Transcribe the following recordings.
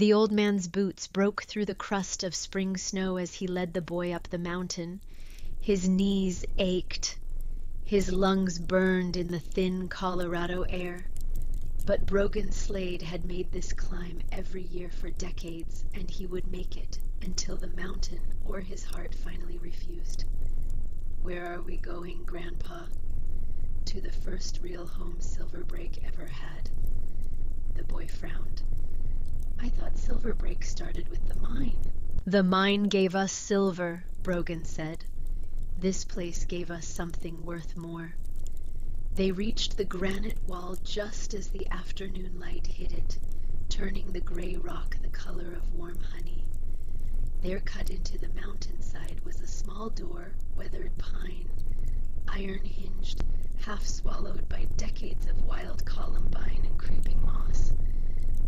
The old man's boots broke through the crust of spring snow as he led the boy up the mountain. His knees ached. His lungs burned in the thin Colorado air. But Brogan Slade had made this climb every year for decades, and he would make it until the mountain or his heart finally refused. "Where are we going, Grandpa?" "To the first real home Silver Break ever had." The boy frowned. "I thought Silver Break started with the mine." "The mine gave us silver," Brogan said. "This place gave us something worth more." They reached the granite wall just as the afternoon light hit it, turning the gray rock the color of warm honey. There, cut into the mountainside, was a small door, weathered pine, iron-hinged, half swallowed by decades of wild columbine and creeping moss.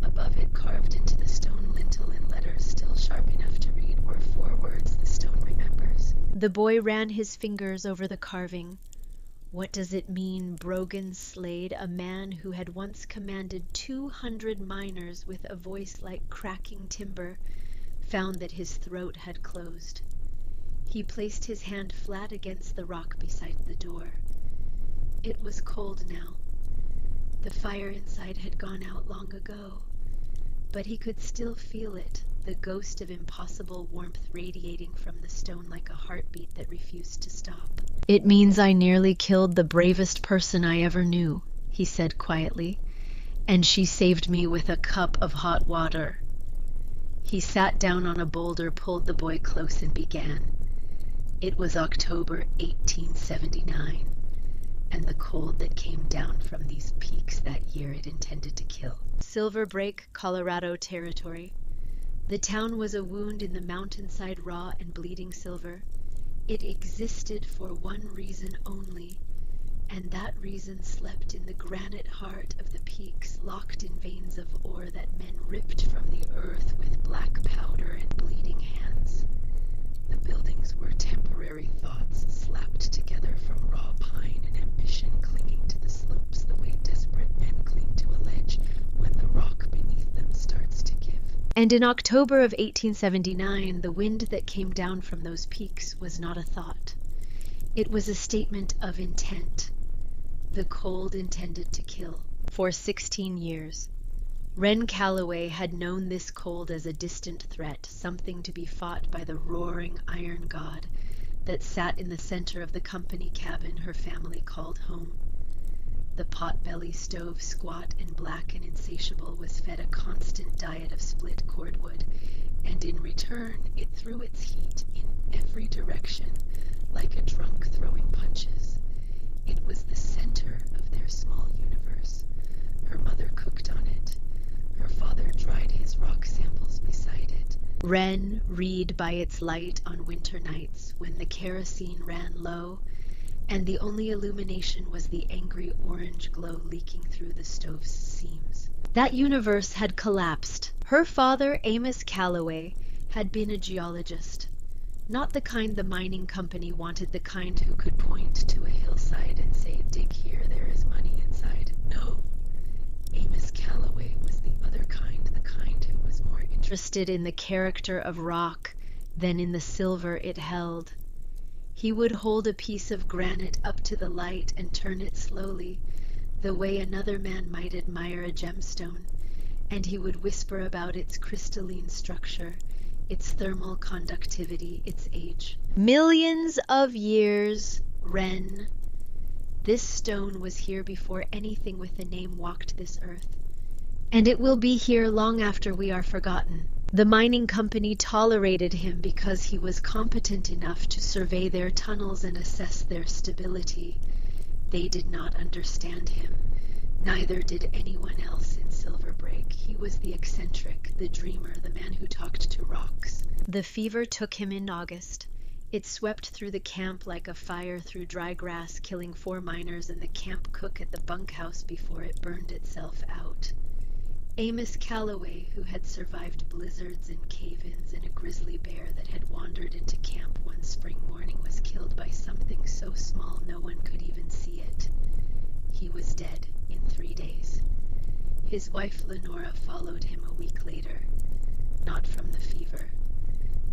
Above it, carved into the stone lintel in letters still sharp enough to read, were 4 words the stone remembers. The boy ran his fingers over the carving. What does it mean, Brogan Slade, a man who had once commanded 200 miners with a voice like cracking timber, found that his throat had closed. He placed his hand flat against the rock beside the door. It was cold now. The fire inside had gone out long ago, but he could still feel it, the ghost of impossible warmth radiating from the stone like a heartbeat that refused to stop. "It means I nearly killed the bravest person I ever knew," he said quietly, "and she saved me with a cup of hot water." He sat down on a boulder, pulled the boy close, and began. It was October 1879, and the cold that came down from these peaks that year it intended to kill. Silver Break, Colorado territory. The town was a wound in the mountainside, raw and bleeding silver. It existed for one reason only, and that reason slept in the granite heart of the peaks, locked in veins of ore that men ripped from the earth with black powder and bleeding hands. The buildings were temporary thoughts slapped together from raw pine and ambition clinging to the slopes the way desperate men cling to a ledge when the rock beneath them starts to give. And in October of 1879, the wind that came down from those peaks was not a thought. It was a statement of intent. The cold intended to kill. For 16 years, Ren Calloway had known this cold as a distant threat, something to be fought by the roaring iron god that sat in the center of the company cabin her family called home. The pot-belly stove, squat and black and insatiable, was fed a constant diet of split cordwood, and in return it threw its heat in every direction, like a drunk throwing punches. It was the center of their small universe. Her mother cooked on it. Her father dried his rock samples beside it. Ren read by its light on winter nights when the kerosene ran low, and the only illumination was the angry orange glow leaking through the stove's seams. That universe had collapsed. Her father, Amos Calloway, had been a geologist. Not the kind the mining company wanted, the kind who could point to a hillside and say, "Dig here, there is money inside." No. Amos Calloway was the other kind, the kind who was more interested in the character of rock than in the silver it held. He would hold a piece of granite up to the light and turn it slowly, the way another man might admire a gemstone, and he would whisper about its crystalline structure, its thermal conductivity, its age. Millions of years, Ren. This stone was here before anything with a name walked this earth, and it will be here long after we are forgotten. The mining company tolerated him because he was competent enough to survey their tunnels and assess their stability. They did not understand him. Neither did anyone else in Silver Break. He was the eccentric, the dreamer, the man who talked to rocks. The fever took him in August. It swept through the camp like a fire through dry grass, killing 4 miners and the camp cook at the bunkhouse before it burned itself out. Amos Calloway, who had survived blizzards and cave-ins and a grizzly bear that had wandered into camp one spring morning, was killed by something so small no one could even see it. He was dead in 3 days. His wife Lenora followed him a week later. not from the fever.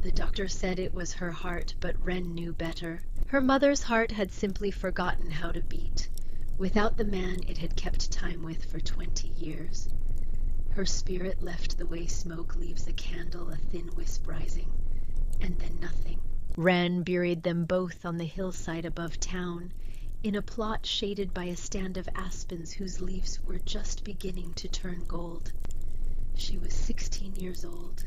The doctor said it was her heart, but Wren knew better. Her mother's heart had simply forgotten how to beat. Without the man it had kept time with for 20 years. Her spirit left the way smoke leaves a candle, a thin wisp rising, and then nothing. Wren buried them both on the hillside above town, in a plot shaded by a stand of aspens whose leaves were just beginning to turn gold. She was 16 years old.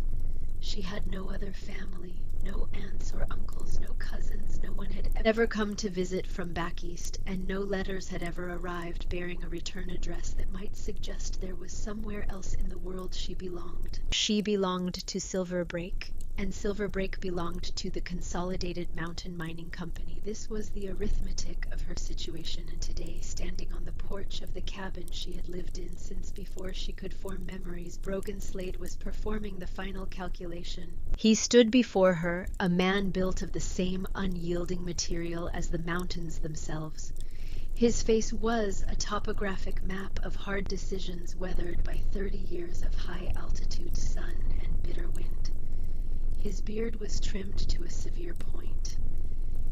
She had no other family, no aunts or uncles, no cousins. No one had ever come to visit from back east, and no letters had ever arrived bearing a return address that might suggest there was somewhere else in the world she belonged. She belonged to Silver Brake, and Silver Brake belonged to the Consolidated Mountain Mining Company. This was the arithmetic of her situation, and today, standing on the porch of the cabin she had lived in since before she could form memories, Brogan Slade was performing the final calculation. He stood before her, a man built of the same unyielding material as the mountains themselves. His face was a topographic map of hard decisions weathered by 30 years of high-altitude sun and bitter wind. His beard was trimmed to a severe point.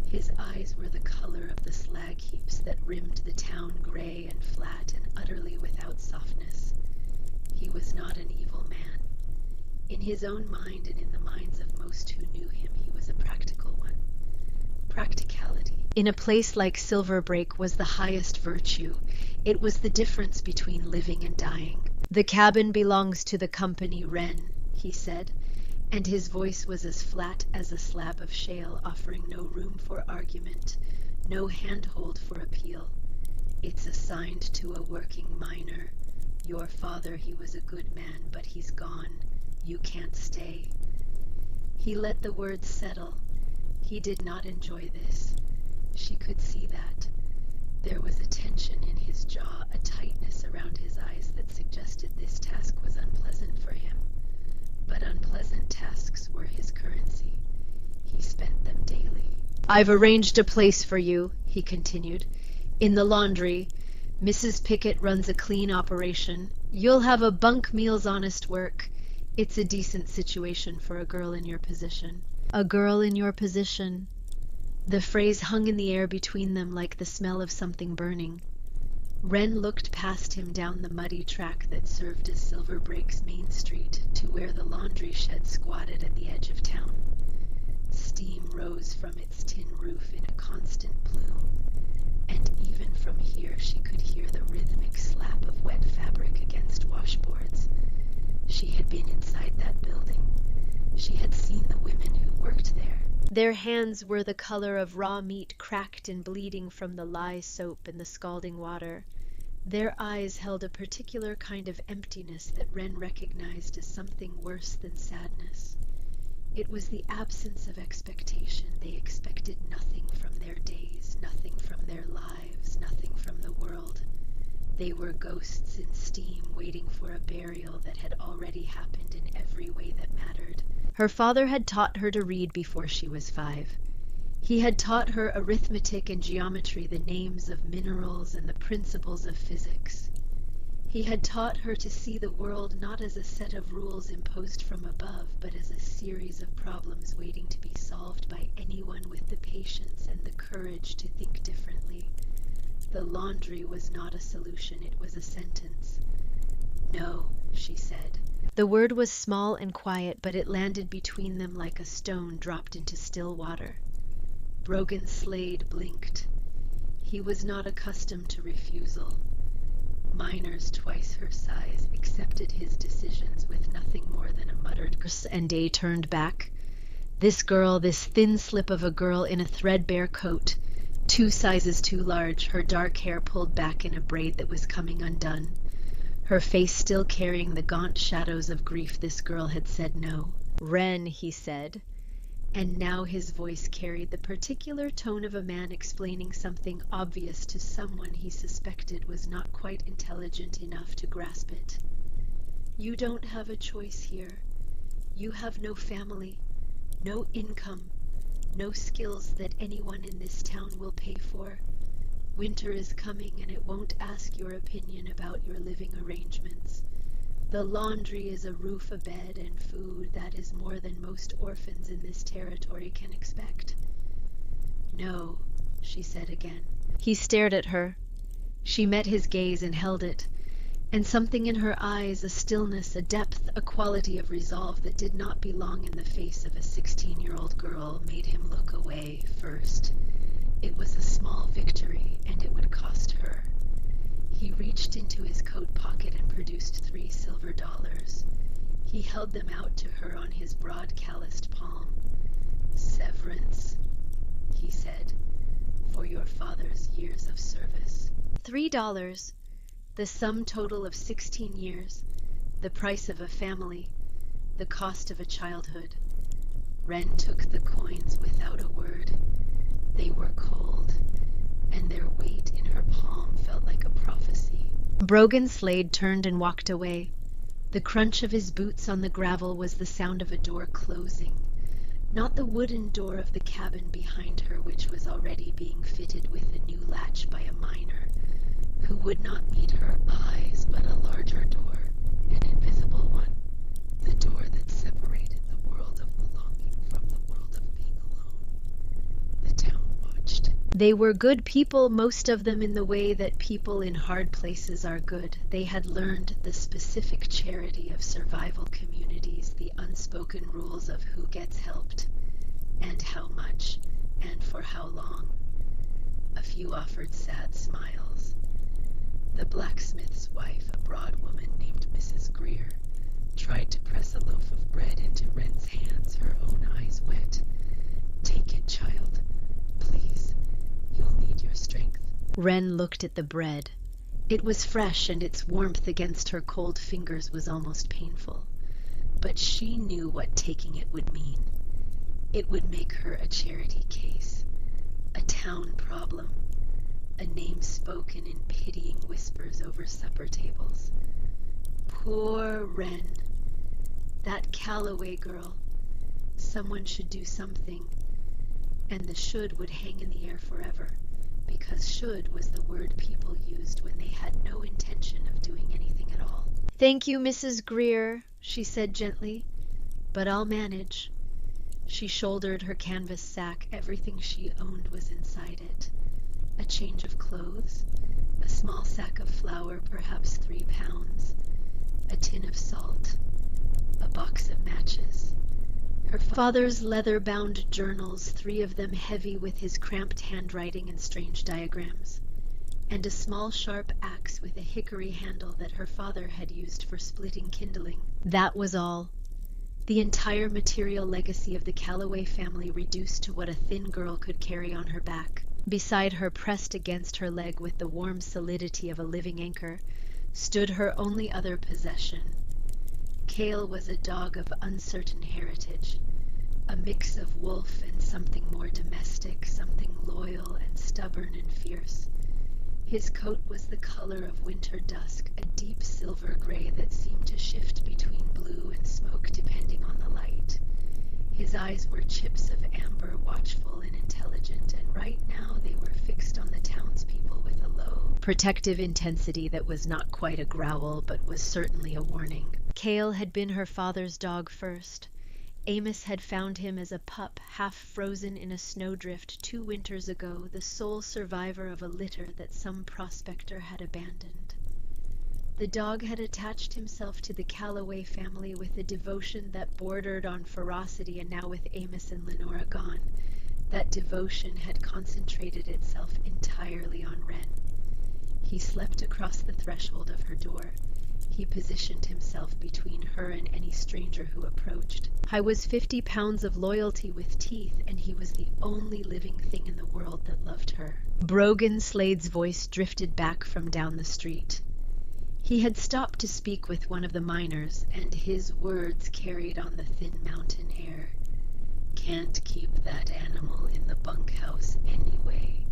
His eyes were the color of the slag heaps that rimmed the town, gray and flat and utterly without softness. He was not an evil man. In his own mind and in the minds of most who knew him, he was a practical one. Practicality, in a place like Silver Brake, was the highest virtue. It was the difference between living and dying. "The cabin belongs to the company, Wren," he said, and his voice was as flat as a slab of shale, offering no room for argument, no handhold for appeal. "It's assigned to a working miner. Your father, he was a good man, but he's gone. You can't stay." He let the words settle. He did not enjoy this. She could see that. There was a tension in his jaw, a tightness around his eyes that suggested this task was unpleasant for him. But unpleasant tasks were his currency. He spent them daily. "I've arranged a place for you," he continued, "in the laundry. Mrs. Pickett runs a clean operation. You'll have a bunk meal's honest work. It's a decent situation for a girl in your position." A girl in your position. The phrase hung in the air between them like the smell of something burning. Wren looked past him down the muddy track that served as Silver Brake's main street to where the laundry shed squatted at the edge of town. Steam rose from its tin roof in a constant plume, and even from here she could hear the rhythmic slap of wet fabric against washboards. She had been inside that building. She had seen the women who worked there. Their hands were the color of raw meat cracked and bleeding from the lye soap in the scalding water. Their eyes held a particular kind of emptiness that Wren recognized as something worse than sadness. It was the absence of expectation. They expected nothing from their days, nothing from their lives, nothing from the world. They were ghosts in steam, waiting for a burial that had already happened in every way that mattered. Her father had taught her to read before she was 5. He had taught her arithmetic and geometry, the names of minerals and the principles of physics. He had taught her to see the world not as a set of rules imposed from above, but as a series of problems waiting to be solved by anyone with the patience and the courage to think differently. The laundry was not a solution, it was a sentence. "No," she said. The word was small and quiet, but it landed between them like a stone dropped into still water. Brogan Slade blinked. He was not accustomed to refusal. Miners twice her size accepted his decisions with nothing more than a muttered curse, and Day turned back. This girl, this thin slip of a girl in a threadbare coat, 2 sizes too large, her dark hair pulled back in a braid that was coming undone. Her face still carrying the gaunt shadows of grief, this girl had said no. "Wren," he said, and now his voice carried the particular tone of a man explaining something obvious to someone he suspected was not quite intelligent enough to grasp it. "You don't have a choice here. You have no family, no income, no skills that anyone in this town will pay for. Winter is coming, and it won't ask your opinion about your living arrangements. The laundry is a roof, a bed, and food. That is more than most orphans in this territory can expect. No, she said again. He stared at her. She met his gaze and held it, and something in her eyes, a stillness, a depth, a quality of resolve that did not belong in the face of a 16-year-old girl, made him look away first. It was a small victory, and it would cost her. He reached into his coat pocket and produced 3 silver dollars. He held them out to her on his broad, calloused palm. "Severance," he said, "for your father's years of service." $3, the sum total of 16 years, the price of a family, the cost of a childhood. Wren took the coins without a word. They were cold, and their weight in her palm felt like a prophecy. Brogan Slade turned and walked away. The crunch of his boots on the gravel was the sound of a door closing, not the wooden door of the cabin behind her, which was already being fitted with a new latch by a miner, who would not meet her eyes, but a larger door, an invisible one, the door that separated the world of belonging from the world of being alone. The town watched. They were good people, most of them, in the way that people in hard places are good. They had learned the specific charity of survival communities, the unspoken rules of who gets helped, and how much, and for how long. A few offered sad smiles. The blacksmith's wife, a broad woman named Mrs. Greer, tried to press a loaf of bread into Wren's hands, her own eyes wet. "Take it, child, please. You'll need your strength." Wren looked at the bread. It was fresh, and its warmth against her cold fingers was almost painful. But she knew what taking it would mean. It would make her a charity case, a town problem, a name spoken in pitying whispers over supper tables. Poor Wren. That Calloway girl. Someone should do something. And the should would hang in the air forever, because should was the word people used when they had no intention of doing anything at all. "Thank you, Mrs. Greer," she said gently, "but I'll manage." She shouldered her canvas sack. Everything she owned was inside it. A change of clothes, a small sack of flour, perhaps 3 pounds, a tin of salt, a box of matches. Her father's leather-bound journals, 3 of them heavy with his cramped handwriting and strange diagrams, and a small sharp axe with a hickory handle that her father had used for splitting kindling. That was all. The entire material legacy of the Calloway family reduced to what a thin girl could carry on her back. Beside her, pressed against her leg with the warm solidity of a living anchor, stood her only other possession. Cale was a dog of uncertain heritage, a mix of wolf and something more domestic, something loyal and stubborn and fierce. His coat was the color of winter dusk, a deep silver gray that seemed to shift between blue and smoke depending on the light. His eyes were chips of amber, watchful and intelligent, and right now they were fixed on the townspeople with a low, protective intensity that was not quite a growl, but was certainly a warning. Cale had been her father's dog first. Amos had found him as a pup, half frozen in a snowdrift 2 winters ago, the sole survivor of a litter that some prospector had abandoned. The dog had attached himself to the Calloway family with a devotion that bordered on ferocity, and now with Amos and Lenora gone, that devotion had concentrated itself entirely on Wren. He slept across the threshold of her door. He positioned himself between her and any stranger who approached. I was 50 pounds of loyalty with teeth, and he was the only living thing in the world that loved her. Brogan Slade's voice drifted back from down the street. He had stopped to speak with one of the miners, and his words carried on the thin mountain air. "Can't keep that animal in the bunkhouse anyway.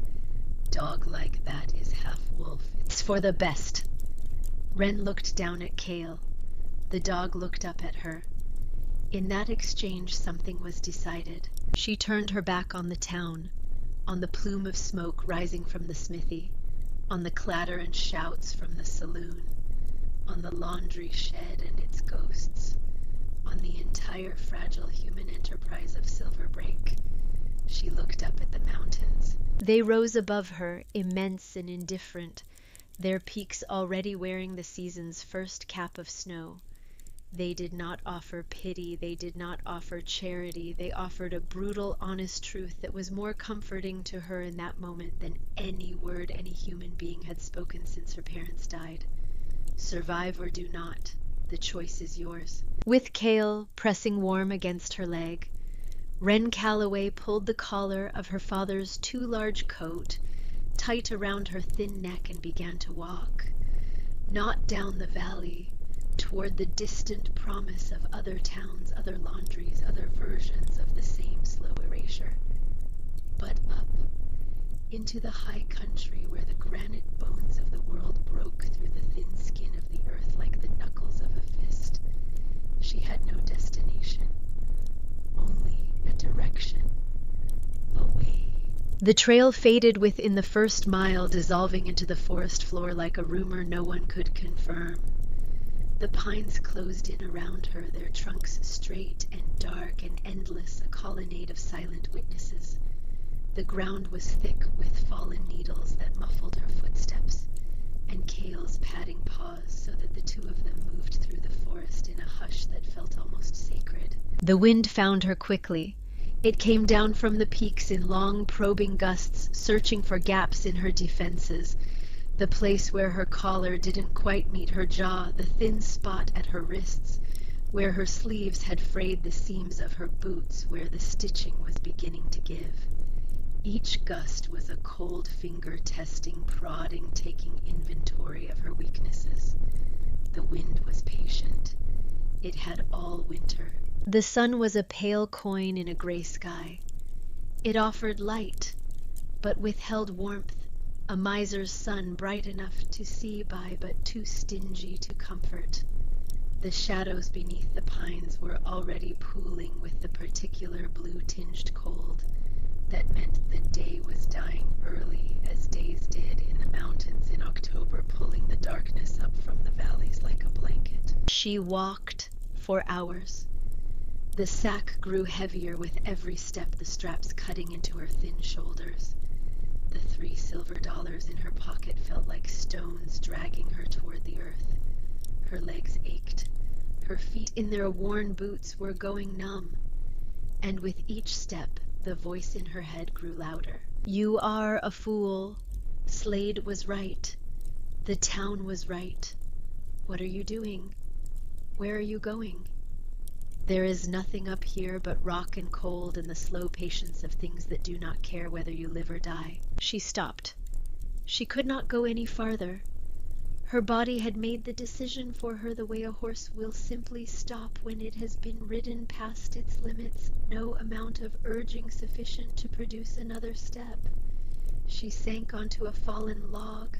Dog like that is half wolf. It's for the best." Wren looked down at Cale. The dog looked up at her. In that exchange something was decided. She turned her back on the town, on the plume of smoke rising from the smithy, on the clatter and shouts from the saloon. on the laundry shed and its ghosts, on the entire fragile human enterprise of Silver Break. She looked up at the mountains. They rose above her, immense and indifferent, their peaks already wearing the season's first cap of snow. They did not offer pity, they did not offer charity, they offered a brutal, honest truth that was more comforting to her in that moment than any word any human being had spoken since her parents died. Survive or do not, the choice is yours. With Cale pressing warm against her leg, Wren Calloway pulled the collar of her father's too large coat tight around her thin neck and began to walk, not down the valley, toward the distant promise of other towns, other laundries, other versions of the same slow erasure, but up into the high country where the granite bones of the world broke through the thin skin of the earth like the knuckles of a fist. She had no destination, only a direction, away. The trail faded within the first mile, dissolving into the forest floor like a rumor no one could confirm. The pines closed in around her, their trunks straight and dark and endless, a colonnade of silent witnesses. The ground was thick with fallen needles that muffled her footsteps, and Cale's padding paws, so that the two of them moved through the forest in a hush that felt almost sacred. The wind found her quickly. It came down from the peaks in long, probing gusts, searching for gaps in her defenses. The place where her collar didn't quite meet her jaw, the thin spot at her wrists, where her sleeves had frayed the seams of her boots, where the stitching was beginning to give. Each gust was a cold finger testing, prodding, taking inventory of her weaknesses. The wind was patient. It had all winter. The sun was a pale coin in a gray sky. It offered light, but withheld warmth, a miser's sun bright enough to see by but too stingy to comfort. The shadows beneath the pines were already pooling with the particular blue-tinged cold that meant the day was dying early, as days did in the mountains in October, pulling the darkness up from the valleys like a blanket. She walked for hours. The sack grew heavier with every step, the straps cutting into her thin shoulders. The 3 silver dollars in her pocket felt like stones dragging her toward the earth. Her legs ached. Her feet in their worn boots were going numb. And with each step, the voice in her head grew louder. You are a fool. Slade was right. The town was right. What are you doing? Where are you going? There is nothing up here but rock and cold and the slow patience of things that do not care whether you live or die. She stopped. She could not go any farther. Her body had made the decision for her the way a horse will simply stop when it has been ridden past its limits, no amount of urging sufficient to produce another step. She sank onto a fallen log,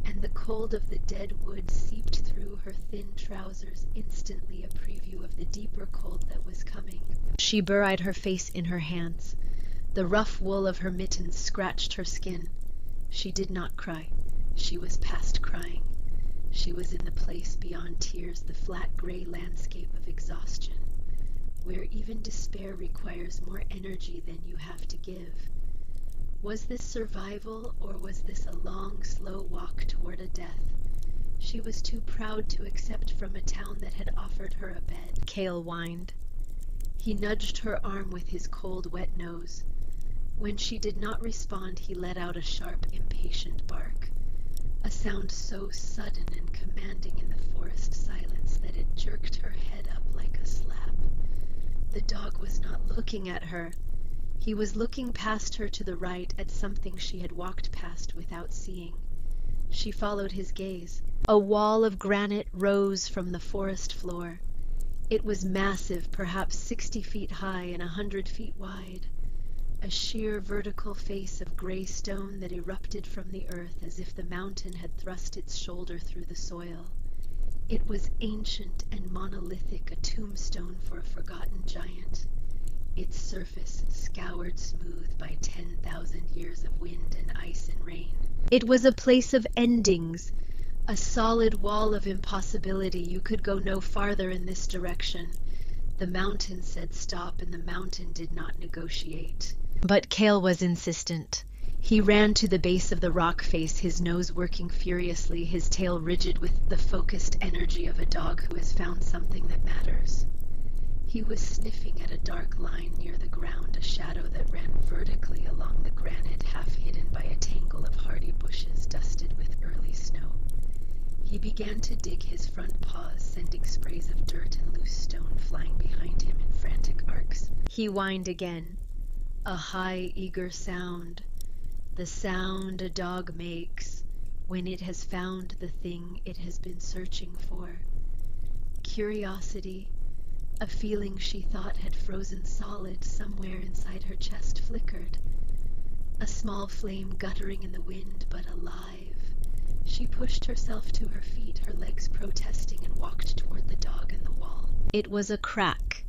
and the cold of the dead wood seeped through her thin trousers, instantly a preview of the deeper cold that was coming. She buried her face in her hands. The rough wool of her mittens scratched her skin. She did not cry. She was past crying. She was in the place beyond tears, the flat gray landscape of exhaustion, where even despair requires more energy than you have to give. Was this survival, or was this a long, slow walk toward a death? She was too proud to accept from a town that had offered her a bed. Cale whined. He nudged her arm with his cold, wet nose. When she did not respond, he let out a sharp, impatient bark, a sound so sudden and commanding in the forest silence that it jerked her head up like a slap. The dog was not looking at her. He was looking past her to the right at something she had walked past without seeing. She followed his gaze. A wall of granite rose from the forest floor. It was massive, perhaps 60 feet high and 100 feet wide. A sheer vertical face of gray stone that erupted from the earth as if the mountain had thrust its shoulder through the soil. It was ancient and monolithic, a tombstone for a forgotten giant. Its surface scoured smooth by 10,000 years of wind and ice and rain. It was a place of endings, A solid wall of impossibility. You could go no farther in this direction. The mountain said stop, and the mountain did not negotiate. But Cale was insistent. He ran to the base of the rock face, his nose working furiously, his tail rigid with the focused energy of a dog who has found something that matters. He was sniffing at a dark line near the ground, a shadow that ran vertically along the granite, half hidden by a tangle of hardy bushes dusted with early snow. He began to dig his front paws, sending sprays of dirt and loose stone flying behind him in frantic arcs. He whined again, a high, eager sound, the sound a dog makes when it has found the thing it has been searching for. Curiosity, a feeling she thought had frozen solid somewhere inside her chest, flickered. A small flame guttering in the wind, but alive. She pushed herself to her feet, her legs protesting, and walked toward the dog and the wall. It was a crack,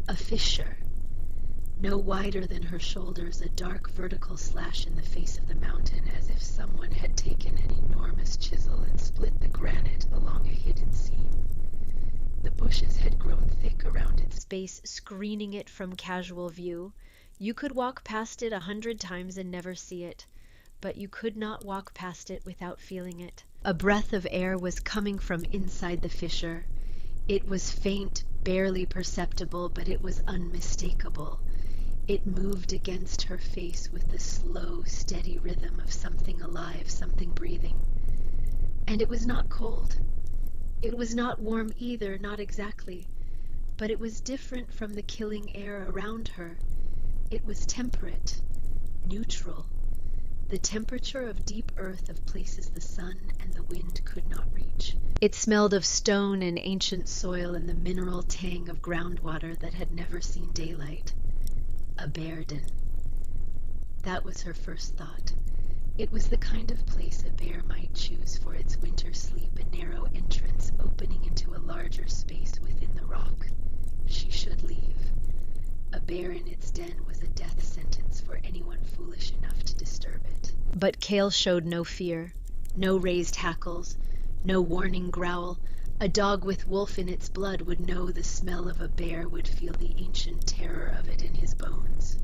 a fissure. No wider than her shoulders, a dark vertical slash in the face of the mountain, as if someone had taken an enormous chisel and split the granite along a hidden seam. The bushes had grown thick around its space, screening it from casual view. You could walk past it 100 times and never see it, but you could not walk past it without feeling it. A breath of air was coming from inside the fissure. It was faint, barely perceptible, but it was unmistakable. It moved against her face with the slow, steady rhythm of something alive, something breathing. And it was not cold. It was not warm either, not exactly. But it was different from the killing air around her. It was temperate, neutral. The temperature of deep earth, of places the sun and the wind could not reach. It smelled of stone and ancient soil and the mineral tang of groundwater that had never seen daylight. A bear den. That was her first thought. It was the kind of place a bear might choose for its winter sleep, a narrow entrance opening into a larger space within the rock. She should leave. A bear in its den was a death sentence for anyone foolish enough to disturb it. But Cale showed no fear, no raised hackles, no warning growl. A dog with wolf in its blood would know the smell of a bear, would feel the ancient terror of it in his bones.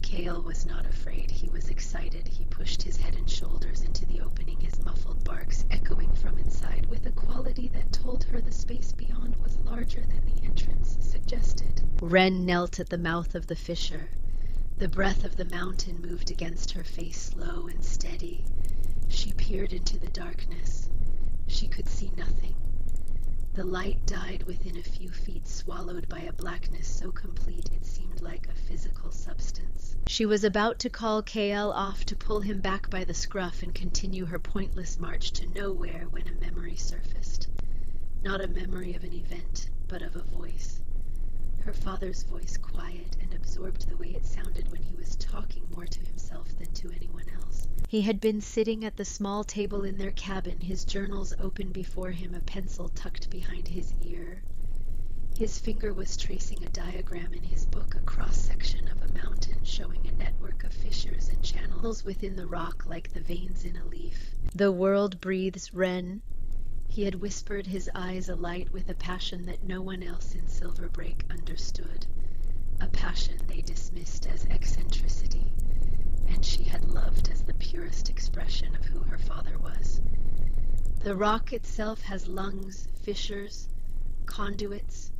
Cale was not afraid. He was excited. He pushed his head and shoulders into the opening, his muffled barks echoing from inside with a quality that told her the space beyond was larger than the entrance suggested. Wren knelt at the mouth of the fissure. The breath of the mountain moved against her face, slow and steady. She peered into the darkness. She could see nothing. The light died within a few feet, swallowed by a blackness so complete it seemed like a physical substance. She was about to call Cale off, to pull him back by the scruff and continue her pointless march to nowhere, when a memory surfaced. Not a memory of an event, but of a voice. Her father's voice, quiet and absorbed the way it sounded when he was talking more to himself than to anyone else. He had been sitting at the small table in their cabin, his journals open before him, a pencil tucked behind his ear. His finger was tracing a diagram in his book, a cross-section of a mountain showing a network of fissures and channels within the rock like the veins in a leaf. The world breathes, Wren. He had whispered, his eyes alight with a passion that no one else in Silver Break understood, a passion they dismissed as eccentricity, and she had loved as the purest expression of who her father was. The rock itself has lungs, fissures, conduits,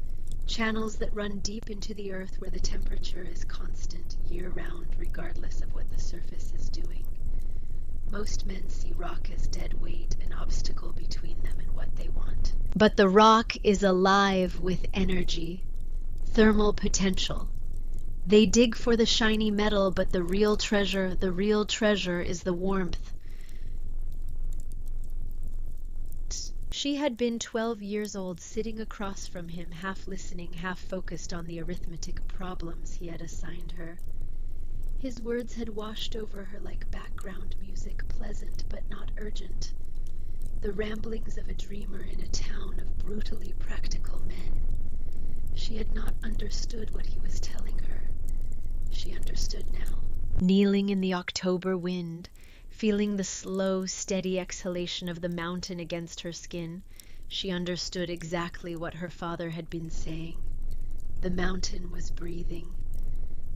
channels that run deep into the earth where the temperature is constant year-round, regardless of what the surface is doing. Most men see rock as dead weight, an obstacle between them and what they want. But the rock is alive with energy, thermal potential. They dig for the shiny metal, but the real treasure is the warmth. She had been 12 years old, sitting across from him, half listening, half focused on the arithmetic problems he had assigned her. His words had washed over her like background music, pleasant but not urgent. The ramblings of a dreamer in a town of brutally practical men. She had not understood what he was telling her. She understood now. Kneeling in the October wind, Feeling the slow, steady exhalation of the mountain against her skin, she understood exactly what her father had been saying. The mountain was breathing.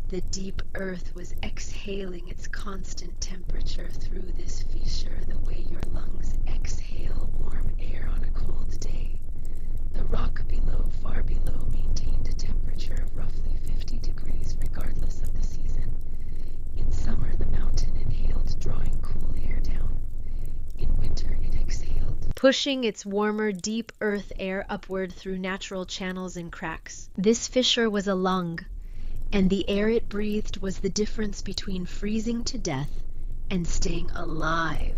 The deep earth was exhaling its constant temperature through this fissure the way your lungs exhale warm air on a cold day. The rock below, far below, maintained a temperature of roughly 50 degrees regardless of the season. In summer, the mountain inhaled, drawing cool air down. In winter, it exhaled, pushing its warmer, deep earth air upward through natural channels and cracks. This fissure was a lung, and the air it breathed was the difference between freezing to death and staying alive.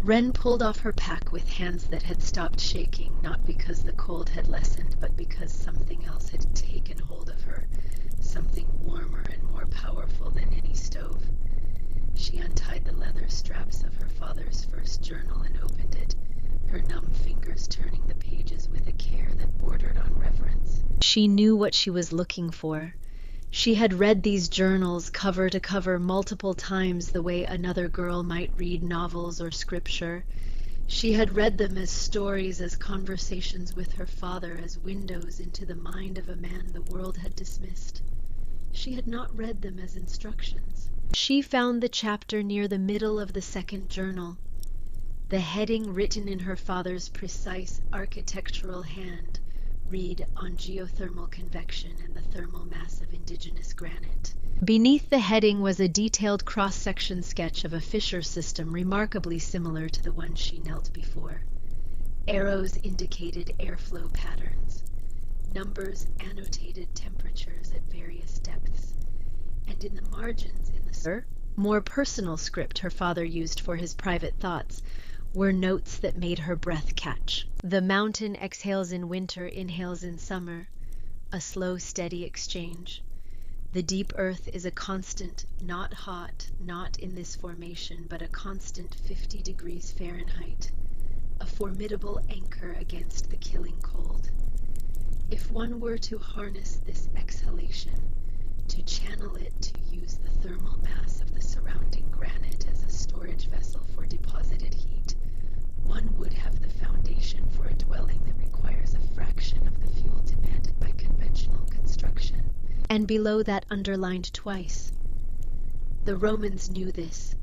Wren pulled off her pack with hands that had stopped shaking, not because the cold had lessened, but because something else had taken hold of her, something warmer and more powerful than any stove. She untied the leather straps of her father's first journal and opened it, her numb fingers turning the pages with a care that bordered on reverence. She knew what she was looking for. She had read these journals cover to cover multiple times the way another girl might read novels or scripture. She had read them as stories, as conversations with her father, as windows into the mind of a man the world had dismissed. She had not read them as instructions. She found the chapter near the middle of the second journal. The heading, written in her father's precise architectural hand, read on geothermal convection and the thermal mass of indigenous granite. Beneath the heading was a detailed cross-section sketch of a fissure system remarkably similar to the one she knelt before. Arrows indicated airflow patterns. Numbers annotated temperatures at various depths. And in the margins, in the more personal script her father used for his private thoughts, were notes that made her breath catch. The mountain exhales in winter, inhales in summer, a slow, steady exchange. The deep earth is a constant, not hot, not in this formation, but a constant 50 degrees Fahrenheit, a formidable anchor against the killing cold. If one were to harness this exhalation, to channel it to use the thermal mass of the surrounding granite as a storage vessel for deposited heat, one would have the foundation for a dwelling that requires a fraction of the fuel demanded by conventional construction. And below that underlined twice. The Romans knew this.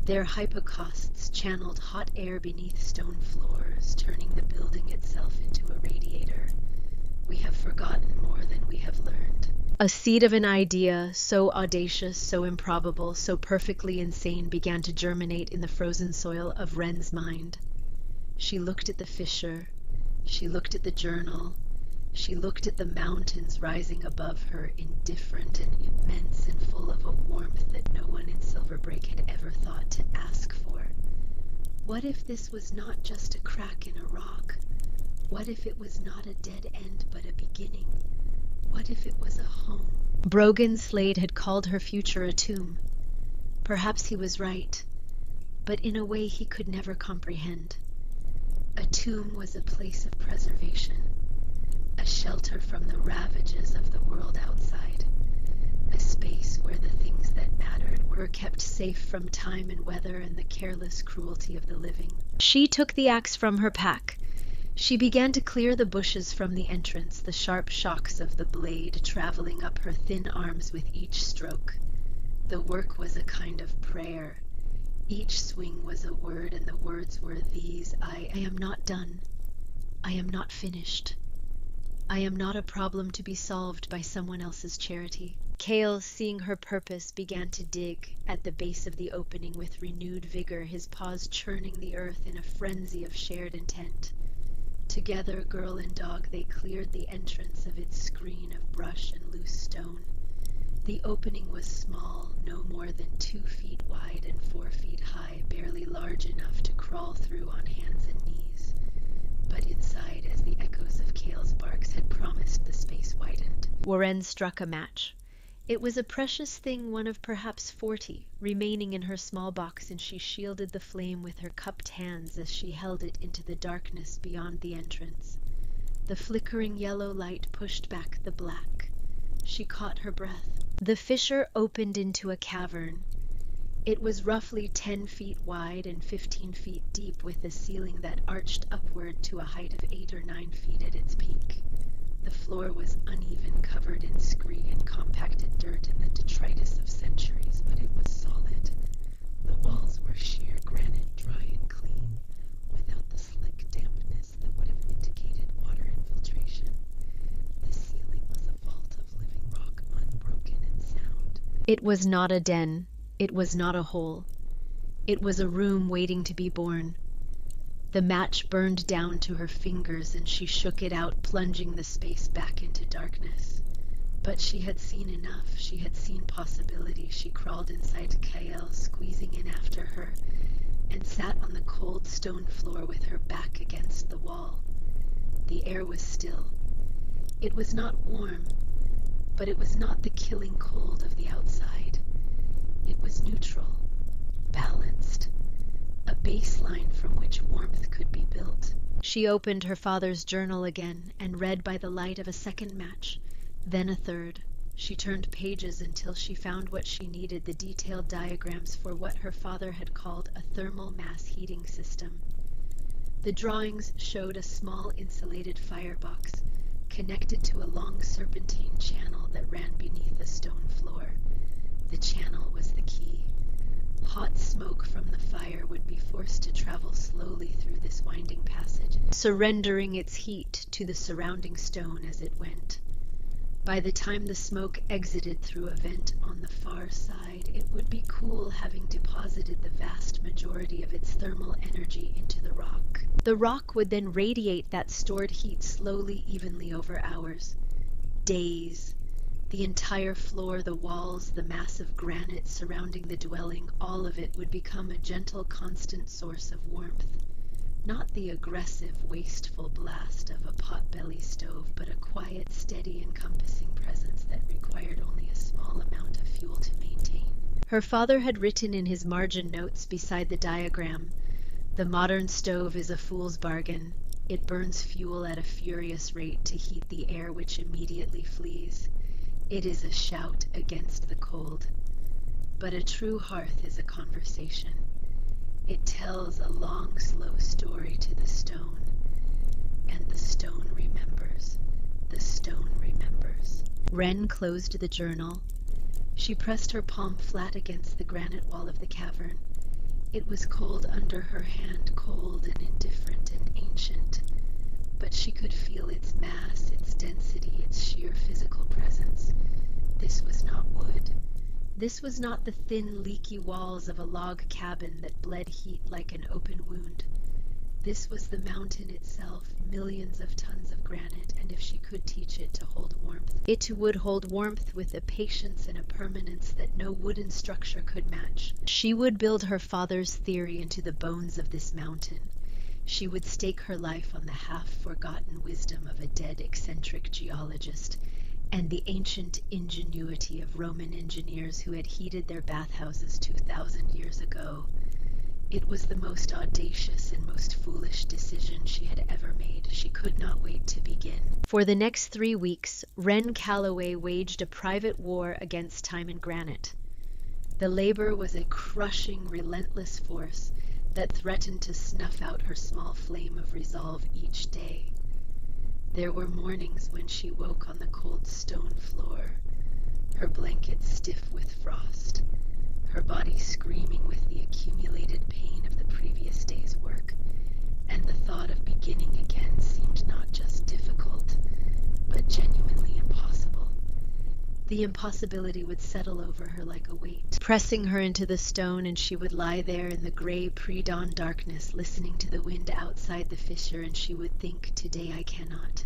Their hypocausts channeled hot air beneath stone floors, turning the building itself into a radiator. We have forgotten more than we have learned. A seed of an idea, so audacious, so improbable, so perfectly insane, began to germinate in the frozen soil of Wren's mind. She looked at the fissure. She looked at the journal. She looked at the mountains rising above her, indifferent and immense and full of a warmth that no one in Silver Break had ever thought to ask for. What if this was not just a crack in a rock? What if it was not a dead end but a beginning? What if it was a home? Brogan Slade had called her future a tomb. Perhaps he was right, but in a way he could never comprehend. A tomb was a place of preservation, a shelter from the ravages of the world outside, a space where the things that mattered were kept safe from time and weather and the careless cruelty of the living. She took the axe from her pack. She began to clear the bushes from the entrance, the sharp shocks of the blade traveling up her thin arms with each stroke. The work was a kind of prayer. Each swing was a word, and the words were these: I am not done. I am not finished. I am not a problem to be solved by someone else's charity. Cale, seeing her purpose, began to dig at the base of the opening with renewed vigor, his paws churning the earth in a frenzy of shared intent. Together, girl and dog, they cleared the entrance of its screen of brush and loose stone. The opening was small, no more than 2 feet wide and 4 feet high, barely large enough to crawl through on hands and knees. But inside, as the echoes of Cale's barks had promised, the space widened. Warren struck a match. It was a precious thing, one of perhaps 40, remaining in her small box, and she shielded the flame with her cupped hands as she held it into the darkness beyond the entrance. The flickering yellow light pushed back the black. She caught her breath. The fissure opened into a cavern. It was roughly 10 feet wide and 15 feet deep, with a ceiling that arched upward to a height of 8 or 9 feet at its peak. The floor was uneven, covered in scree and compacted dirt and the detritus of centuries, but it was solid. The walls were sheer granite, dry and clean, without the slick dampness that would have indicated water infiltration. The ceiling was a vault of living rock, unbroken and sound. It was not a den. It was not a hole. It was a room waiting to be born. The match burned down to her fingers, and she shook it out, plunging the space back into darkness. But she had seen enough. She had seen possibility. She crawled inside Kael, squeezing in after her, and sat on the cold stone floor with her back against the wall. The air was still. It was not warm, but it was not the killing cold of the outside. It was neutral, balanced, a baseline from which warmth could be built. She opened her father's journal again and read by the light of a second match, then a third. She turned pages until she found what she needed, the detailed diagrams for what her father had called a thermal mass heating system. The drawings showed a small insulated firebox connected to a long serpentine channel that ran beneath a stone floor. The channel was the key. Hot smoke from the fire would be forced to travel slowly through this winding passage, surrendering its heat to the surrounding stone as it went. By the time the smoke exited through a vent on the far side, it would be cool, having deposited the vast majority of its thermal energy into the rock. The rock would then radiate that stored heat slowly, evenly over hours, days. The entire floor, the walls, the massive granite surrounding the dwelling, all of it would become a gentle, constant source of warmth. Not the aggressive, wasteful blast of a pot-belly stove, but a quiet, steady, encompassing presence that required only a small amount of fuel to maintain. Her father had written in his margin notes beside the diagram, "The modern stove is a fool's bargain. It burns fuel at a furious rate to heat the air, which immediately flees. It is a shout against the cold. But a true hearth is a conversation. It tells a long, slow story to the stone, and the stone remembers. The stone remembers." Wren closed the journal. She pressed her palm flat against the granite wall of the cavern. It was cold under her hand, cold and indifferent and ancient, but she could feel its mass, its density, its sheer physical presence. This was not wood. This was not the thin, leaky walls of a log cabin that bled heat like an open wound. This was the mountain itself, millions of tons of granite, and if she could teach it to hold warmth, it would hold warmth with a patience and a permanence that no wooden structure could match. She would build her father's theory into the bones of this mountain. She would stake her life on the half-forgotten wisdom of a dead eccentric geologist and the ancient ingenuity of Roman engineers who had heated their bathhouses 2,000 years ago. It was the most audacious and most foolish decision she had ever made. She could not wait to begin. For the next 3 weeks, Wren Calloway waged a private war against time and granite. The labor was a crushing, relentless force that threatened to snuff out her small flame of resolve each day. There were mornings when she woke on the cold stone floor, her blanket stiff with frost, her body screaming with the accumulated pain of the previous day's work, and the thought of beginning again seemed not just difficult, but genuinely impossible. The impossibility would settle over her like a weight, pressing her into the stone, and she would lie there in the gray pre-dawn darkness, listening to the wind outside the fissure, and she would think, "Today I cannot.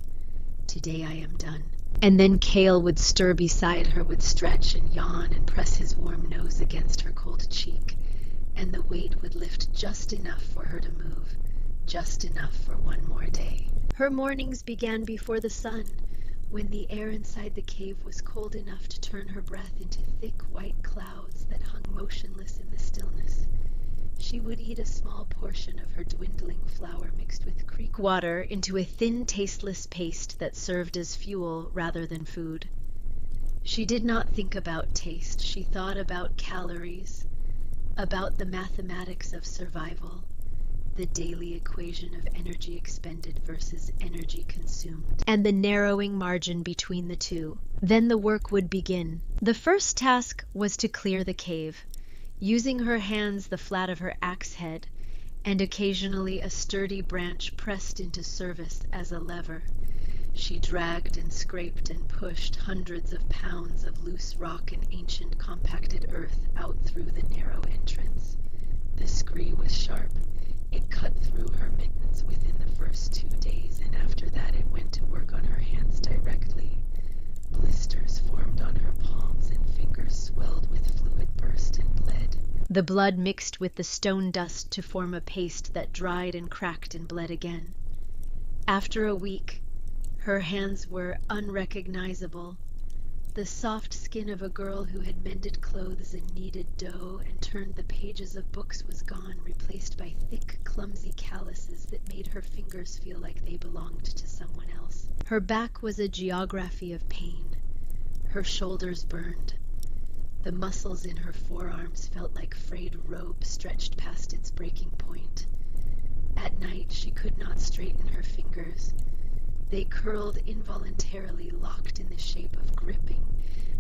Today I am done." And then Cale would stir beside her, would stretch and yawn and press his warm nose against her cold cheek, and the weight would lift just enough for her to move, just enough for one more day. Her mornings began before the sun, when the air inside the cave was cold enough to turn her breath into thick white clouds that hung motionless in the stillness. She would eat a small portion of her dwindling flour mixed with creek water into a thin, tasteless paste that served as fuel rather than food. She did not think about taste. She thought about calories. about the mathematics of survival, the daily equation of energy expended versus energy consumed, and the narrowing margin between the two. Then the work would begin. The first task was to clear the cave, using her hands the flat of her axe head, and occasionally a sturdy branch pressed into service as a lever. She dragged and scraped and pushed hundreds of pounds of loose rock and ancient compacted earth out through the narrow entrance. The scree was sharp. It cut through her mittens within the first 2 days, and after that it went to work on her hands directly. Blisters formed on her palms, and fingers swelled with fluid burst and bled. The blood mixed with the stone dust to form a paste that dried and cracked and bled again. After a week, her hands were unrecognizable. The soft skin of a girl who had mended clothes and kneaded dough and turned the pages of books was gone, replaced by thick, clumsy calluses that made her fingers feel like they belonged to someone else. Her back was a geography of pain. Her shoulders burned. The muscles in her forearms felt like frayed rope stretched past its breaking point. At night, she could not straighten her fingers. They curled involuntarily, locked in the shape of gripping,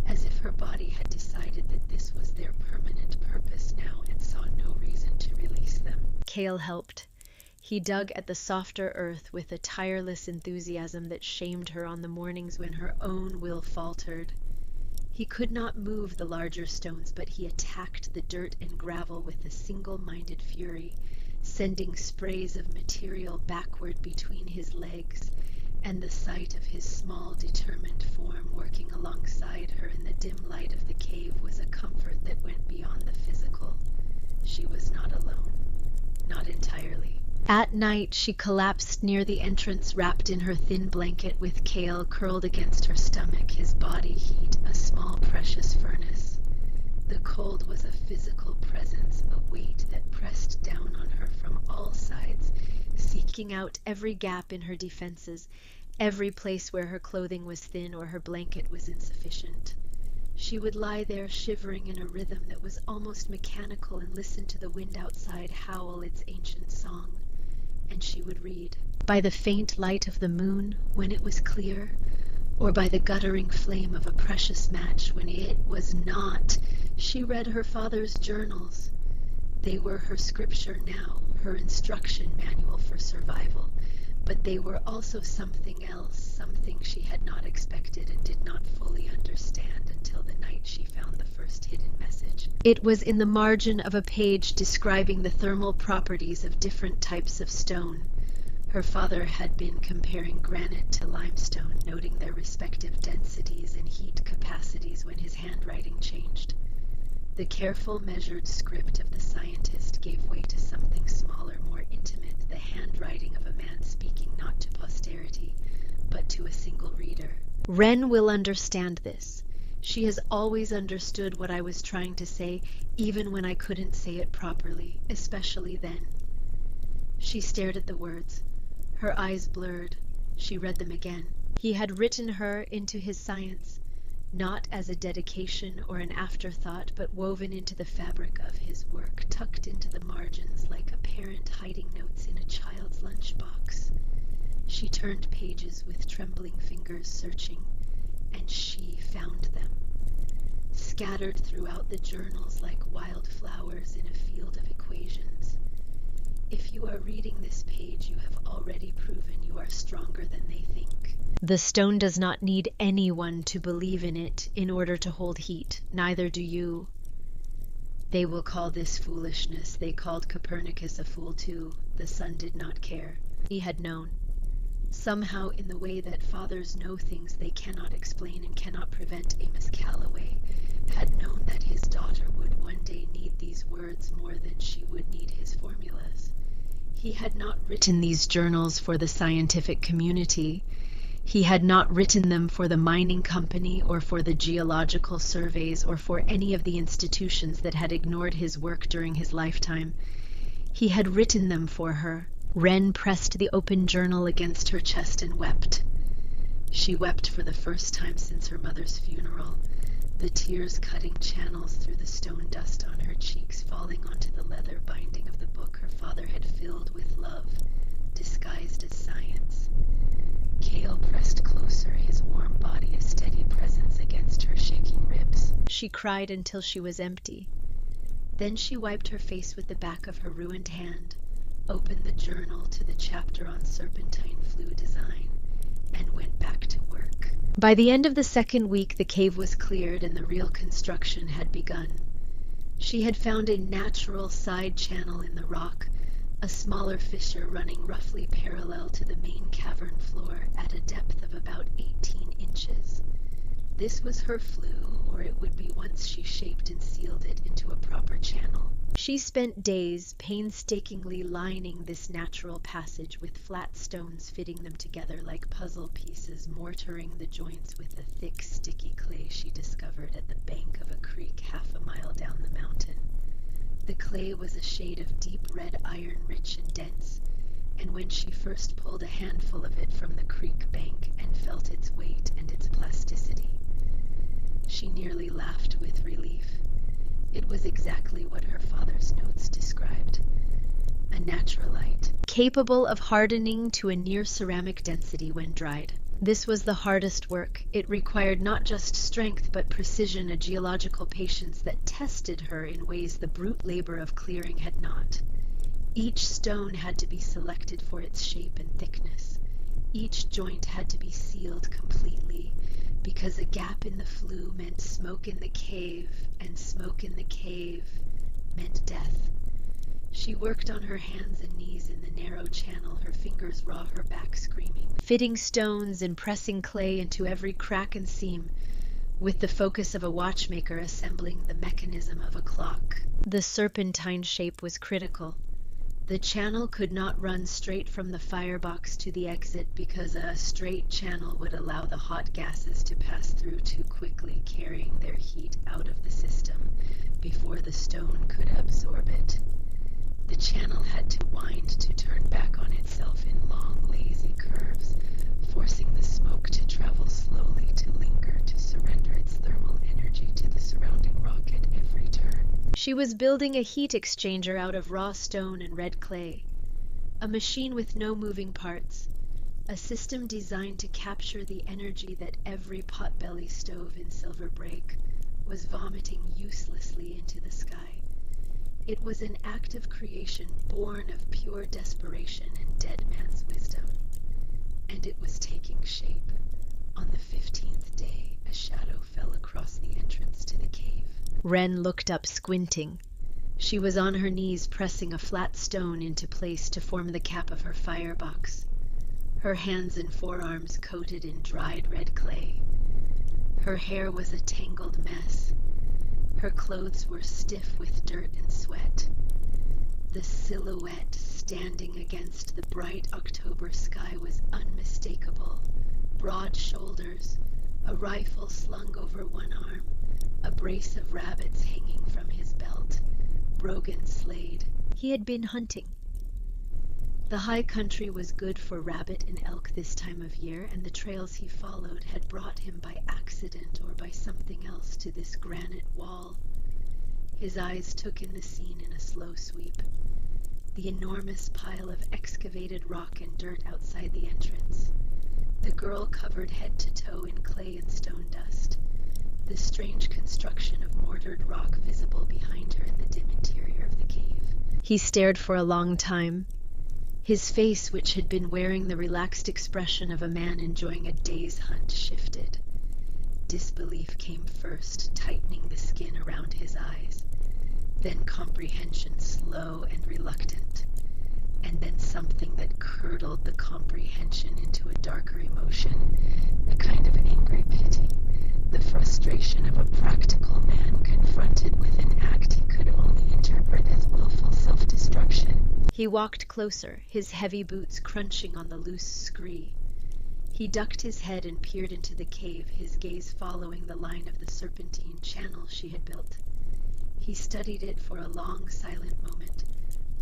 as if her body had decided that this was their permanent purpose now and saw no reason to release them. Cale helped. He dug at the softer earth with a tireless enthusiasm that shamed her on the mornings when her own will faltered. He could not move the larger stones, but he attacked the dirt and gravel with a single-minded fury, sending sprays of material backward between his legs, and the sight of his small, determined form working alongside her in the dim light of the cave was a comfort that went beyond the physical. She was not alone. Not entirely. At night, she collapsed near the entrance, wrapped in her thin blanket, with Cale curled against her stomach, his body heat a small, precious furnace. The cold was a physical presence, a weight that pressed down on her from all sides, seeking out every gap in her defenses, every place where her clothing was thin or her blanket was insufficient. She would lie there shivering in a rhythm that was almost mechanical and listen to the wind outside howl its ancient song. And she would read. By the faint light of the moon when it was clear, or by the guttering flame of a precious match when it was not, she read her father's journals. They were her scripture now, her instruction manual for survival, but they were also something else, something she had not expected and did not fully understand until the night she found the first hidden message. It was in the margin of a page describing the thermal properties of different types of stone. Her father had been comparing granite to limestone, noting their respective densities and heat capacities when his handwriting changed. The careful, measured script of the scientist gave way to something smaller, more intimate, the handwriting of a man speaking not to posterity, but to a single reader. Wren will understand this. She has always understood what I was trying to say, even when I couldn't say it properly, especially then. She stared at the words. Her eyes blurred. She read them again. He had written her into his science, not as a dedication or an afterthought, but woven into the fabric of his work, tucked into the margins like a parent hiding notes in a child's lunchbox. She turned pages with trembling fingers, searching, and she found them, scattered throughout the journals like wildflowers in a field of equations. If you are reading this page, you have already proven you are stronger than they think. The stone does not need anyone to believe in it in order to hold heat. Neither do you. They will call this foolishness. They called Copernicus a fool too. The sun did not care. He had known. Somehow, in the way that fathers know things they cannot explain and cannot prevent, Amos Calloway had known that his daughter would one day need these words more than she would need his formulas. He had not written these journals for the scientific community. He had not written them for the mining company or for the geological surveys or for any of the institutions that had ignored his work during his lifetime. He had written them for her. Wren pressed the open journal against her chest and wept. She wept for the first time since her mother's funeral. the tears cutting channels through the stone dust on her cheeks, falling onto the leather binding of the book her father had filled with love, disguised as science. Cale pressed closer, his warm body a steady presence against her shaking ribs. She cried until she was empty. Then she wiped her face with the back of her ruined hand, opened the journal to the chapter on serpentine flue design, and went back to work. By the end of the second week, the cave was cleared and the real construction had begun. She had found a natural side channel in the rock, a smaller fissure running roughly parallel to the main cavern floor at a depth of about 18 inches. This was her flue, or it would be once she shaped and sealed it into a proper channel. She spent days painstakingly lining this natural passage with flat stones, fitting them together like puzzle pieces, mortaring the joints with the thick, sticky clay she discovered at the bank of a creek half a mile down the mountain. The clay was a shade of deep red iron, rich and dense, and when she first pulled a handful of it from the creek bank and felt its weight and its plasticity, she nearly laughed with relief. It was exactly what her father's notes described. A naturalite, capable of hardening to a near ceramic density when dried. This was the hardest work. It required not just strength but precision, a geological patience that tested her in ways the brute labor of clearing had not. Each stone had to be selected for its shape and thickness. Each joint had to be sealed completely, because a gap in the flue meant smoke in the cave, and smoke in the cave meant death. She worked on her hands and knees in the narrow channel, her fingers raw, her back screaming, fitting stones and pressing clay into every crack and seam, with the focus of a watchmaker assembling the mechanism of a clock. The serpentine shape was critical. The channel could not run straight from the firebox to the exit because a straight channel would allow the hot gases to pass through too quickly, carrying their heat out of the system before the stone could absorb it. The channel had to wind to turn back on itself in long, lazy curves, forcing the smoke to travel slowly, to linger, to surrender its thermal energy to the surrounding rock at every turn. She was building a heat exchanger out of raw stone and red clay, a machine with no moving parts, a system designed to capture the energy that every potbelly stove in Silver Break was vomiting uselessly into the sky. It was an act of creation born of pure desperation and dead man's wisdom, and it was taking shape. On the 15th day, a shadow fell across the entrance to the cave. Wren looked up, squinting. She was on her knees, pressing a flat stone into place to form the cap of her firebox, her hands and forearms coated in dried red clay. Her hair was a tangled mess. Her clothes were stiff with dirt and sweat. The silhouette standing against the bright October sky was unmistakable. Broad shoulders, a rifle slung over one arm, a brace of rabbits hanging from his belt. Brogan slayed. He had been hunting. The high country was good for rabbit and elk this time of year, and the trails he followed had brought him by accident or by something else to this granite wall. His eyes took in the scene in a slow sweep. The enormous pile of excavated rock and dirt outside the entrance. The girl covered head to toe in clay and stone dust. The strange construction of mortared rock visible behind her in the dim interior of the cave. He stared for a long time. His face, which had been wearing the relaxed expression of a man enjoying a day's hunt, shifted. Disbelief came first, tightening the skin around his eyes. Then comprehension, slow and reluctant. And then something that curdled the comprehension into a darker emotion, a kind of angry pity, the frustration of a practical man confronted with an act he could only interpret as willful self-destruction. He walked closer, his heavy boots crunching on the loose scree. He ducked his head and peered into the cave, his gaze following the line of the serpentine channel she had built. He studied it for a long, silent moment,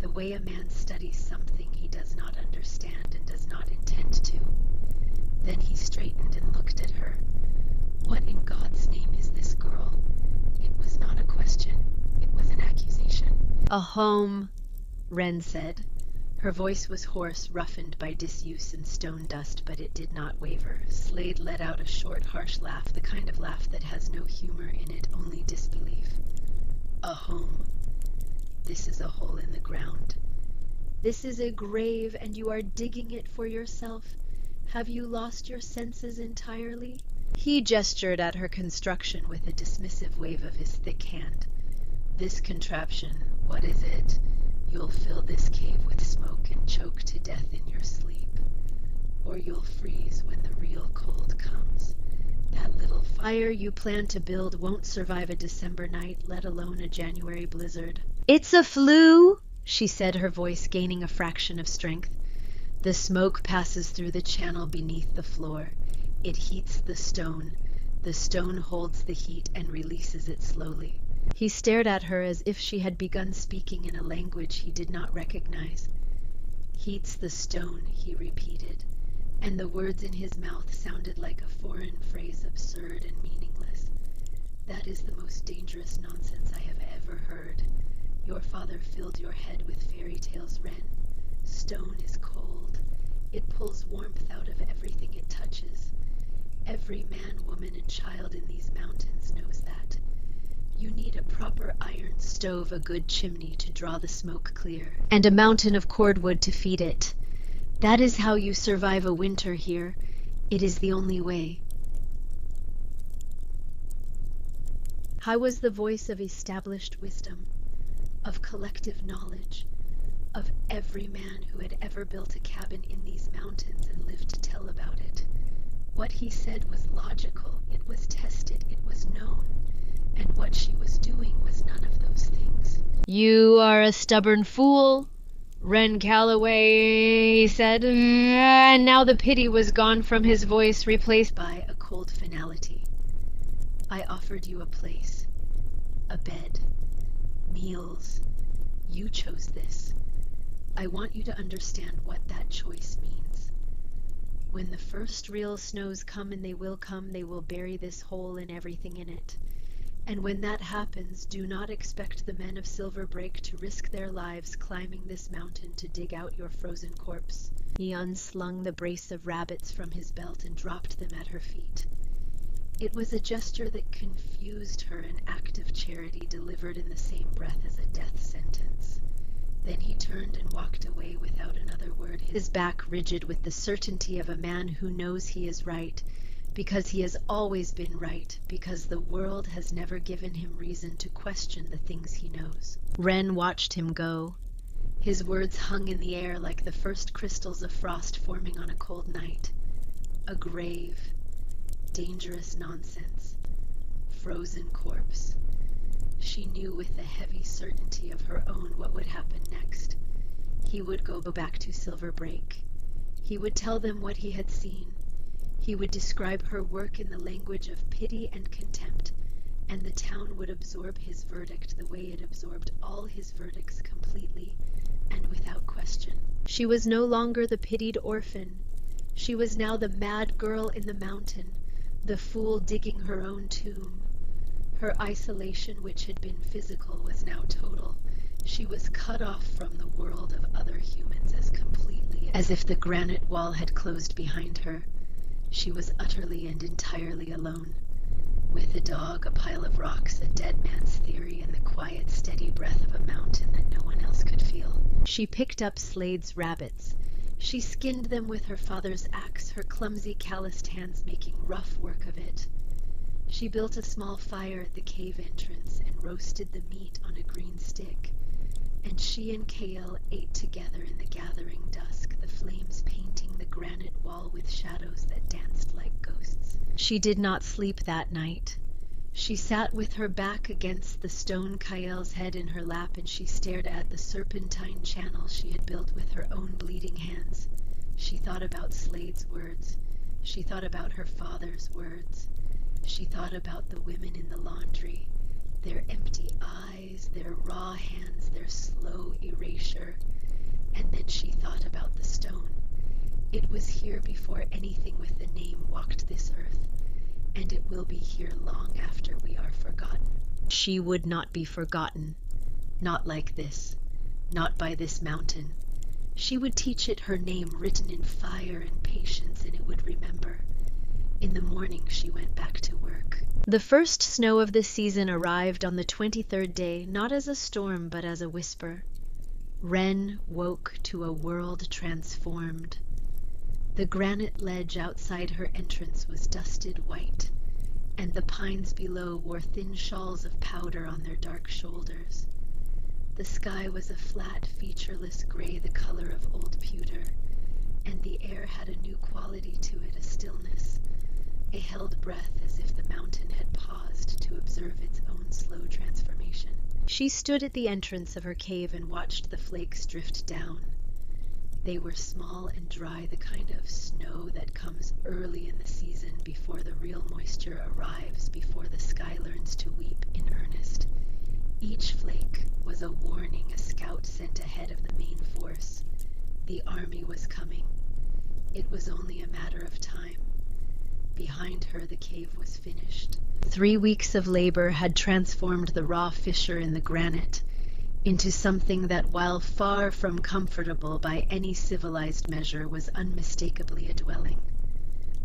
the way a man studies something he does not understand and does not intend to. Then he straightened and looked at her. What in God's name is this girl? A home, Wren said. Her voice was hoarse, roughened by disuse and stone dust, but it did not waver. Slade let out a short, harsh laugh, the kind of laugh that has no humor in it, only disbelief. A home. This is a hole in the ground. This is a grave, and you are digging it for yourself. Have you lost your senses entirely? He gestured at her construction with a dismissive wave of his thick hand. This contraption, what is it? You'll fill this cave with smoke and choke to death in your sleep. Or you'll freeze when the real cold comes. That little fire you plan to build won't survive a December night, let alone a January blizzard. It's a flu, she said, her voice gaining a fraction of strength. The smoke passes through the channel beneath the floor. It heats the stone. The stone holds the heat and releases it slowly. He stared at her as if she had begun speaking in a language he did not recognize. Heats the stone, he repeated, and the words in his mouth sounded like a foreign phrase, absurd and meaningless. That is the most dangerous nonsense I have ever heard. Your father filled your head with fairy tales, Wren. Stone is cold. It pulls warmth out of everything it touches. Every man, woman, and child in these mountains knows that. You need a proper iron stove, a good chimney to draw the smoke clear, and a mountain of cordwood to feed it. That is how you survive a winter here. It is the only way. High was the voice of established wisdom, of collective knowledge, of every man who had ever built a cabin in these mountains and lived to tell about it. What he said was logical, it was tested, it was known. And what she was doing was none of those things. You are a stubborn fool, Wren Calloway, he said, and now the pity was gone from his voice, replaced by a cold finality. I offered you a place, a bed, meals. You chose this. I want you to understand what that choice means. When the first real snows come, and they will come, they will bury this hole and everything in it. And when that happens, do not expect the men of Silver Break to risk their lives climbing this mountain to dig out your frozen corpse. He unslung the brace of rabbits from his belt and dropped them at her feet. It was a gesture that confused her, an act of charity delivered in the same breath as a death sentence. Then he turned and walked away without another word, his back rigid with the certainty of a man who knows he is right, because he has always been right, because the world has never given him reason to question the things he knows. Wren watched him go. His words hung in the air like the first crystals of frost forming on a cold night. A grave, dangerous nonsense, frozen corpse. She knew with the heavy certainty of her own what would happen next. He would go back to Silver Break. He would tell them what he had seen. He would describe her work in the language of pity and contempt, and the town would absorb his verdict the way it absorbed all his verdicts completely and without question. She was no longer the pitied orphan. She was now the mad girl in the mountain, the fool digging her own tomb. Her isolation, which had been physical, was now total. She was cut off from the world of other humans as completely as if the granite wall had closed behind her. She was utterly and entirely alone, with a dog, a pile of rocks, a dead man's theory, and the quiet, steady breath of a mountain that no one else could feel. She picked up Slade's rabbits. She skinned them with her father's axe, her clumsy, calloused hands making rough work of it. She built a small fire at the cave entrance and roasted the meat on a green stick, and she and Kale ate together in the gathering dusk, the flames painting the granite wall with shadows that danced like ghosts. She did not sleep that night. She sat with her back against the stone, Kael's head in her lap, and she stared at the serpentine channel she had built with her own bleeding hands. She thought about Slade's words. She thought about her father's words. She thought about the women in the laundry, their empty eyes, their raw hands, their slow erasure. And then she thought about the stone. It was here before anything with a name walked this earth, and it will be here long after we are forgotten. She would not be forgotten. Not like this, not by this mountain. She would teach it her name written in fire and patience, and it would remember. In the morning she went back to work. The first snow of the season arrived on the 23rd day, not as a storm but as a whisper. Wren woke to a world transformed. The granite ledge outside her entrance was dusted white, and the pines below wore thin shawls of powder on their dark shoulders. The sky was a flat, featureless gray, the color of old pewter, and the air had a new quality to it, a stillness, a held breath, as if the mountain had paused to observe its own slow transformation. She stood at the entrance of her cave and watched the flakes drift down. They were small and dry, the kind of snow that comes early in the season before the real moisture arrives, before the sky learns to weep in earnest. Each flake was a warning, a scout sent ahead of the main force. The army was coming. It was only a matter of time. Behind her, the cave was finished. 3 weeks of labor had transformed the raw fissure in the granite into something that, while far from comfortable by any civilized measure, was unmistakably a dwelling.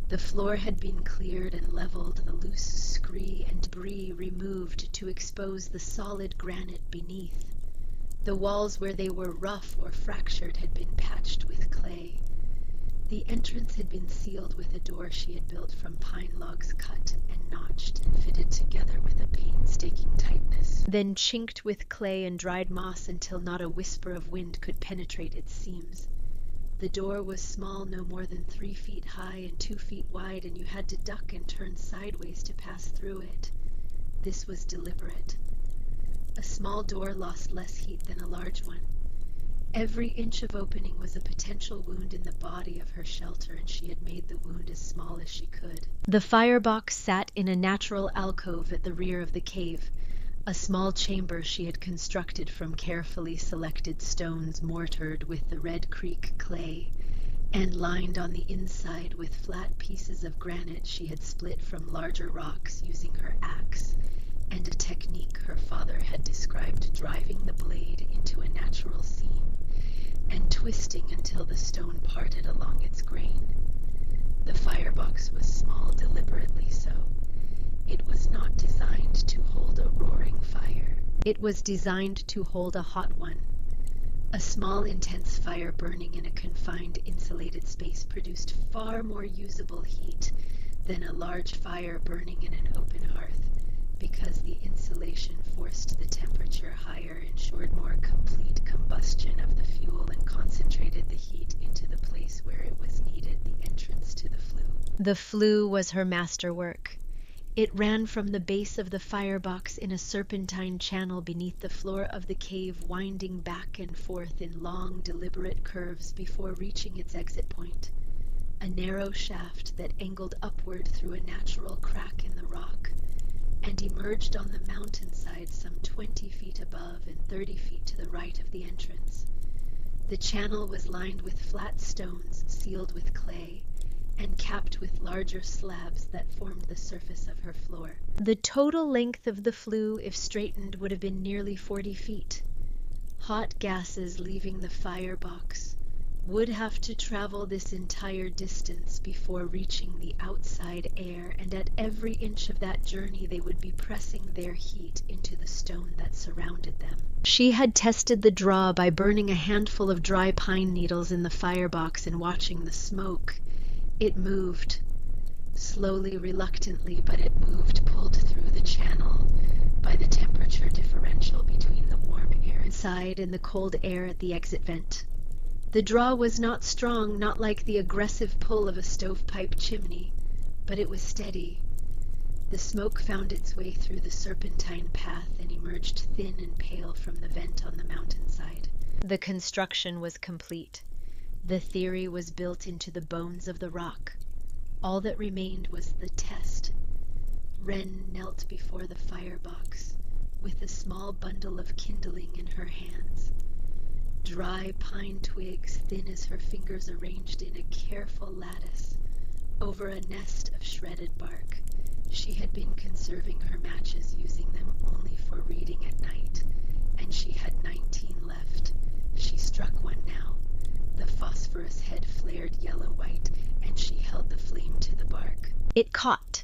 The floor had been cleared and leveled, the loose scree and debris removed to expose the solid granite beneath. The walls where they were rough or fractured had been patched with clay. The entrance had been sealed with a door she had built from pine logs cut and notched and fitted together with a painstaking tightness, then chinked with clay and dried moss until not a whisper of wind could penetrate its seams. The door was small, no more than 3 feet high and 2 feet wide, and you had to duck and turn sideways to pass through it. This was deliberate. A small door lost less heat than a large one. Every inch of opening was a potential wound in the body of her shelter, and she had made the wound as small as she could. The firebox sat in a natural alcove at the rear of the cave, a small chamber she had constructed from carefully selected stones mortared with the Red Creek clay, and lined on the inside with flat pieces of granite she had split from larger rocks using her axe, and a technique her father had described, driving the blade into a natural seam and twisting until the stone parted along its grain. The firebox was small, deliberately so. It was not designed to hold a roaring fire. It was designed to hold a hot one. A small, intense fire burning in a confined, insulated space produced far more usable heat than a large fire burning in an open hearth, because the insulation forced the temperature higher, ensured more complete combustion of the fuel, and concentrated the heat into the place where it was needed, the entrance to the flue. The flue was her masterwork. It ran from the base of the firebox in a serpentine channel beneath the floor of the cave, winding back and forth in long, deliberate curves before reaching its exit point, a narrow shaft that angled upward through a natural crack in the rock, and emerged on the mountainside some 20 feet above and 30 feet to the right of the entrance. The channel was lined with flat stones sealed with clay and capped with larger slabs that formed the surface of her floor. The total length of the flue, if straightened, would have been nearly 40 feet. Hot gases leaving the firebox would have to travel this entire distance before reaching the outside air, and at every inch of that journey they would be pressing their heat into the stone that surrounded them. She had tested the draw by burning a handful of dry pine needles in the firebox and watching the smoke. It moved, slowly, reluctantly, but it moved, pulled through the channel by the temperature differential between the warm air inside and the cold air at the exit vent. The draw was not strong, not like the aggressive pull of a stovepipe chimney, but it was steady. The smoke found its way through the serpentine path and emerged thin and pale from the vent on the mountainside. The construction was complete. The theory was built into the bones of the rock. All that remained was the test. Wren knelt before the firebox, with a small bundle of kindling in her hands. Dry pine twigs, thin as her fingers, arranged in a careful lattice over a nest of shredded bark. She had been conserving her matches, using them only for reading at night, and she had 19 left. She struck one now. The phosphorus head flared yellow-white, and she held the flame to the bark. It caught.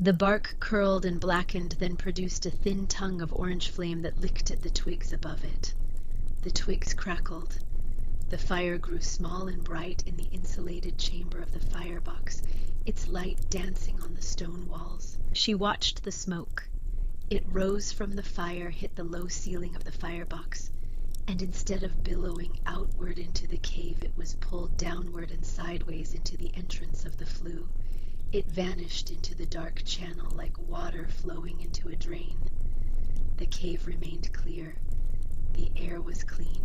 The bark curled and blackened, then produced a thin tongue of orange flame that licked at the twigs above it. The twigs crackled. The fire grew small and bright in the insulated chamber of the firebox, its light dancing on the stone walls. She watched the smoke. It rose from the fire, hit the low ceiling of the firebox, and instead of billowing outward into the cave, it was pulled downward and sideways into the entrance of the flue. It vanished into the dark channel like water flowing into a drain. The cave remained clear. The air was clean.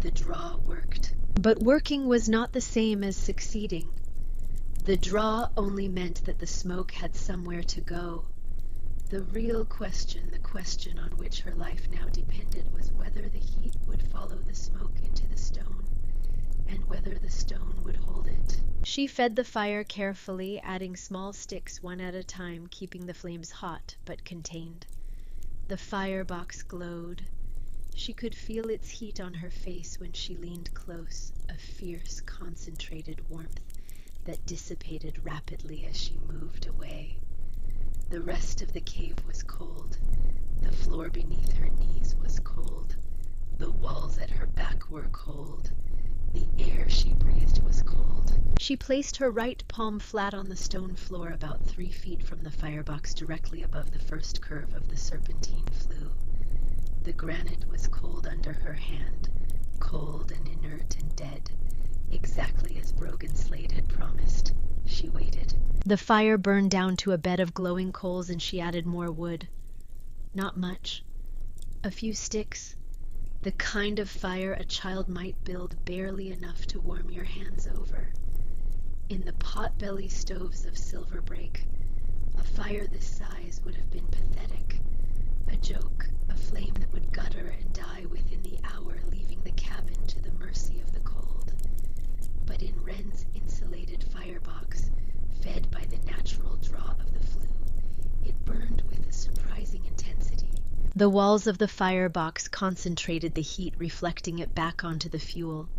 The draw worked. But working was not the same as succeeding. The draw only meant that the smoke had somewhere to go. The real question, the question on which her life now depended, was whether the heat would follow the smoke into the stone, and whether the stone would hold it. She fed the fire carefully, adding small sticks one at a time, keeping the flames hot but contained. The firebox glowed. She could feel its heat on her face when she leaned close, a fierce, concentrated warmth that dissipated rapidly as she moved away. The rest of the cave was cold. The floor beneath her knees was cold. The walls at her back were cold. The air she breathed was cold. She placed her right palm flat on the stone floor about 3 feet from the firebox, directly above the first curve of the serpentine flue. The granite was cold under her hand, cold and inert and dead, exactly as Brogan Slade had promised. She waited. The fire burned down to a bed of glowing coals, and she added more wood. Not much. A few sticks. The kind of fire a child might build, barely enough to warm your hands over. In the pot-belly stoves of Silver Break, a fire this size would have been pathetic. A joke, a flame that would gutter and die within the hour, leaving the cabin to the mercy of the cold. But in Wren's insulated firebox, fed by the natural draw of the flue, it burned with a surprising intensity. The walls of the firebox concentrated the heat, reflecting it back onto the fuel,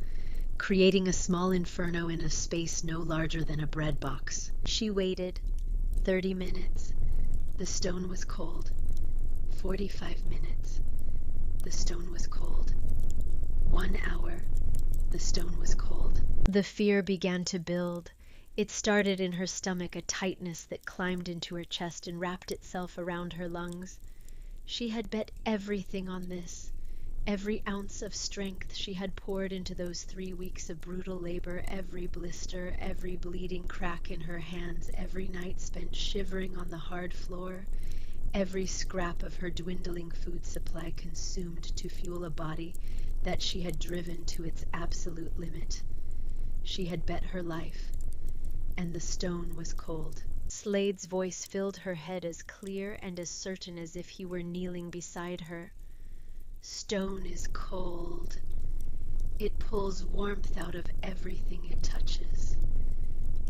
creating a small inferno in a space no larger than a bread box. She waited. 30 minutes. The stone was cold. 45 minutes. The stone was cold. 1 hour. The stone was cold. The fear began to build. It started in her stomach, a tightness that climbed into her chest and wrapped itself around her lungs. She had bet everything on this. Every ounce of strength she had poured into those 3 weeks of brutal labor, every blister, every bleeding crack in her hands, every night spent shivering on the hard floor, every scrap of her dwindling food supply consumed to fuel a body that she had driven to its absolute limit. She had bet her life, and the stone was cold. Slade's voice filled her head, as clear and as certain as if he were kneeling beside her. Stone is cold. It pulls warmth out of everything it touches.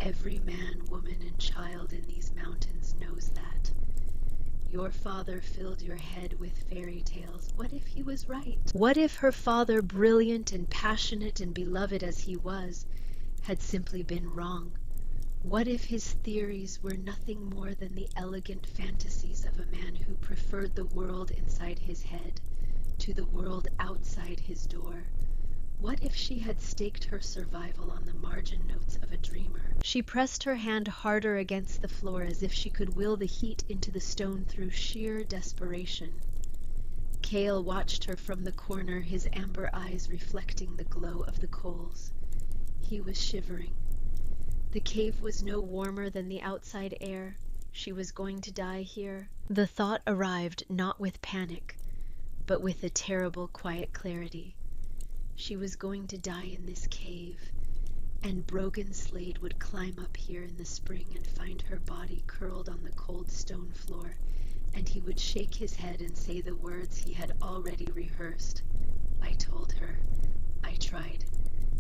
Every man, woman, and child in these mountains knows that. Your father filled your head with fairy tales. What if he was right? What if her father, brilliant and passionate and beloved as he was, had simply been wrong? What if his theories were nothing more than the elegant fantasies of a man who preferred the world inside his head to the world outside his door? What if she had staked her survival on the margin notes of a dreamer? She pressed her hand harder against the floor, as if she could will the heat into the stone through sheer desperation. Cale watched her from the corner, his amber eyes reflecting the glow of the coals. He was shivering. The cave was no warmer than the outside air. She was going to die here. The thought arrived not with panic, but with a terrible, quiet clarity. She was going to die in this cave, and Brogan Slade would climb up here in the spring and find her body curled on the cold stone floor, and he would shake his head and say the words he had already rehearsed. I told her. I tried.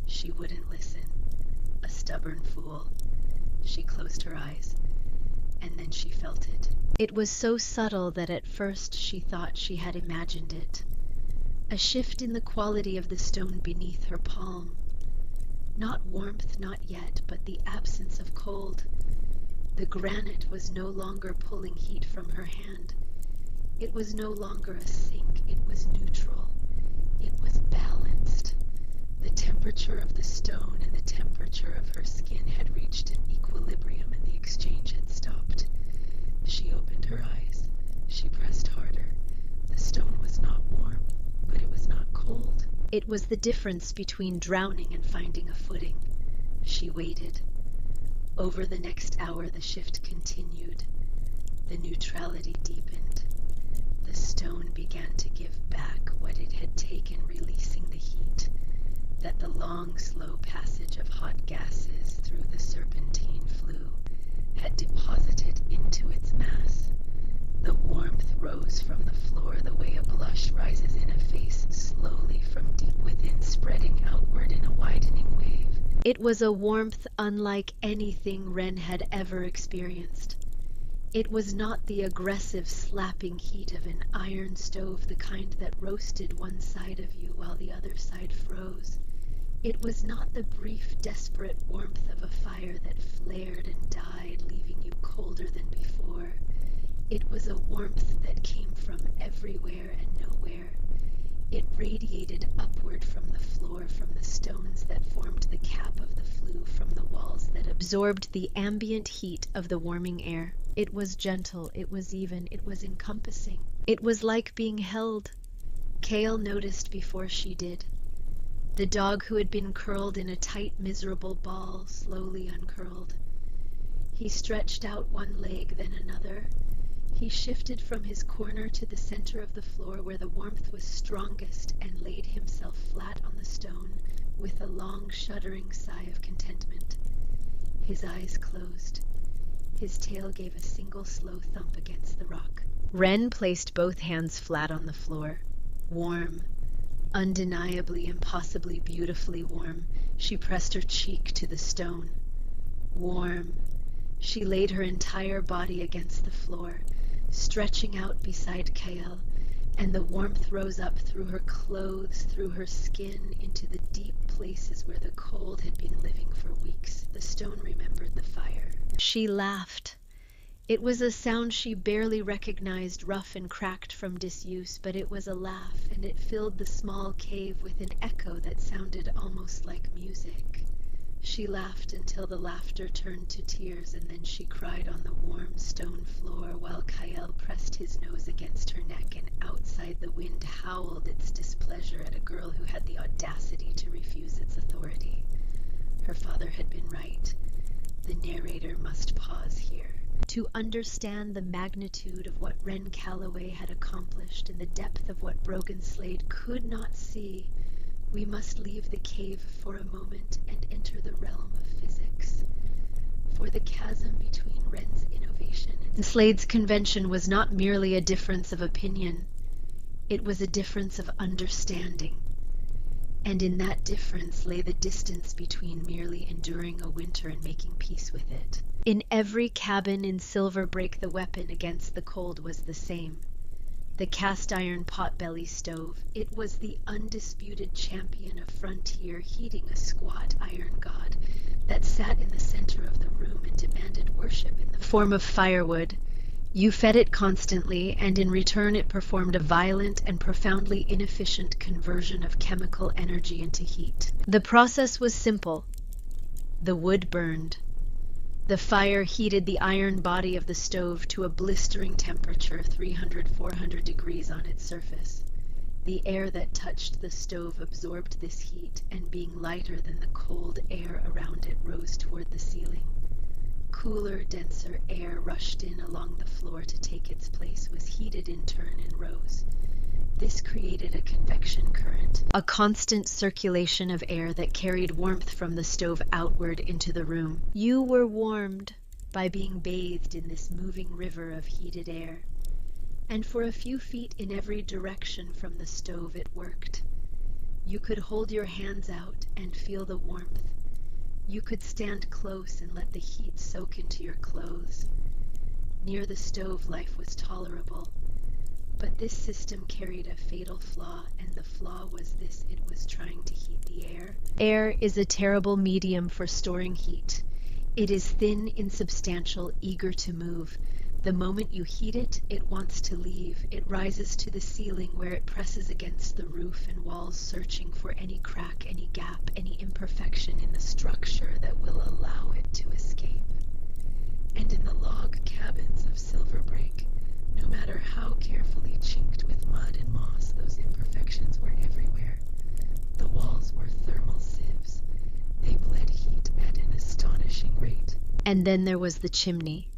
She wouldn't listen. A stubborn fool. She closed her eyes, and then she felt it. It was so subtle that at first she thought she had imagined it. A shift in the quality of the stone beneath her palm. Not warmth, not yet, but the absence of cold. The granite was no longer pulling heat from her hand. It was no longer a sink, it was neutral. It was balanced. The temperature of the stone and the temperature of her skin had reached an equilibrium and the exchange had stopped. She opened her eyes. She pressed harder. The stone was not warm, but it was not cold. It was the difference between drowning and finding a footing. She waited. Over the next hour the shift continued. The neutrality deepened. The stone began to give back what it had taken, releasing the heat, that the long, slow passage of hot gases through the serpentine flue had deposited into its mass. The warmth rose from the floor the way a blush rises in a face, slowly from deep within, spreading outward in a widening wave. It was a warmth unlike anything Wren had ever experienced. It was not the aggressive, slapping heat of an iron stove, the kind that roasted one side of you while the other side froze. It was not the brief, desperate warmth of a fire that flared and died, leaving you colder than before. It was a warmth that came from everywhere and nowhere. It radiated upward from the floor, from the stones that formed the cap of the flue, from the walls that absorbed the ambient heat of the warming air. It was gentle, it was even, it was encompassing. It was like being held. Cale noticed before she did. The dog who had been curled in a tight, miserable ball slowly uncurled. He stretched out one leg, then another. He shifted from his corner to the center of the floor where the warmth was strongest and laid himself flat on the stone with a long, shuddering sigh of contentment. His eyes closed. His tail gave a single slow thump against the rock. Wren placed both hands flat on the floor. Warm, undeniably, impossibly beautifully warm, she pressed her cheek to the stone. Warm. She laid her entire body against the floor, stretching out beside Cale, and the warmth rose up through her clothes, through her skin, into the deep places where the cold had been living for weeks. The stone remembered the fire. She laughed. It was a sound she barely recognized, rough and cracked from disuse, but it was a laugh, and it filled the small cave with an echo that sounded almost like music. She laughed until the laughter turned to tears, and then she cried on the warm stone floor while Cale pressed his nose against her neck, and outside the wind howled its displeasure at a girl who had the audacity to refuse its authority. Her father had been right. The narrator must pause here. To understand the magnitude of what Wren Calloway had accomplished and the depth of what Brogan Slade could not see, we must leave the cave for a moment and enter the realm of physics. For the chasm between Wren's innovation and Slade's convention was not merely a difference of opinion. It was a difference of understanding. And in that difference lay the distance between merely enduring a winter and making peace with it. In every cabin in Silver Break the weapon against the cold was the same. The cast-iron pot-belly stove. It was the undisputed champion of frontier, heating a squat iron god that sat in the center of the room and demanded worship in the form of firewood. You fed it constantly, and in return it performed a violent and profoundly inefficient conversion of chemical energy into heat. The process was simple. The wood burned. The fire heated the iron body of the stove to a blistering temperature, 300-400 degrees on its surface. The air that touched the stove absorbed this heat, and being lighter than the cold air around it, rose toward the ceiling. Cooler, denser air rushed in along the floor to take its place, was heated in turn, and rose. This created a convection current, a constant circulation of air that carried warmth from the stove outward into the room. You were warmed by being bathed in this moving river of heated air, and for a few feet in every direction from the stove it worked. You could hold your hands out and feel the warmth. You could stand close and let the heat soak into your clothes. Near the stove life was tolerable. But this system carried a fatal flaw, and the flaw was this: it was trying to heat the air. Air is a terrible medium for storing heat. It is thin, insubstantial, eager to move. The moment you heat it, it wants to leave. It rises to the ceiling where it presses against the roof and walls, searching for any crack, any gap, any imperfection in the structure that will allow it to escape. And in the log cabins of Silverbrake, no matter how carefully chinked with mud and moss, those imperfections were everywhere. The walls were thermal sieves. They bled heat at an astonishing rate. And then there was the chimney.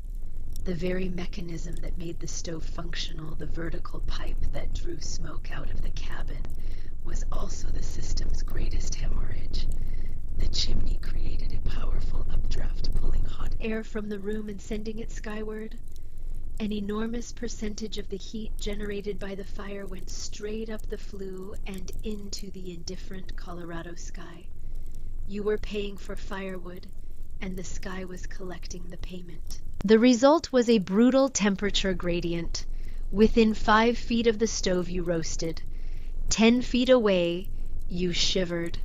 The very mechanism that made the stove functional, the vertical pipe that drew smoke out of the cabin, was also the system's greatest hemorrhage. The chimney created a powerful updraft, pulling hot Air from the room and sending it skyward. An enormous percentage of the heat generated by the fire went straight up the flue and into the indifferent Colorado sky. You were paying for firewood, and the sky was collecting the payment. The result was a brutal temperature gradient. Within 5 feet of the stove you roasted. 10 feet away, you shivered.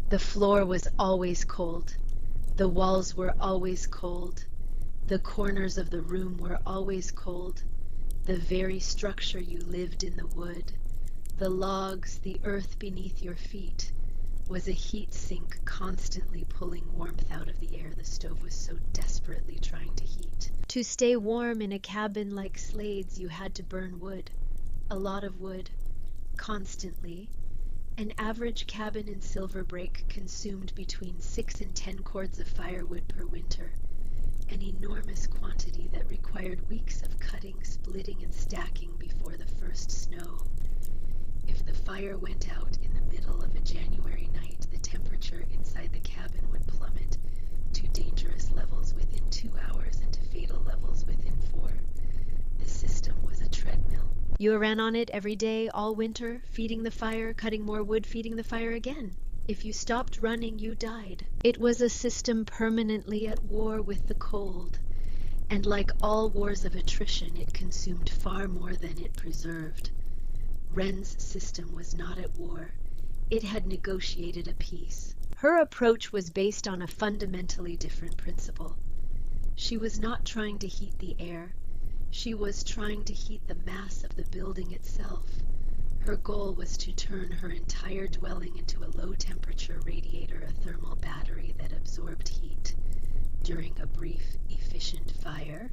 The floor was always cold. The walls were always cold. The corners of the room were always cold. The very structure you lived in, the wood, the logs, the earth beneath your feet, was a heat sink constantly pulling warmth out of the air the stove was so desperately trying to heat. To stay warm in a cabin like Slade's, you had to burn wood. A lot of wood. Constantly. An average cabin in Silverbrake consumed between 6 and 10 cords of firewood per winter. An enormous quantity that required weeks of cutting, splitting, and stacking before the first snow. If the fire went out in the middle of a January night, the temperature inside the cabin would plummet to dangerous levels within 2 hours and to fatal levels within 4. The system was a treadmill. You ran on it every day, all winter, feeding the fire, cutting more wood, feeding the fire again. If you stopped running, you died. It was a system permanently at war with the cold. And like all wars of attrition, it consumed far more than it preserved. Wren's system was not at war. It had negotiated a peace. Her approach was based on a fundamentally different principle. She was not trying to heat the air. She was trying to heat the mass of the building itself. Her goal was to turn her entire dwelling into a low-temperature radiator, a thermal battery that absorbed heat during a brief, efficient fire,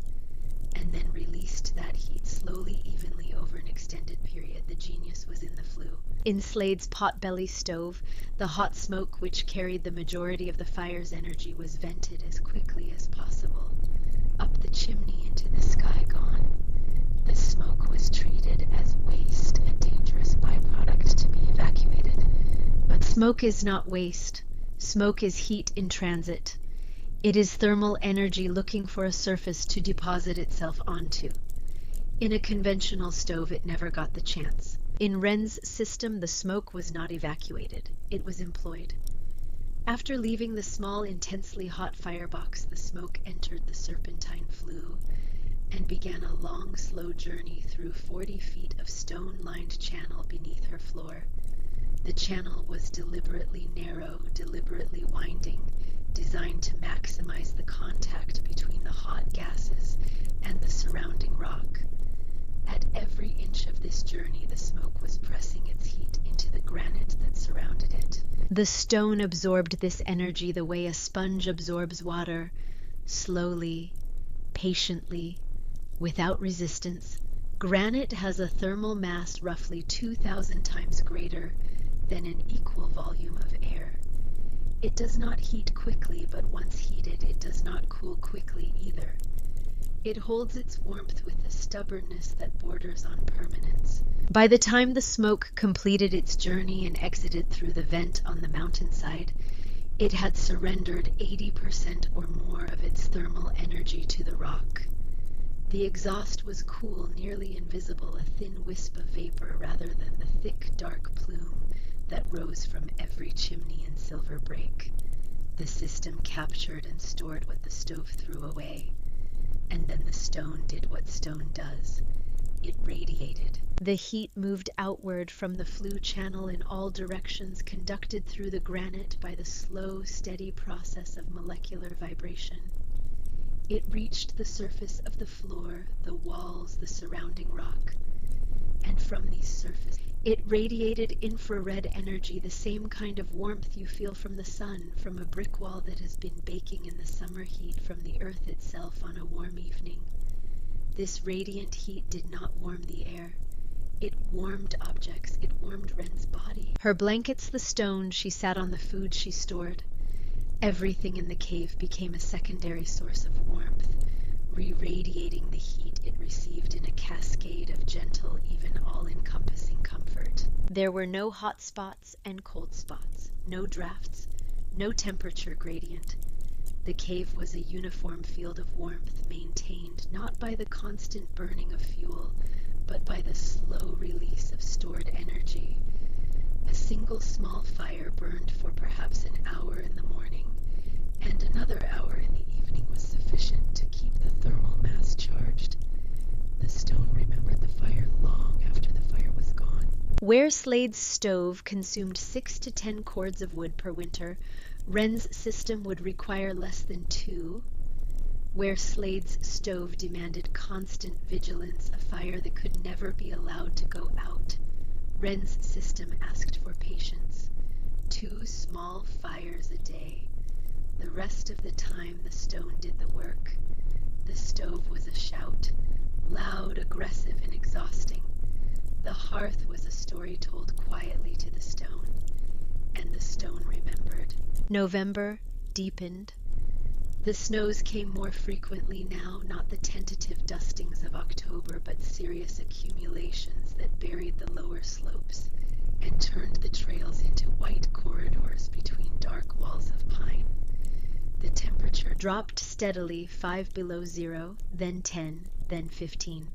and then released that heat slowly, evenly over an extended period. The genius was in the flue. In Slade's potbelly stove, the hot smoke which carried the majority of the fire's energy was vented as quickly as possible, up the chimney into the sky gone. The smoke was treated as waste, a dangerous byproduct to be evacuated. But smoke is not waste. Smoke is heat in transit. It is thermal energy looking for a surface to deposit itself onto. In a conventional stove, it never got the chance. In Wren's system, the smoke was not evacuated. It was employed. After leaving the small, intensely hot firebox, the smoke entered the serpentine flue and began a long, slow journey through 40 feet of stone-lined channel beneath her floor. The channel was deliberately narrow, deliberately winding, designed to maximize the contact between the hot gases and the surrounding rock. At every inch of this journey, the smoke was pressing its heat into the granite that surrounded it. The stone absorbed this energy the way a sponge absorbs water, slowly, patiently, without resistance. Granite has a thermal mass roughly 2,000 times greater than an equal volume of air. It does not heat quickly, but once heated, it does not cool quickly either. It holds its warmth with a stubbornness that borders on permanence. By the time the smoke completed its journey and exited through the vent on the mountainside, it had surrendered 80% or more of its thermal energy to the rock. The exhaust was cool, nearly invisible, a thin wisp of vapor rather than the thick, dark plume that rose from every chimney in Silverbrake. The system captured and stored what the stove threw away, and then the stone did what stone does. It radiated. The heat moved outward from the flue channel in all directions, conducted through the granite by the slow, steady process of molecular vibration. It reached the surface of the floor, the walls, the surrounding rock. And from these surfaces, it radiated infrared energy, the same kind of warmth you feel from the sun, from a brick wall that has been baking in the summer heat, from the earth itself on a warm evening. This radiant heat did not warm the air. It warmed objects. It warmed Ren's body. Her blankets, the stone, she sat on, the food she stored. Everything in the cave became a secondary source of warmth, re-radiating the heat it received in a cascade of gentle, even all-encompassing comfort. There were no hot spots and cold spots, no drafts, no temperature gradient. The cave was a uniform field of warmth, maintained not by the constant burning of fuel, but by the slow release of stored energy. A single small fire burned for perhaps an hour in the morning, and another hour in the evening was sufficient to keep the thermal mass charged. The stone remembered the fire long after the fire was gone. Where Slade's stove consumed 6 to 10 cords of wood per winter, Ren's system would require less than 2. Where Slade's stove demanded constant vigilance, a fire that could never be allowed to go out, Ren's system asked for patience. 2 small fires a day. The rest of the time the stone did the work. The stove was a shout, loud, aggressive, and exhausting. The hearth was a story told quietly to the stone, and the stone remembered. November deepened. The snows came more frequently now, not the tentative dustings of October, but serious accumulations that buried the lower slopes and turned the trails into white corridors between dark walls of pine. The temperature dropped steadily, 5 below zero, then 10, then 15.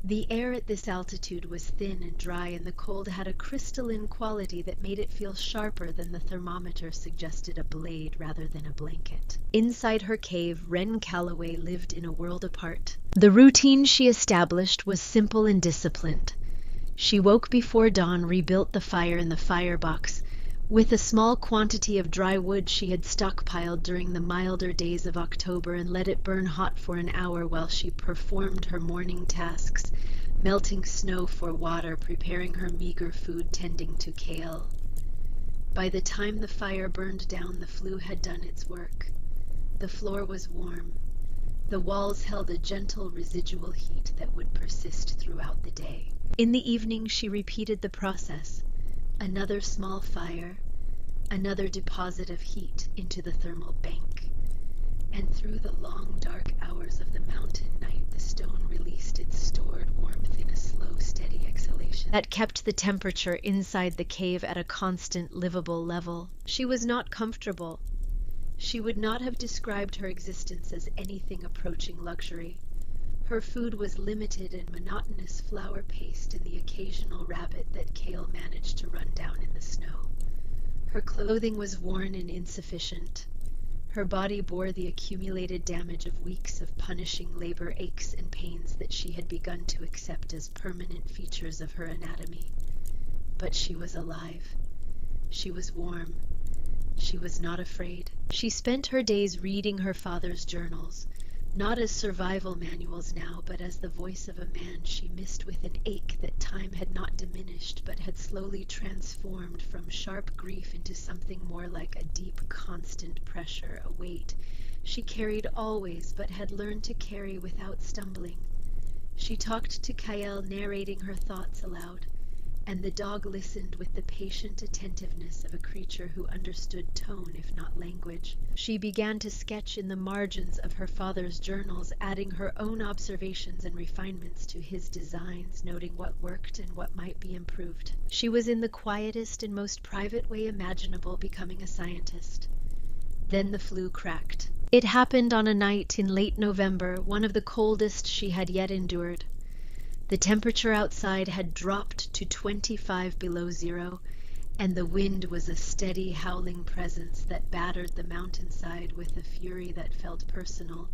The air at this altitude was thin and dry, and the cold had a crystalline quality that made it feel sharper than the thermometer suggested, a blade rather than a blanket. Inside her cave, Ren Calloway lived in a world apart. The routine she established was simple and disciplined. She woke before dawn, rebuilt the fire in the firebox. With a small quantity of dry wood she had stockpiled during the milder days of October, and let it burn hot for an hour while she performed her morning tasks, melting snow for water, preparing her meager food, tending to kale. By the time the fire burned down, the flue had done its work. The floor was warm. The walls held a gentle residual heat that would persist throughout the day. In the evening she repeated the process. Another small fire, another deposit of heat into the thermal bank. And through the long dark hours of the mountain night, the stone released its stored warmth in a slow, steady exhalation that kept the temperature inside the cave at a constant, livable level. She was not comfortable. She would not have described her existence as anything approaching luxury. Her food was limited and monotonous flour paste and the occasional rabbit that Kale managed to run down in the snow. Her clothing was worn and insufficient. Her body bore the accumulated damage of weeks of punishing labor, aches and pains that she had begun to accept as permanent features of her anatomy. But she was alive. She was warm. She was not afraid. She spent her days reading her father's journals, not as survival manuals now, but as the voice of a man she missed with an ache that time had not diminished, but had slowly transformed from sharp grief into something more like a deep, constant pressure, a weight she carried always, but had learned to carry without stumbling. She talked to Kyle, narrating her thoughts aloud, and the dog listened with the patient attentiveness of a creature who understood tone, if not language. She began to sketch in the margins of her father's journals, adding her own observations and refinements to his designs, noting what worked and what might be improved. She was in the quietest and most private way imaginable becoming a scientist. Then the flue cracked. It happened on a night in late November, one of the coldest she had yet endured. The temperature outside had dropped to 25 below zero, and the wind was a steady, howling presence that battered the mountainside with a fury that felt personal.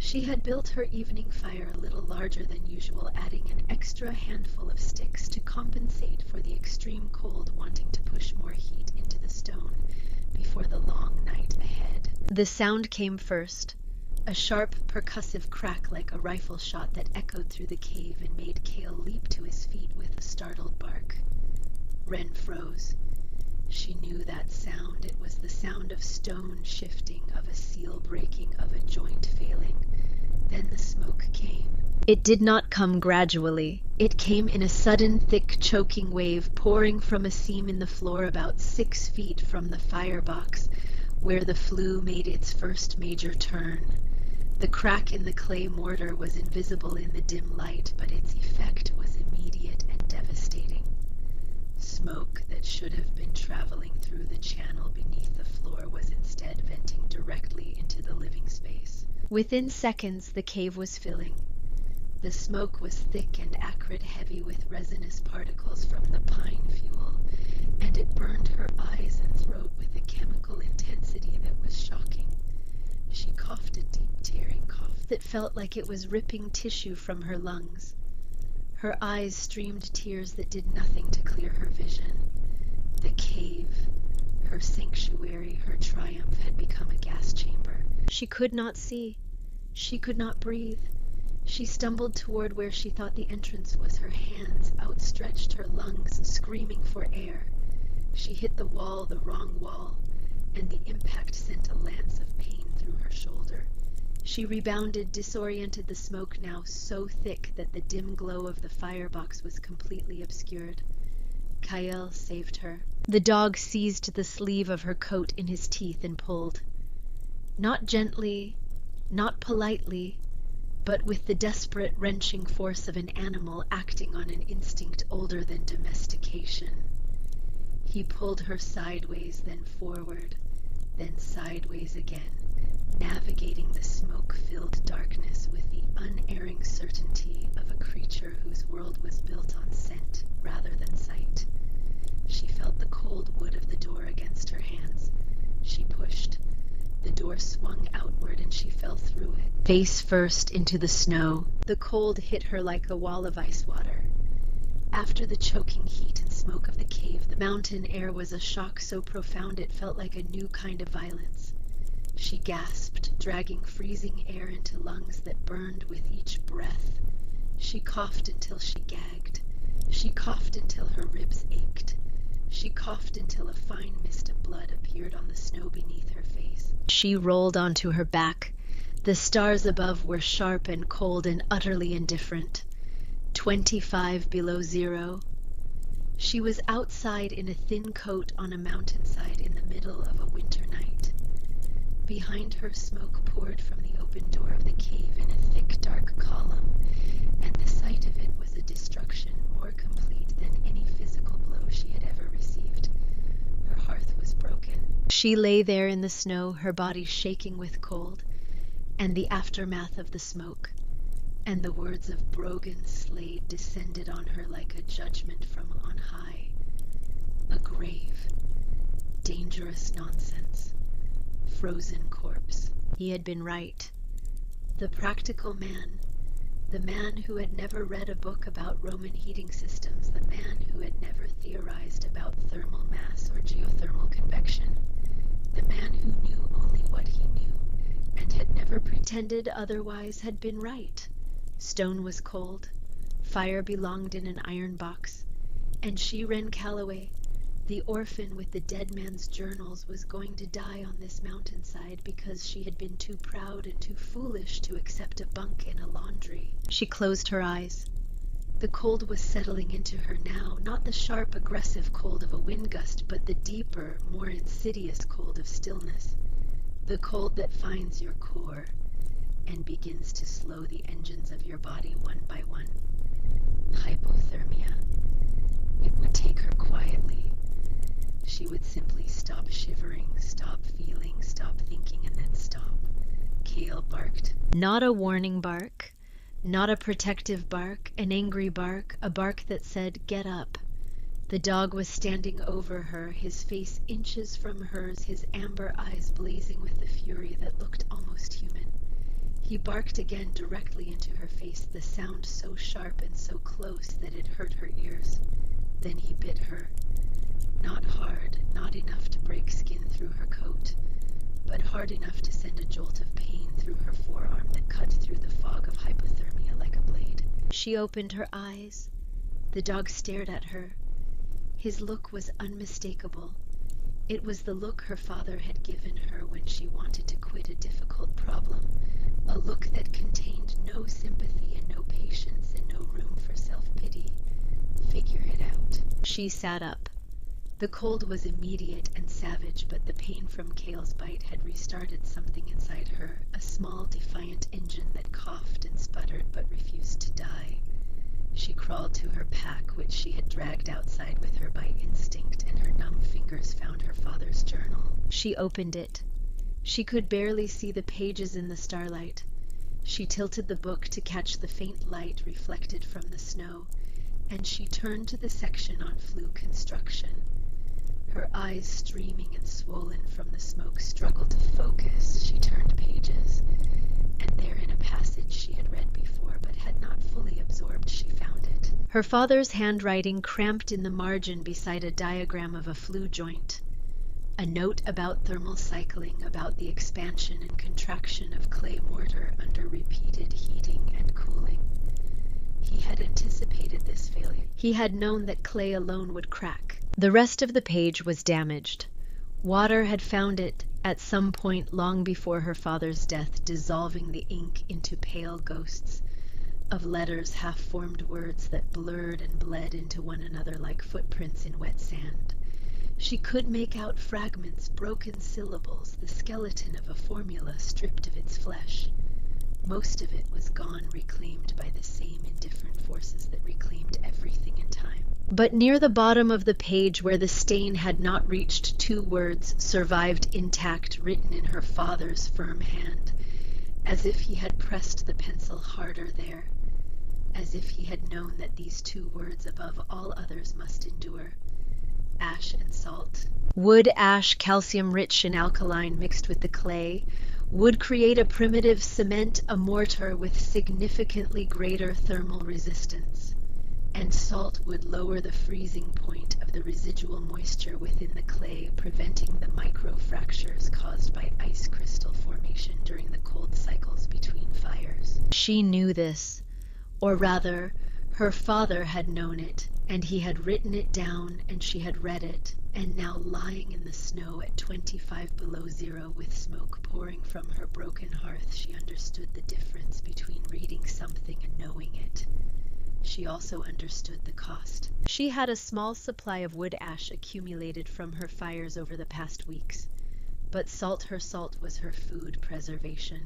She had built her evening fire a little larger than usual, adding an extra handful of sticks to compensate for the extreme cold, wanting to push more heat into the stone before the long night ahead. The sound came first, a sharp, percussive crack like a rifle shot that echoed through the cave and made Cale leap to his feet with a startled bark. Wren froze. She knew that sound. It was the sound of stone shifting, of a seal breaking, of a joint failing. Then the smoke came. It did not come gradually. It came in a sudden, thick, choking wave, pouring from a seam in the floor about 6 feet from the firebox, where the flue made its first major turn. The crack in the clay mortar was invisible in the dim light, but its effect was immediate and devastating. Smoke that should have been traveling through the channel beneath the floor was instead venting directly into the living space. Within seconds, the cave was filling. The smoke was thick and acrid, heavy with resinous particles from the pine fuel, and it burned her eyes and throat with a chemical intensity that was shocking. She coughed a deep, tearing cough that felt like it was ripping tissue from her lungs. Her eyes streamed tears that did nothing to clear her vision. The cave, her sanctuary, her triumph, had become a gas chamber. She could not see. She could not breathe. She stumbled toward where she thought the entrance was, her hands outstretched, her lungs screaming for air. She hit the wall, the wrong wall, and the impact sent a lance of pain through her shoulder. She rebounded, disoriented, the smoke now so thick that the dim glow of the firebox was completely obscured. Cale saved her. The dog seized the sleeve of her coat in his teeth and pulled. Not gently, not politely, but with the desperate, wrenching force of an animal acting on an instinct older than domestication. He pulled her sideways, then forward, then sideways again, navigating the smoke-filled darkness with the unerring certainty of a creature whose world was built on scent rather than sight. She felt the cold wood of the door against her hands. She pushed. The door swung outward and she fell through it, face first into the snow. The cold hit her like a wall of ice water. After the choking heat and smoke of the cave, the mountain air was a shock so profound it felt like a new kind of violence. She gasped, dragging freezing air into lungs that burned with each breath. She coughed until she gagged. She coughed until her ribs ached. She coughed until a fine mist of blood appeared on the snow beneath her face. She rolled onto her back. The stars above were sharp and cold and utterly indifferent. 25 below zero. She was outside in a thin coat on a mountainside in the middle of a winter night. Behind her, smoke poured from the open door of the cave in a thick, dark column, and the sight of it was a destruction more complete than any physical blow she had ever received. Her hearth was broken. She lay there in the snow, her body shaking with cold, and the aftermath of the smoke. And the words of Brogan Slade descended on her like a judgment from on high. A grave. Dangerous nonsense. Frozen corpse. He had been right. The practical man. The man who had never read a book about Roman heating systems. The man who had never theorized about thermal mass or geothermal convection. The man who knew only what he knew and had never pretended otherwise had been right. Stone was cold. Fire belonged in an iron box. And she, Wren Calloway, the orphan with the dead man's journals, was going to die on this mountainside because she had been too proud and too foolish to accept a bunk in a laundry. She closed her eyes. The cold was settling into her now, not the sharp, aggressive cold of a wind gust, but the deeper, more insidious cold of stillness. The cold that finds your core and begins to slow the engines of your body one by one. Hypothermia. It would take her quietly. She would simply stop shivering, stop feeling, stop thinking, and then stop. Cale barked. Not a warning bark, not a protective bark, an angry bark, a bark that said, "Get up." The dog was standing over her, his face inches from hers, his amber eyes blazing with a fury that looked almost human. He barked again directly into her face, the sound so sharp and so close that it hurt her ears. Then he bit her. Not hard, not enough to break skin through her coat, but hard enough to send a jolt of pain through her forearm that cut through the fog of hypothermia like a blade. She opened her eyes. The dog stared at her. His look was unmistakable. It was the look her father had given her when she wanted to quit a difficult problem, a look that contained no sympathy and no patience and no room for self-pity. Figure it out. She sat up. The cold was immediate and savage, but the pain from Kale's bite had restarted something inside her, a small, defiant engine that coughed and sputtered but refused to die. She crawled to her pack, which she had dragged outside with her by instinct, and her numb fingers found her father's journal. She opened it. She could barely see the pages in the starlight. She tilted the book to catch the faint light reflected from the snow, and she turned to the section on flue construction. Her eyes, streaming and swollen from the smoke, struggled to focus. She turned pages, and there in a passage she had read before but had not fully absorbed, she found it. Her father's handwriting cramped in the margin beside a diagram of a flue joint. A note about thermal cycling, about the expansion and contraction of clay mortar under repeated heating and cooling. He had anticipated this failure. He had known that clay alone would crack. The rest of the page was damaged. Water had found it at some point long before her father's death, dissolving the ink into pale ghosts of letters, half-formed words that blurred and bled into one another like footprints in wet sand. She could make out fragments, broken syllables, the skeleton of a formula stripped of its flesh. Most of it was gone, reclaimed by the same indifferent forces that reclaimed everything in time. But near the bottom of the page, where the stain had not reached, 2 words survived intact, written in her father's firm hand, as if he had pressed the pencil harder there, as if he had known that these 2 words above all others must endure. Ash and salt. Wood ash, calcium-rich and alkaline, mixed with the clay, would create a primitive cement, a mortar with significantly greater thermal resistance. And salt would lower the freezing point of the residual moisture within the clay, preventing the microfractures caused by ice crystal formation during the cold cycles between fires. She knew this, or rather, her father had known it, and he had written it down, and she had read it, and now lying in the snow at 25 below zero with smoke pouring from her broken hearth, she understood the difference between reading something and knowing it. She also understood the cost. She had a small supply of wood ash accumulated from her fires over the past weeks, but her salt was her food preservation.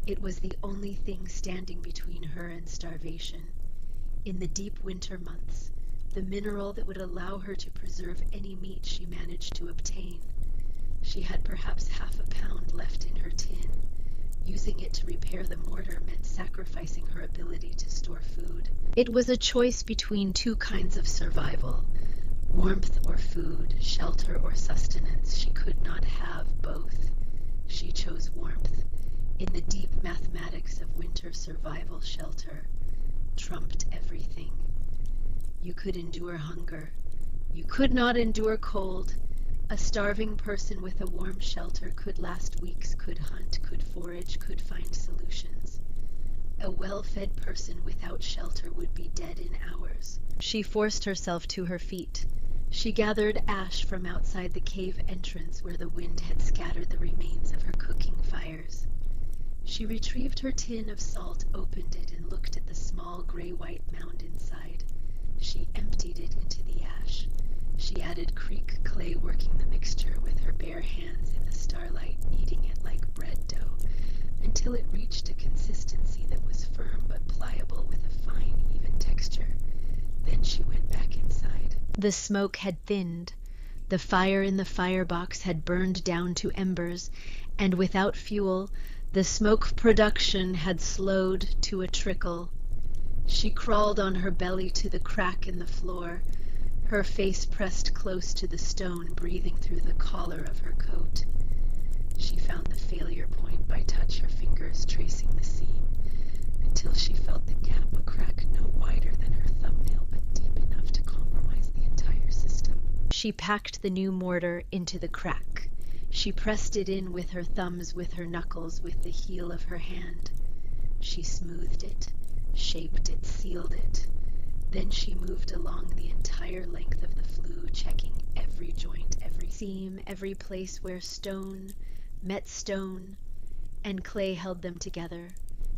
It was the only thing standing between her and starvation. In the deep winter months, the mineral that would allow her to preserve any meat she managed to obtain. She had perhaps half a pound left in her tin. Using it to repair the mortar meant sacrificing her ability to store food. It was a choice between 2 kinds of survival: warmth or food, shelter or sustenance. She could not have both. She chose warmth. In the deep mathematics of winter survival, shelter trumped everything. You could endure hunger. You could not endure cold. A starving person with a warm shelter could last weeks, could hunt, could forage, could find solutions. A well-fed person without shelter would be dead in hours. She forced herself to her feet. She gathered ash from outside the cave entrance where the wind had scattered the remains of her cooking fires. She retrieved her tin of salt, opened it, and looked at the small gray-white mound inside. She emptied it into the ash. She added creek clay, working the mixture with her bare hands in the starlight, kneading it like bread dough, until it reached a consistency that was firm but pliable with a fine, even texture. Then she went back inside. The smoke had thinned. The fire in the firebox had burned down to embers, and without fuel, the smoke production had slowed to a trickle. She crawled on her belly to the crack in the floor, her face pressed close to the stone, breathing through the collar of her coat. She found the failure point by touch, her fingers tracing She packed the new mortar into the crack. She pressed it in with her thumbs, with her knuckles, with the heel of her hand. She smoothed it, shaped it, sealed it. Then she moved along the entire length of the flue, checking every joint, every seam, every place where stone met stone, and clay held them together.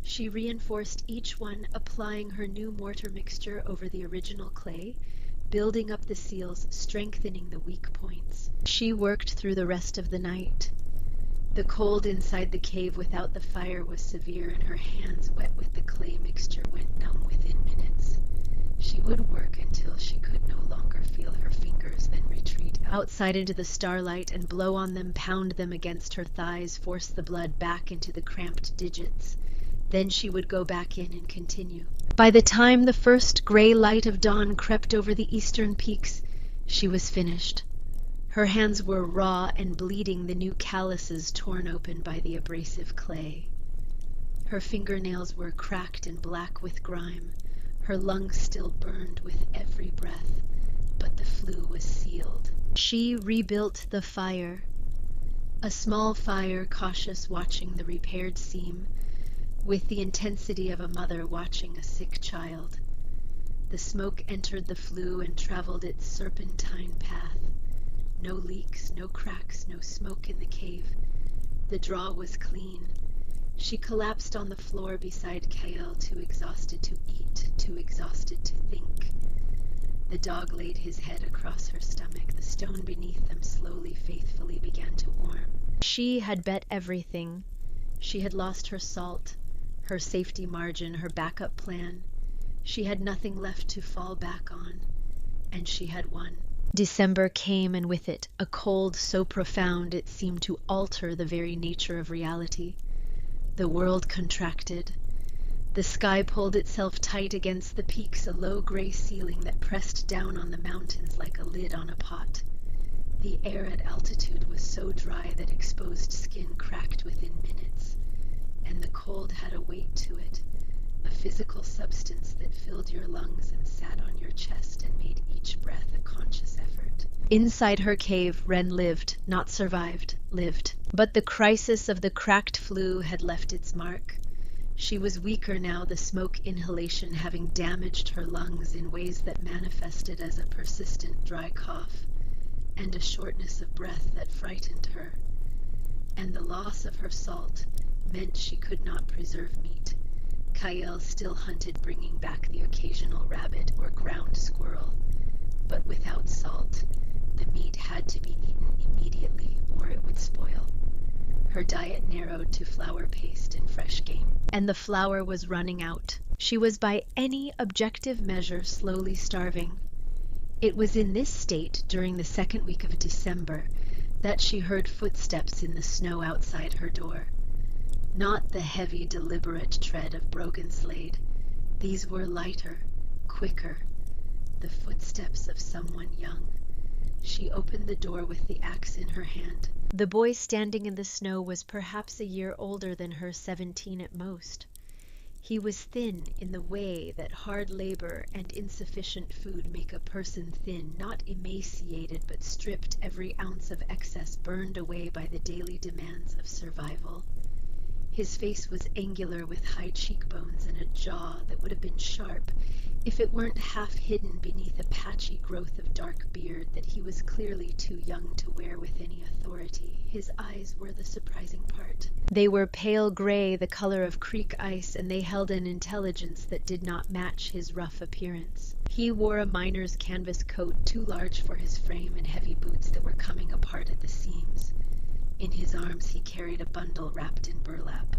She reinforced each one, applying her new mortar mixture over the original clay, building up the seals, strengthening the weak points. She worked through the rest of the night. The cold inside the cave without the fire was severe, and her hands, wet with the clay mixture, went numb within minutes. She would work until she could no longer feel her fingers, then retreat outside into the starlight and blow on them, pound them against her thighs, force the blood back into the cramped digits. Then she would go back in and continue. By the time the first gray light of dawn crept over the eastern peaks, she was finished. Her hands were raw and bleeding, the new calluses torn open by the abrasive clay. Her fingernails were cracked and black with grime. Her lungs still burned with every breath, but the flue was sealed. She rebuilt the fire. A small fire, cautious, watching the repaired seam, with the intensity of a mother watching a sick child. The smoke entered the flue and traveled its serpentine path. No leaks, no cracks, no smoke in the cave. The draw was clean. She collapsed on the floor beside Kael, too exhausted to eat, too exhausted to think. The dog laid his head across her stomach. The stone beneath them slowly, faithfully began to warm. She had bet everything. She had lost her salt, her safety margin, her backup plan. She had nothing left to fall back on, and she had won. December came, and with it a cold so profound it seemed to alter the very nature of reality. The world contracted. The sky pulled itself tight against the peaks, a low gray ceiling that pressed down on the mountains like a lid on a pot. The air at altitude was so dry that exposed skin cracked within minutes, and the cold had a weight to it, a physical substance that filled your lungs and sat on your chest and made each breath a conscious effort. Inside her cave, Wren lived, not survived, lived. But the crisis of the cracked flue had left its mark. She was weaker now, the smoke inhalation having damaged her lungs in ways that manifested as a persistent dry cough and a shortness of breath that frightened her. And the loss of her salt meant she could not preserve meat. Kael still hunted, bringing back the occasional rabbit or ground squirrel. But without salt, the meat had to be eaten immediately or it would spoil. Her diet narrowed to flour paste and fresh game, and the flour was running out. She was by any objective measure slowly starving. It was in this state during the second week of December that she heard footsteps in the snow outside her door. Not the heavy, deliberate tread of broken slade. These were lighter, quicker, the footsteps of someone young. She opened the door with the axe in her hand. The boy standing in the snow was perhaps a year older than her, 17 at most. He was thin in the way that hard labor and insufficient food make a person thin, not emaciated, but stripped, every ounce of excess burned away by the daily demands of survival. His face was angular with high cheekbones and a jaw that would have been sharp if it weren't half hidden beneath a patchy growth of dark beard that he was clearly too young to wear with any authority. His eyes were the surprising part. They were pale gray, the color of creek ice, and they held an intelligence that did not match his rough appearance. He wore a miner's canvas coat too large for his frame and heavy boots that were coming apart at the seams. In his arms he carried a bundle wrapped in burlap.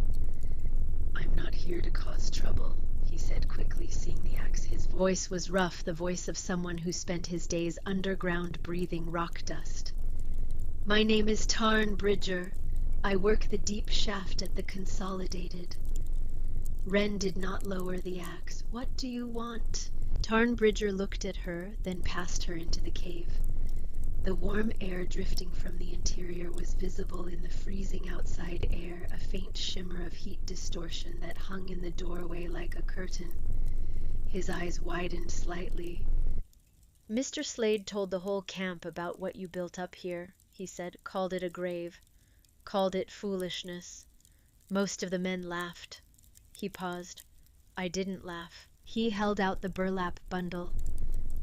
"I'm not here to cause trouble," he said quickly, seeing the axe. His voice was rough, the voice of someone who spent his days underground breathing rock dust. "My name is Tarn Bridger. I work the deep shaft at the Consolidated." Wren did not lower the axe. "What do you want?" Tarn Bridger looked at her, then passed her into the cave. The warm air drifting from the interior was visible in the freezing outside air, a faint shimmer of heat distortion that hung in the doorway like a curtain. His eyes widened slightly. Mr. Slade told the whole camp about what you built up here, he said, called it a grave, called it foolishness. Most of the men laughed. He paused. I didn't laugh. He held out the burlap bundle.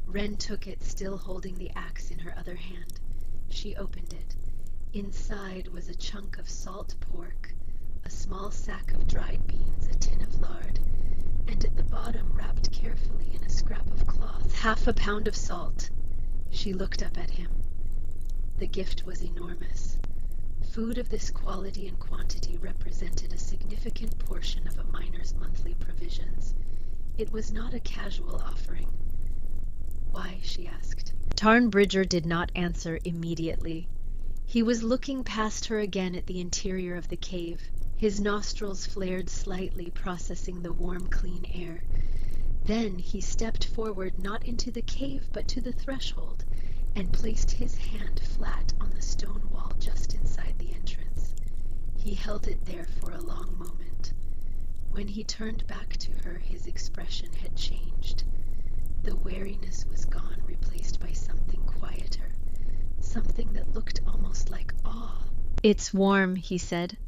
Wren took it, still holding the axe in her other hand. She opened it. Inside was a chunk of salt pork, a small sack of dried beans, a tin of lard, and at the bottom, wrapped carefully in a scrap of cloth, 1/2 pound of salt. She looked up at him. The gift was enormous. Food of this quality and quantity represented a significant portion of a miner's monthly provisions. It was not a casual offering. Why? She asked. Tarn Bridger did not answer immediately. He was looking past her again at the interior of the cave. His nostrils flared slightly, processing the warm, clean air. Then he stepped forward, not into the cave, but to the threshold, and placed his hand flat on the stone wall just inside the entrance. He held it there for a long moment. When he turned back to her, his expression had changed. The wariness was gone, replaced by something quieter, something that looked almost like awe. It's warm, he said.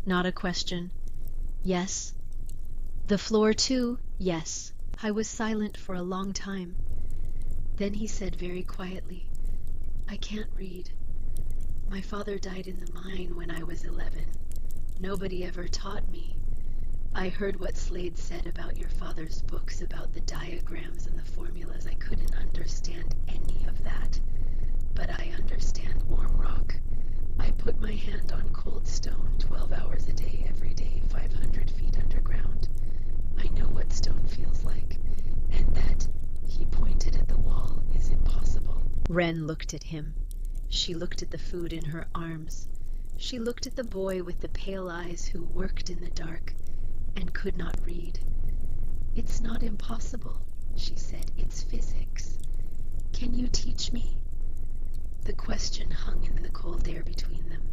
Not a question. Yes. The floor too? Yes. I was silent for a long time. Then he said very quietly, I can't read. My father died in the mine when I was 11. Nobody ever taught me. I heard what Slade said about your father's books, about the diagrams and the formulas. I couldn't understand any of that. But I understand warm rock. I put my hand on cold stone 12 hours a day, every day, 500 feet underground. I know what stone feels like, and that, he pointed at the wall, is impossible. Wren looked at him. She looked at the food in her arms. She looked at the boy with the pale eyes who worked in the dark and could not read. It's not impossible, she said. It's physics. Can you teach me? The question hung in the cold air between them.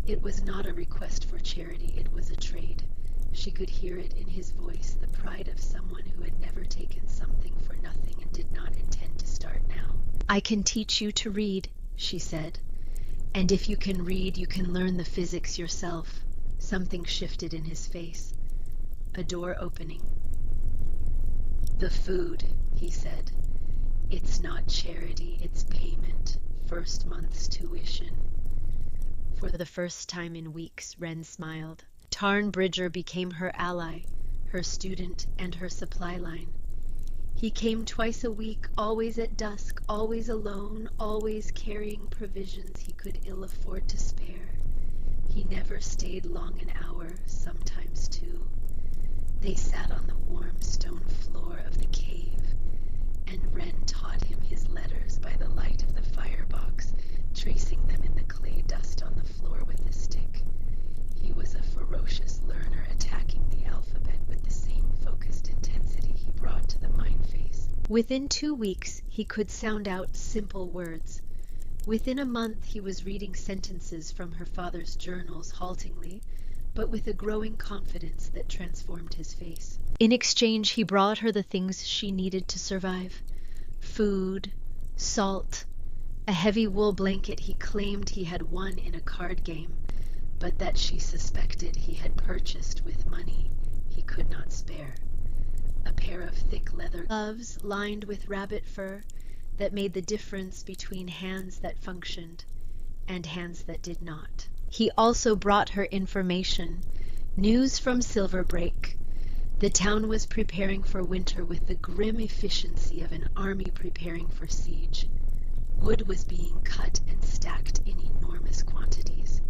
It was not a request for charity, it was a trade. She could hear it in his voice, the pride of someone who had never taken something for nothing and did not intend to start now. I can teach you to read, she said. And if you can read, you can learn the physics yourself. Something shifted in his face. A door opening. The food, he said. It's not charity, it's payment. First month's tuition. For the first time in weeks, Wren smiled. Tarn Bridger became her ally, her student, and her supply line. He came twice a week, always at dusk, always alone, always carrying provisions he could ill afford to spare. He never stayed long an hour, sometimes two. They sat on the warm stone floor of the cave, and Wren taught him his letters by the light of the firebox, tracing them in the clay dust on the floor with a stick. He was a ferocious learner, attacking the alphabet with the same focused intensity he brought to the mine face. Within 2 weeks, he could sound out simple words. Within a month, he was reading sentences from her father's journals haltingly, but with a growing confidence that transformed his face. In exchange, he brought her the things she needed to survive. Food, salt, a heavy wool blanket he claimed he had won in a card game, but that she suspected he had purchased with money he could not spare. A pair of thick leather gloves lined with rabbit fur that made the difference between hands that functioned and hands that did not. He also brought her information, news from Silver Break. The town was preparing for winter with the grim efficiency of an army preparing for siege. Wood was being cut and stacked in enormous quantities.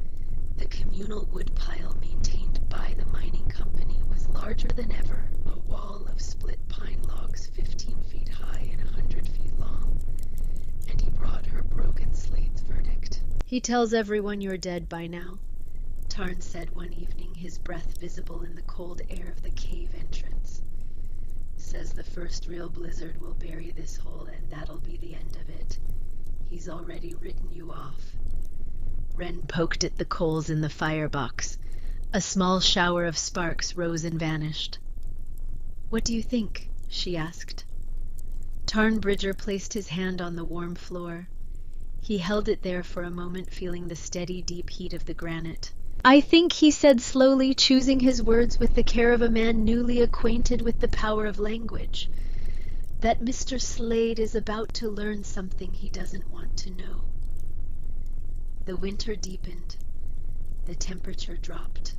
The communal wood pile maintained by the mining company was larger than ever, a wall of split pine logs 15 feet high and 100 feet long. And he brought her broken Slade's verdict. He tells everyone you're dead by now, Tarn said one evening, his breath visible in the cold air of the cave entrance. Says the first real blizzard will bury this hole, and that'll be the end of it. He's already written you off. Wren poked at the coals in the firebox. A small shower of sparks rose and vanished. What do you think? She asked. Tarnbridger placed his hand on the warm floor. He held it there for a moment, feeling the steady, deep heat of the granite. "I think," he said slowly, choosing his words with the care of a man newly acquainted with the power of language, "that Mr. Slade is about to learn something he doesn't want to know." The winter deepened. The temperature dropped.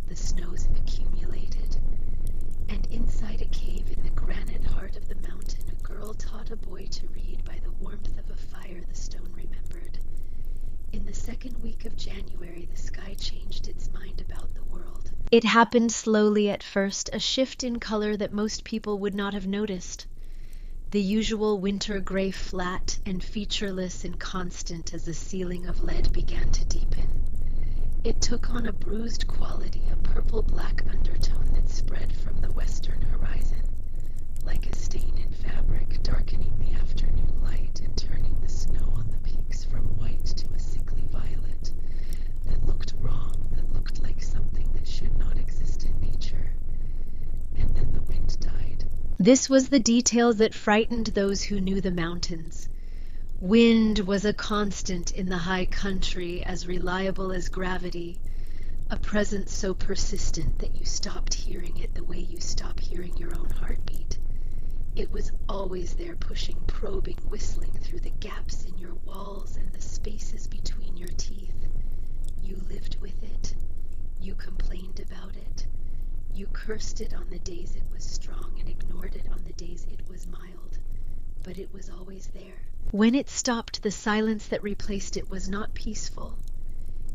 The snows accumulated. And inside a cave in the granite heart of the mountain, a girl taught a boy to read by the warmth of a fire the stone remembered. In the second week of January, the sky changed its mind about the world. It happened slowly at first, a shift in color that most people would not have noticed. The usual winter gray, flat and featureless and constant as the ceiling of lead, began to deepen. It took on a bruised quality, a purple-black undertone that spread from the western horizon, like a stain in fabric, darkening the afternoon light and turning the snow on the peaks from white to a sickly violet that looked wrong, that looked like something that should not exist in nature. And then the wind died. This was the detail that frightened those who knew the mountains. Wind was a constant in the high country, as reliable as gravity, a presence so persistent that you stopped hearing it the way you stop hearing your own heartbeat. It was always there, pushing, probing, whistling through the gaps in your walls and the spaces between your teeth. You lived with it. You complained about it. You cursed it on the days it was strong and ignored it on the days it was mild. But it was always there. When it stopped, the silence that replaced it was not peaceful.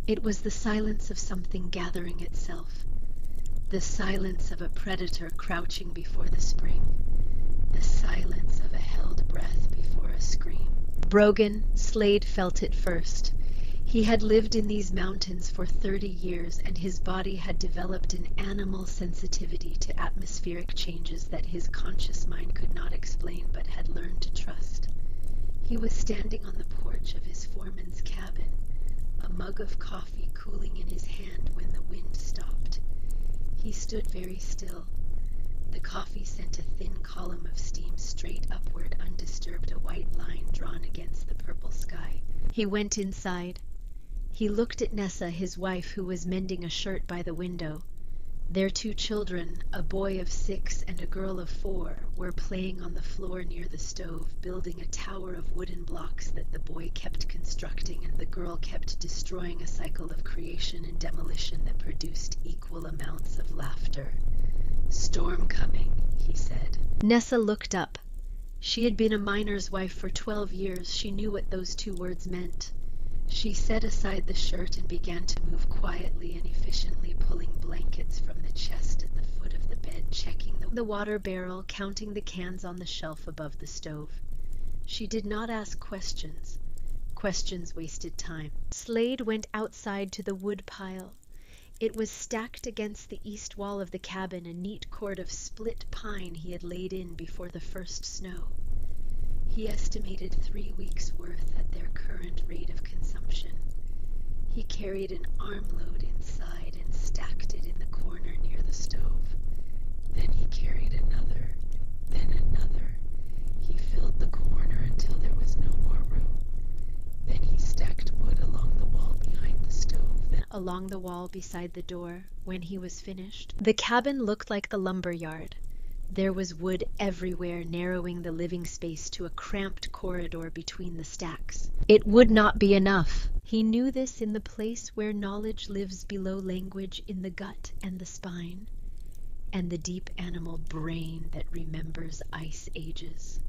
It was the silence of something gathering itself. The silence of a predator crouching before the spring. The silence of a held breath before a scream. Brogan, Slade, felt it first. He had lived in these mountains for 30 years, and his body had developed an animal sensitivity to atmospheric changes that his conscious mind could not explain but had learned to trust. He was standing on the porch of his foreman's cabin, a mug of coffee cooling in his hand when the wind stopped. He stood very still. The coffee sent a thin column of steam straight upward, undisturbed, a white line drawn against the purple sky. He went inside. He looked at Nessa, his wife, who was mending a shirt by the window. Their 2 children, a boy of 6 and a girl of 4, were playing on the floor near the stove, building a tower of wooden blocks that the boy kept constructing and the girl kept destroying, a cycle of creation and demolition that produced equal amounts of laughter. "Storm coming," he said. Nessa looked up. She had been a miner's wife for 12 years. She knew what those 2 words meant. She set aside the shirt and began to move quietly and efficiently, pulling blankets from the chest at the foot of the bed, checking the water barrel, counting the cans on the shelf above the stove. She did not ask questions. Questions wasted time. Slade went outside to the wood pile. It was stacked against the east wall of the cabin, a neat cord of split pine he had laid in before the first snow. He estimated 3 weeks' worth at their current rate of consumption. He carried an armload inside and stacked it in the corner near the stove. Then he carried another, then another. He filled the corner until there was no more room. Then he stacked wood along the wall behind the stove, then along the wall beside the door. When he was finished, the cabin looked like the lumber yard. There was wood everywhere, narrowing the living space to a cramped corridor between the stacks. It would not be enough. He knew this in the place where knowledge lives below language, in the gut and the spine, and the deep animal brain that remembers ice ages.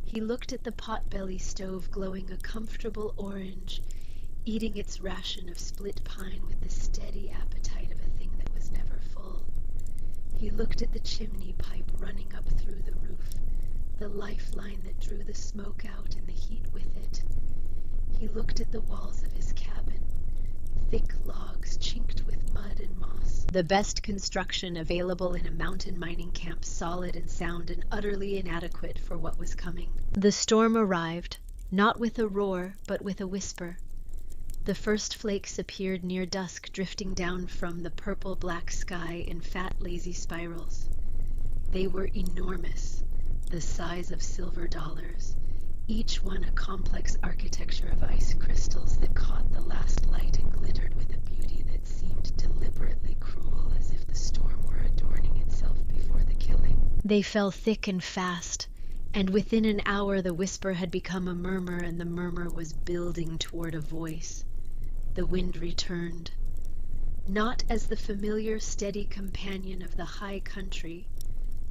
He looked at the pot-belly stove glowing a comfortable orange, eating its ration of split pine with the steady appetite of a thing that was never full. He looked at the chimney pipe running up through the roof, the lifeline that drew the smoke out and the heat with it. He looked at the walls of his cabin, thick logs chinked with mud and moss. The best construction available in a mountain mining camp, solid and sound and utterly inadequate for what was coming. The storm arrived, not with a roar, but with a whisper. The first flakes appeared near dusk, drifting down from the purple-black sky in fat, lazy spirals. They were enormous, the size of silver dollars, each one a complex architecture of ice crystals that caught the last light and glittered with a beauty that seemed deliberately cruel, as if the storm were adorning itself before the killing. They fell thick and fast, and within an hour the whisper had become a murmur, and the murmur was building toward a voice. The wind returned, not as the familiar steady companion of the high country,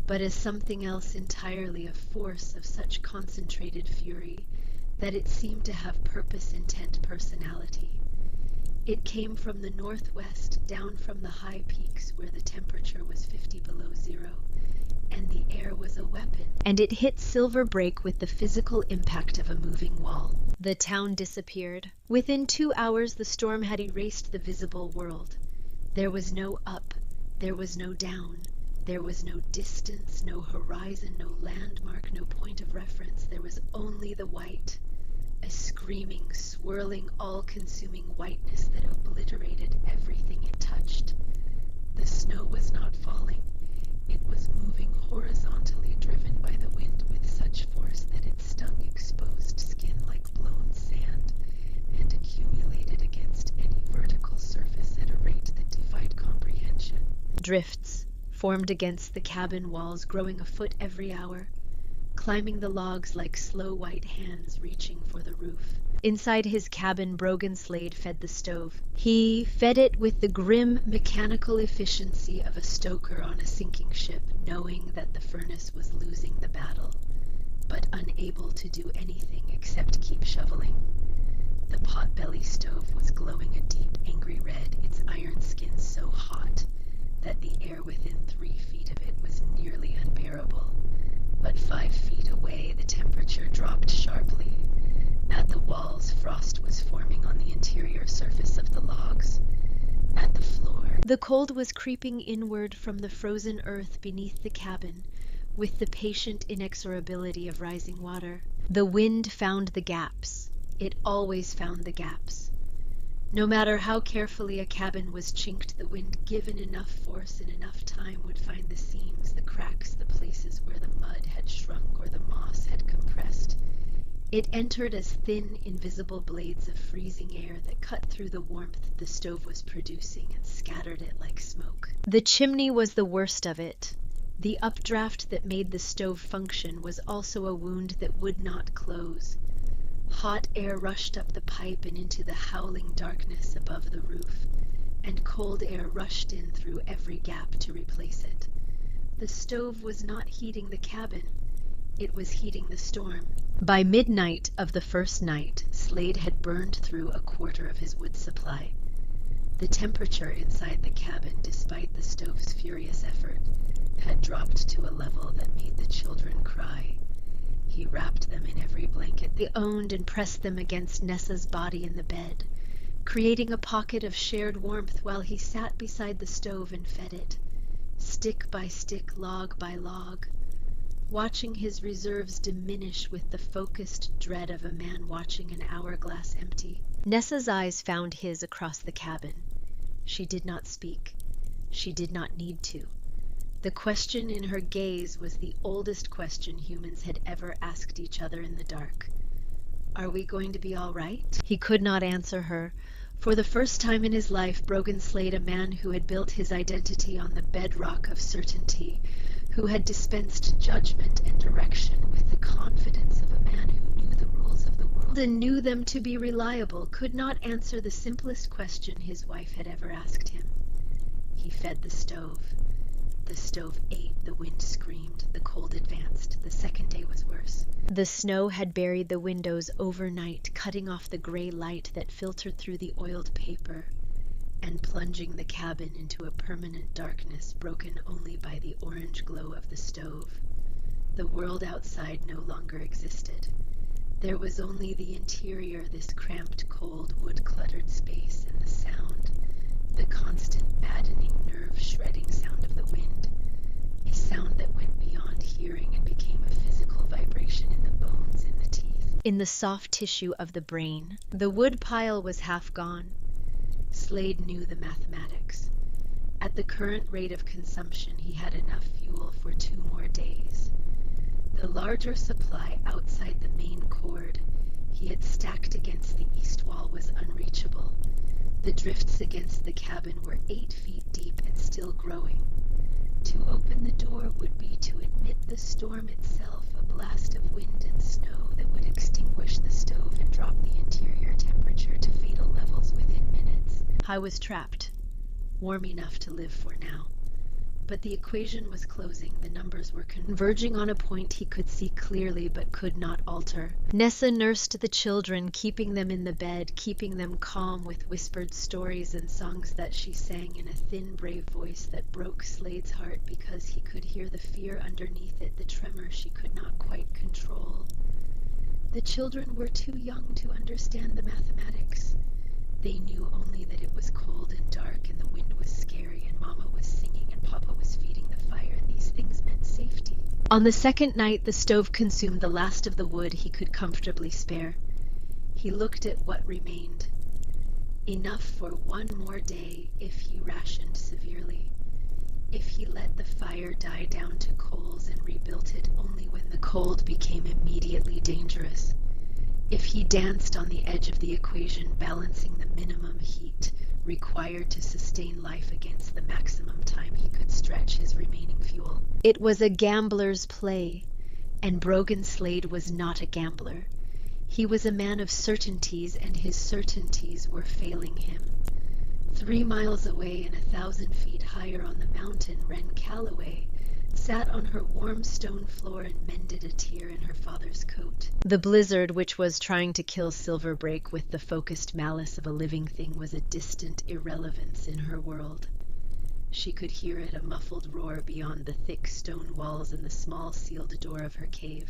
but as something else entirely, a force of such concentrated fury that it seemed to have purpose, intent, personality. It came from the northwest, down from the high peaks where the temperature was 50 below zero, and the air was a weapon. And it hit Silver Break with the physical impact of a moving wall. The town disappeared. Within 2 hours, the storm had erased the visible world. There was no up, there was no down, there was no distance, no horizon, no landmark, no point of reference. There was only the white, a screaming, swirling, all-consuming whiteness that obliterated everything it touched. The snow was not falling. It was moving horizontally, driven by the wind with such force that it stung exposed skin like blown sand and accumulated against any vertical surface at a rate that defied comprehension. Drifts formed against the cabin walls, growing a foot every hour, climbing the logs like slow white hands reaching for the roof. Inside his cabin, Brogan Slade fed the stove. He fed it with the grim mechanical efficiency of a stoker on a sinking ship, knowing that the furnace was losing the battle, but unable to do anything except keep shoveling. The potbelly stove was glowing a deep, angry red, its iron skin so hot that the air within 3 feet of it was nearly unbearable. But 5 feet away, the temperature dropped sharply. At the walls, frost was forming on the interior surface of the logs. At the floor, the cold was creeping inward from the frozen earth beneath the cabin, with the patient inexorability of rising water. The wind found the gaps. It always found the gaps. No matter how carefully a cabin was chinked, the wind, given enough force and enough time, would find the seams, the cracks, the places where the mud had shrunk or the moss had compressed. It entered as thin, invisible blades of freezing air that cut through the warmth the stove was producing and scattered it like smoke. The chimney was the worst of it. The updraft that made the stove function was also a wound that would not close. Hot air rushed up the pipe and into the howling darkness above the roof, and cold air rushed in through every gap to replace it. The stove was not heating the cabin. It was heating the storm. By midnight of the first night, Slade had burned through a quarter of his wood supply. The temperature inside the cabin, despite the stove's furious effort, had dropped to a level that made the children cry. He wrapped them in every blanket they owned and pressed them against Nessa's body in the bed, creating a pocket of shared warmth while he sat beside the stove and fed it, stick by stick, log by log, watching his reserves diminish with the focused dread of a man watching an hourglass empty. Nessa's eyes found his across the cabin. She did not speak. She did not need to. The question in her gaze was the oldest question humans had ever asked each other in the dark. Are we going to be all right? He could not answer her. For the first time in his life, Brogan Slade, a man who had built his identity on the bedrock of certainty, who had dispensed judgment and direction with the confidence of a man who knew the rules of the world and knew them to be reliable, could not answer the simplest question his wife had ever asked him. He fed the stove. The stove ate, the wind screamed, the cold advanced. The second day was worse. The snow had buried the windows overnight, cutting off the gray light that filtered through the oiled paper and plunging the cabin into a permanent darkness broken only by the orange glow of the stove. The world outside no longer existed. There was only the interior, this cramped, cold, wood-cluttered space, and the sound, the constant, maddening, nerve-shredding sound of the wind, a sound that went beyond hearing and became a physical vibration in the bones, in the teeth, in the soft tissue of the brain. The wood pile was half gone. Slade knew the mathematics. At the current rate of consumption, he had enough fuel for 2 more days. The larger supply outside the main cord he had stacked against the east wall was unreachable. The drifts against the cabin were 8 feet deep and still growing. To open the door would be to admit the storm itself, a blast of wind and snow that would extinguish the stove and drop the interior temperature to fatal levels within minutes. I was trapped, warm enough to live for now. But the equation was closing. The numbers were converging on a point he could see clearly but could not alter. Nessa nursed the children, keeping them in the bed, keeping them calm with whispered stories and songs that she sang in a thin, brave voice that broke Slade's heart because he could hear the fear underneath it, the tremor she could not quite control. The children were too young to understand the mathematics. They knew only that it was cold and dark and the wind was scary and Mama was singing and Papa was feeding the fire, and these things meant safety. On the second night, the stove consumed the last of the wood he could comfortably spare. He looked at what remained. Enough for one more day if he rationed severely. If he let the fire die down to coals and rebuilt it only when the cold became immediately dangerous. If he danced on the edge of the equation, balancing the minimum heat required to sustain life against the maximum time he could stretch his remaining fuel. It was a gambler's play, and Brogan Slade was not a gambler. He was a man of certainties, and his certainties were failing him. 3 miles away and 1,000 feet higher on the mountain, Wren Calloway sat on her warm stone floor and mended a tear in her father's coat. The blizzard, which was trying to kill Silverbreak with the focused malice of a living thing, was a distant irrelevance in her world. She could hear it, a muffled roar beyond the thick stone walls and the small sealed door of her cave.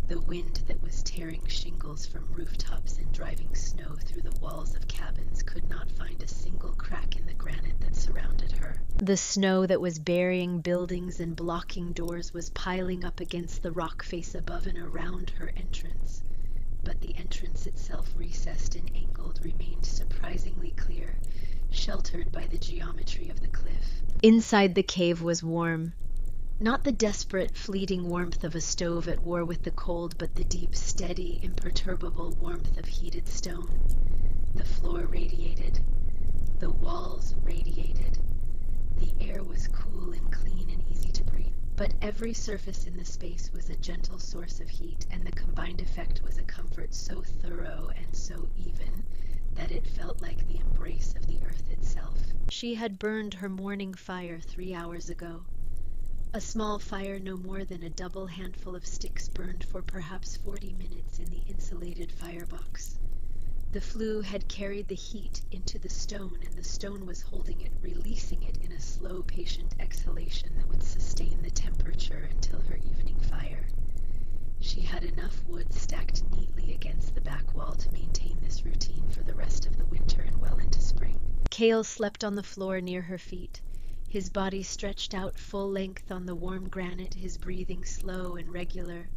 The wind that was tearing shingles from rooftops and driving snow through the walls of cabins could not find a single crack in the granite that surrounded her. The snow that was burying buildings and blocking doors was piling up against the rock face above and around her entrance. But the entrance itself, recessed and angled, remained surprisingly clear, sheltered by the geometry of the cliff. Inside the cave was warm. Not the desperate, fleeting warmth of a stove at war with the cold, but the deep, steady, imperturbable warmth of heated stone. The floor radiated. The walls radiated. The air was cool and clean and easy to breathe. But every surface in the space was a gentle source of heat, and the combined effect was a comfort so thorough and so even that it felt like the embrace of the earth itself. She had burned her morning fire 3 hours ago. A small fire no more than a double handful of sticks burned for perhaps 40 minutes in the insulated firebox. The flue had carried the heat into the stone, and the stone was holding it, releasing it in a slow, patient exhalation that would sustain the temperature until her evening fire. She had enough wood stacked neatly against the back wall to maintain this routine for the rest of the winter and well into spring. Cale slept on the floor near her feet. His body stretched out full length on the warm granite, his breathing slow and regular,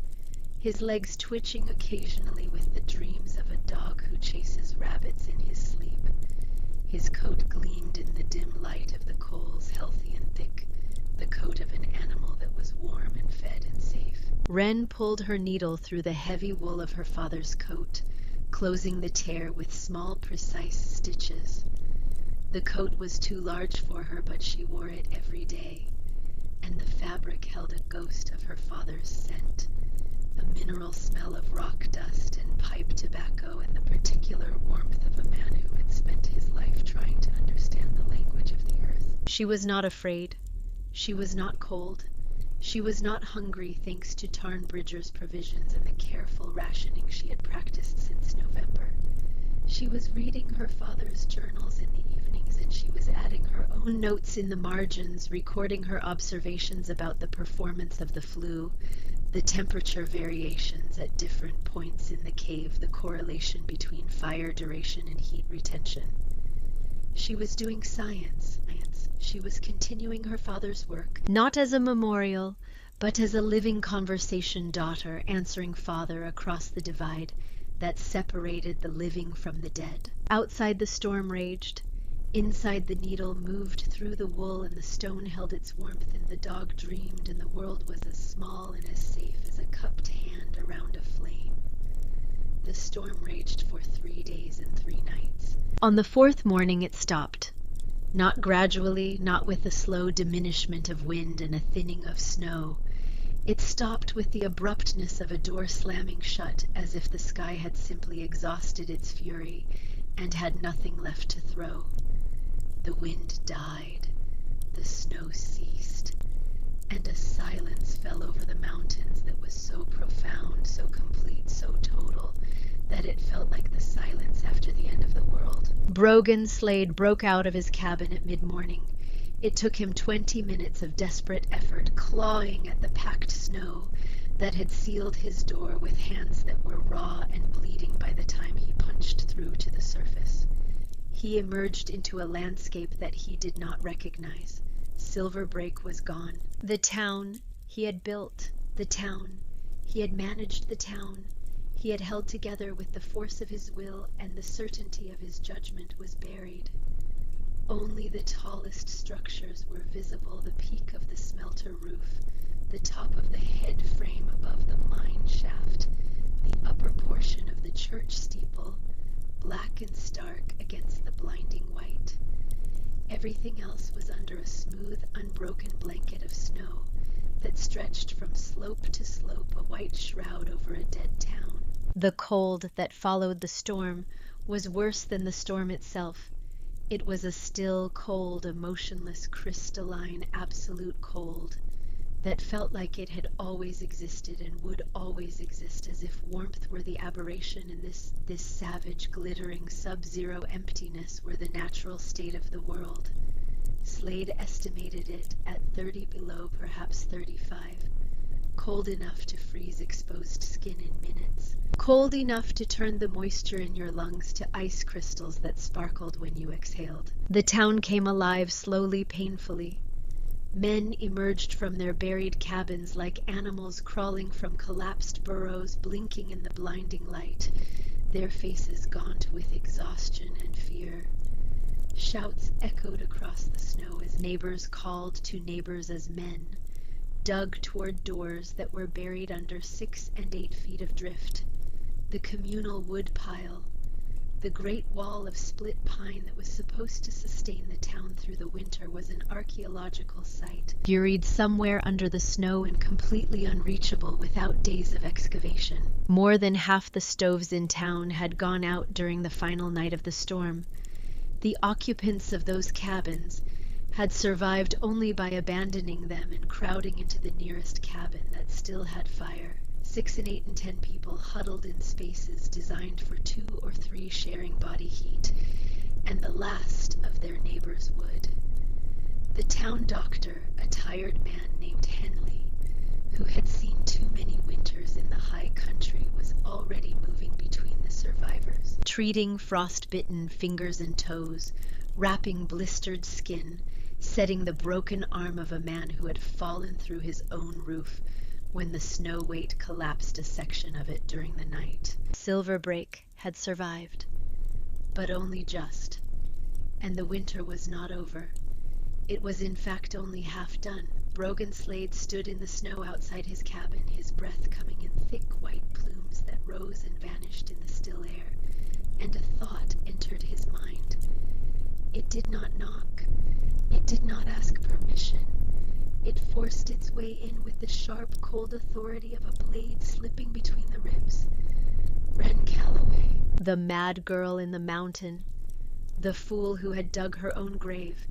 his legs twitching occasionally with the dreams of a dog who chases rabbits in his sleep. His coat gleamed in the dim light of the coals, healthy and thick, the coat of an animal that was warm and fed and safe. Wren pulled her needle through the heavy wool of her father's coat, closing the tear with small, precise stitches. The coat was too large for her, but she wore it every day, and the fabric held a ghost of her father's scent, a mineral smell of rock dust and pipe tobacco, and the particular warmth of a man who had spent his life trying to understand the language of the earth. She was not afraid. She was not cold. She was not hungry, thanks to Tarn Bridger's provisions and the careful rationing she had practiced since November. She was reading her father's journals in the evenings, and she was adding her own notes in the margins, recording her observations about the performance of the flue, the temperature variations at different points in the cave, the correlation between fire duration and heat retention. She was doing science. She was continuing her father's work, not as a memorial, but as a living conversation daughter answering father across the divide that separated the living from the dead. Outside, the storm raged. Inside, the needle moved through the wool, and the stone held its warmth, and the dog dreamed, and the world was as small and as safe as a cupped hand around a flame. The storm raged for 3 days and 3 nights. On the fourth morning it stopped. Not gradually, not with a slow diminishment of wind and a thinning of snow. It stopped with the abruptness of a door slamming shut, as if the sky had simply exhausted its fury and had nothing left to throw. The wind died, the snow ceased, and a silence fell over the mountains that was so profound, so complete, so total, that it felt like the silence after the end of the world. Brogan Slade broke out of his cabin at mid-morning. It took him 20 minutes of desperate effort, clawing at the packed snow that had sealed his door with hands that were raw and bleeding by the time he punched through to the surface. He emerged into a landscape that he did not recognize. Silver Brake was gone. The town he had built, the town he had managed, the town he had held together with the force of his will and the certainty of his judgment was buried. Only the tallest structures were visible, the peak of the smelter roof, the top of the head frame above the mine shaft, the upper portion of the church steeple, black and stark against the blinding white. Everything else was under a smooth, unbroken blanket of snow that stretched from slope to slope, a white shroud over a dead town. The cold that followed the storm was worse than the storm itself. It was a still, cold, emotionless, crystalline, absolute cold that felt like it had always existed and would always exist, as if warmth were the aberration and this savage, glittering, sub-zero emptiness were the natural state of the world. Slade estimated it at 30 below, perhaps 35. Cold enough to freeze exposed skin in minutes. Cold enough to turn the moisture in your lungs to ice crystals that sparkled when you exhaled. The town came alive slowly, painfully. Men emerged from their buried cabins like animals crawling from collapsed burrows, blinking in the blinding light, their faces gaunt with exhaustion and fear. Shouts echoed across the snow as neighbors called to neighbors as men dug toward doors that were buried under 6 and 8 feet of drift. The communal wood pile, the great wall of split pine that was supposed to sustain the town through the winter, was an archaeological site, buried somewhere under the snow and completely unreachable without days of excavation. More than half the stoves in town had gone out during the final night of the storm. The occupants of those cabins had survived only by abandoning them and crowding into the nearest cabin that still had fire. 6 and 8 and 10 people huddled in spaces designed for 2 or 3 sharing body heat, and the last of their neighbors would. The town doctor, a tired man named Henley, who had seen too many winters in the high country, was already moving between the survivors, treating frostbitten fingers and toes, wrapping blistered skin, setting the broken arm of a man who had fallen through his own roof when the snow weight collapsed a section of it during the night. Silver Brake had survived, but only just, and the winter was not over. It was in fact only half done. Brogan Slade stood in the snow outside his cabin, his breath coming in thick white plumes that rose and vanished in the still air, and a thought entered his mind. It did not knock. It did not ask permission. It forced its way in with the sharp, cold authority of a blade slipping between the ribs. Wren Calloway. The mad girl in the mountain. The fool who had dug her own grave.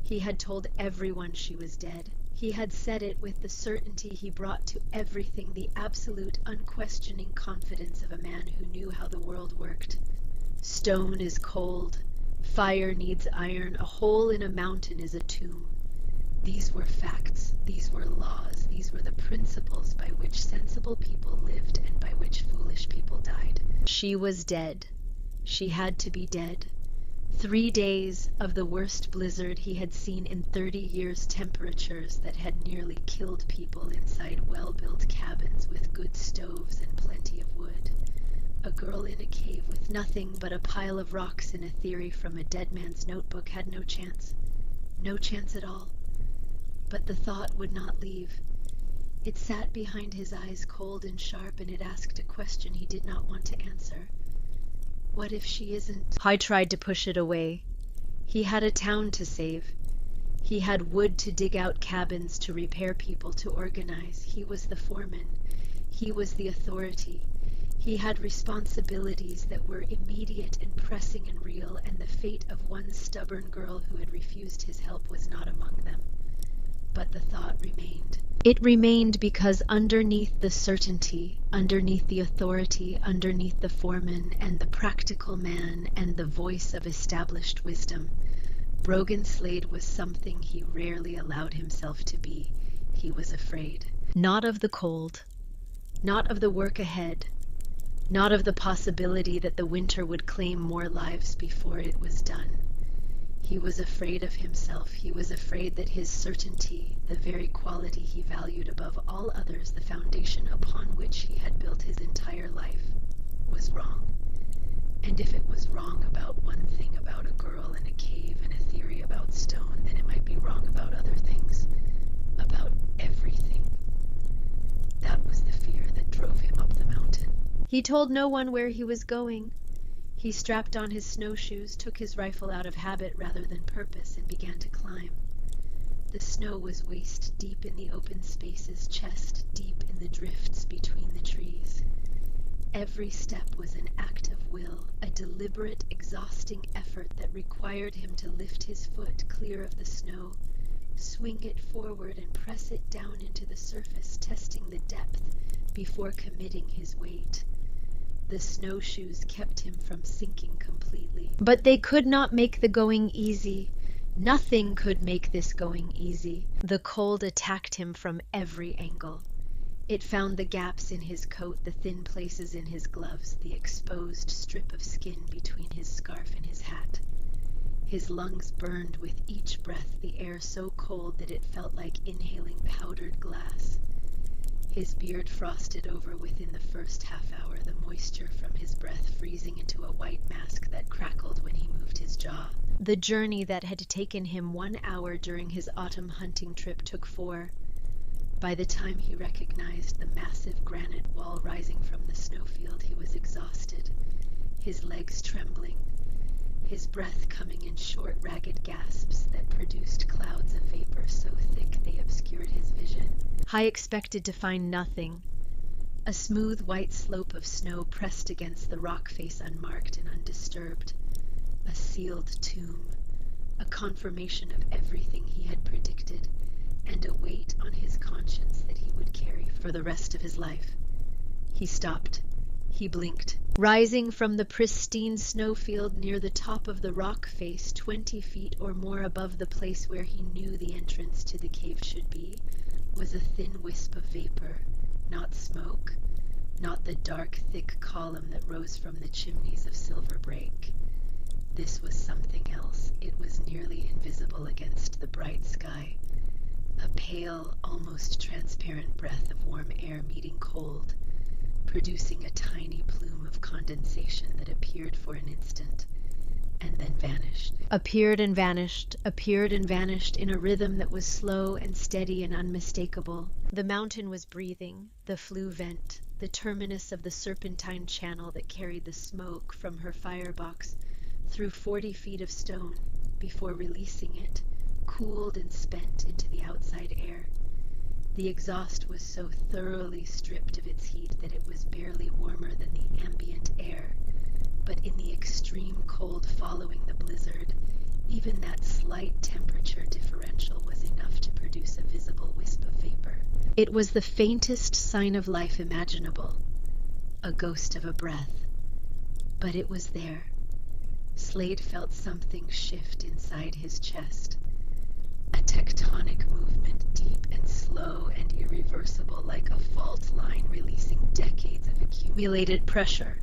He had told everyone she was dead. He had said it with the certainty he brought to everything, the absolute, unquestioning confidence of a man who knew how the world worked. Stone is cold. Fire needs iron. A hole in a mountain is a tomb. These were facts. These were laws. These were the principles by which sensible people lived and by which foolish people died. She was dead. She had to be dead. 3 days of the worst blizzard he had seen in 30 years, temperatures that had nearly killed people inside well-built cabins with good stoves and plenty of wood. A girl in a cave with nothing but a pile of rocks and a theory from a dead man's notebook had no chance. No chance at all. But the thought would not leave. It sat behind his eyes, cold and sharp, and it asked a question he did not want to answer. What if she isn't? I tried to push it away. He had a town to save. He had wood to dig out, cabins to repair, people to organize. He was the foreman. He was the authority. He had responsibilities that were immediate and pressing and real, and the fate of one stubborn girl who had refused his help was not among them. But the thought remained. It remained because underneath the certainty, underneath the authority, underneath the foreman and the practical man and the voice of established wisdom, Brogan Slade was something he rarely allowed himself to be. He was afraid. Not of the cold, not of the work ahead, not of the possibility that the winter would claim more lives before it was done. He was afraid of himself. He was afraid that his certainty, the very quality he valued above all others, the foundation upon which he had built his entire life, was wrong. And if it was wrong about one thing, about a girl in a cave and a theory about stone, then it might be wrong about other things, about everything. That was the fear that drove him up the mountain. He told no one where he was going. He strapped on his snowshoes, took his rifle out of habit rather than purpose, and began to climb. The snow was waist deep in the open spaces, chest deep in the drifts between the trees. Every step was an act of will, a deliberate, exhausting effort that required him to lift his foot clear of the snow, swing it forward and press it down into the surface, testing the depth before committing his weight. The snowshoes kept him from sinking completely. But they could not make the going easy. Nothing could make this going easy. The cold attacked him from every angle. It found the gaps in his coat, the thin places in his gloves, the exposed strip of skin between his scarf and his hat. His lungs burned with each breath, the air so cold that it felt like inhaling powdered glass. His beard frosted over within the first half hour, the moisture from his breath freezing into a white mask that crackled when he moved his jaw. The journey that had taken him 1 hour during his autumn hunting trip took 4. By the time he recognized the massive granite wall rising from the snowfield, he was exhausted, his legs trembling, his breath coming in short, ragged gasps that produced clouds of vapor so thick they obscured his vision. I expected to find nothing. A smooth white slope of snow pressed against the rock face unmarked and undisturbed. A sealed tomb, a confirmation of everything he had predicted, and a weight on his conscience that he would carry for the rest of his life. He stopped. He blinked. Rising from the pristine snowfield near the top of the rock face, 20 feet or more above the place where he knew the entrance to the cave should be, was a thin wisp of vapor, not smoke, not the dark, thick column that rose from the chimneys of Silver Break. This was something else. It was nearly invisible against the bright sky. A pale, almost transparent breath of warm air meeting cold, producing a tiny plume of condensation that appeared for an instant and then vanished. Appeared and vanished, appeared and vanished in a rhythm that was slow and steady and unmistakable. The mountain was breathing, the flue vent, the terminus of the serpentine channel that carried the smoke from her firebox through 40 feet of stone before releasing it, cooled and spent into the outside air. The exhaust was so thoroughly stripped of its heat that it was barely warmer than the ambient air, but in the extreme cold following the blizzard, even that slight temperature differential was enough to produce a visible wisp of vapor. It was the faintest sign of life imaginable, a ghost of a breath, but it was there. Slade felt something shift inside his chest. A tectonic movement, deep and slow and irreversible, like a fault line releasing decades of accumulated pressure.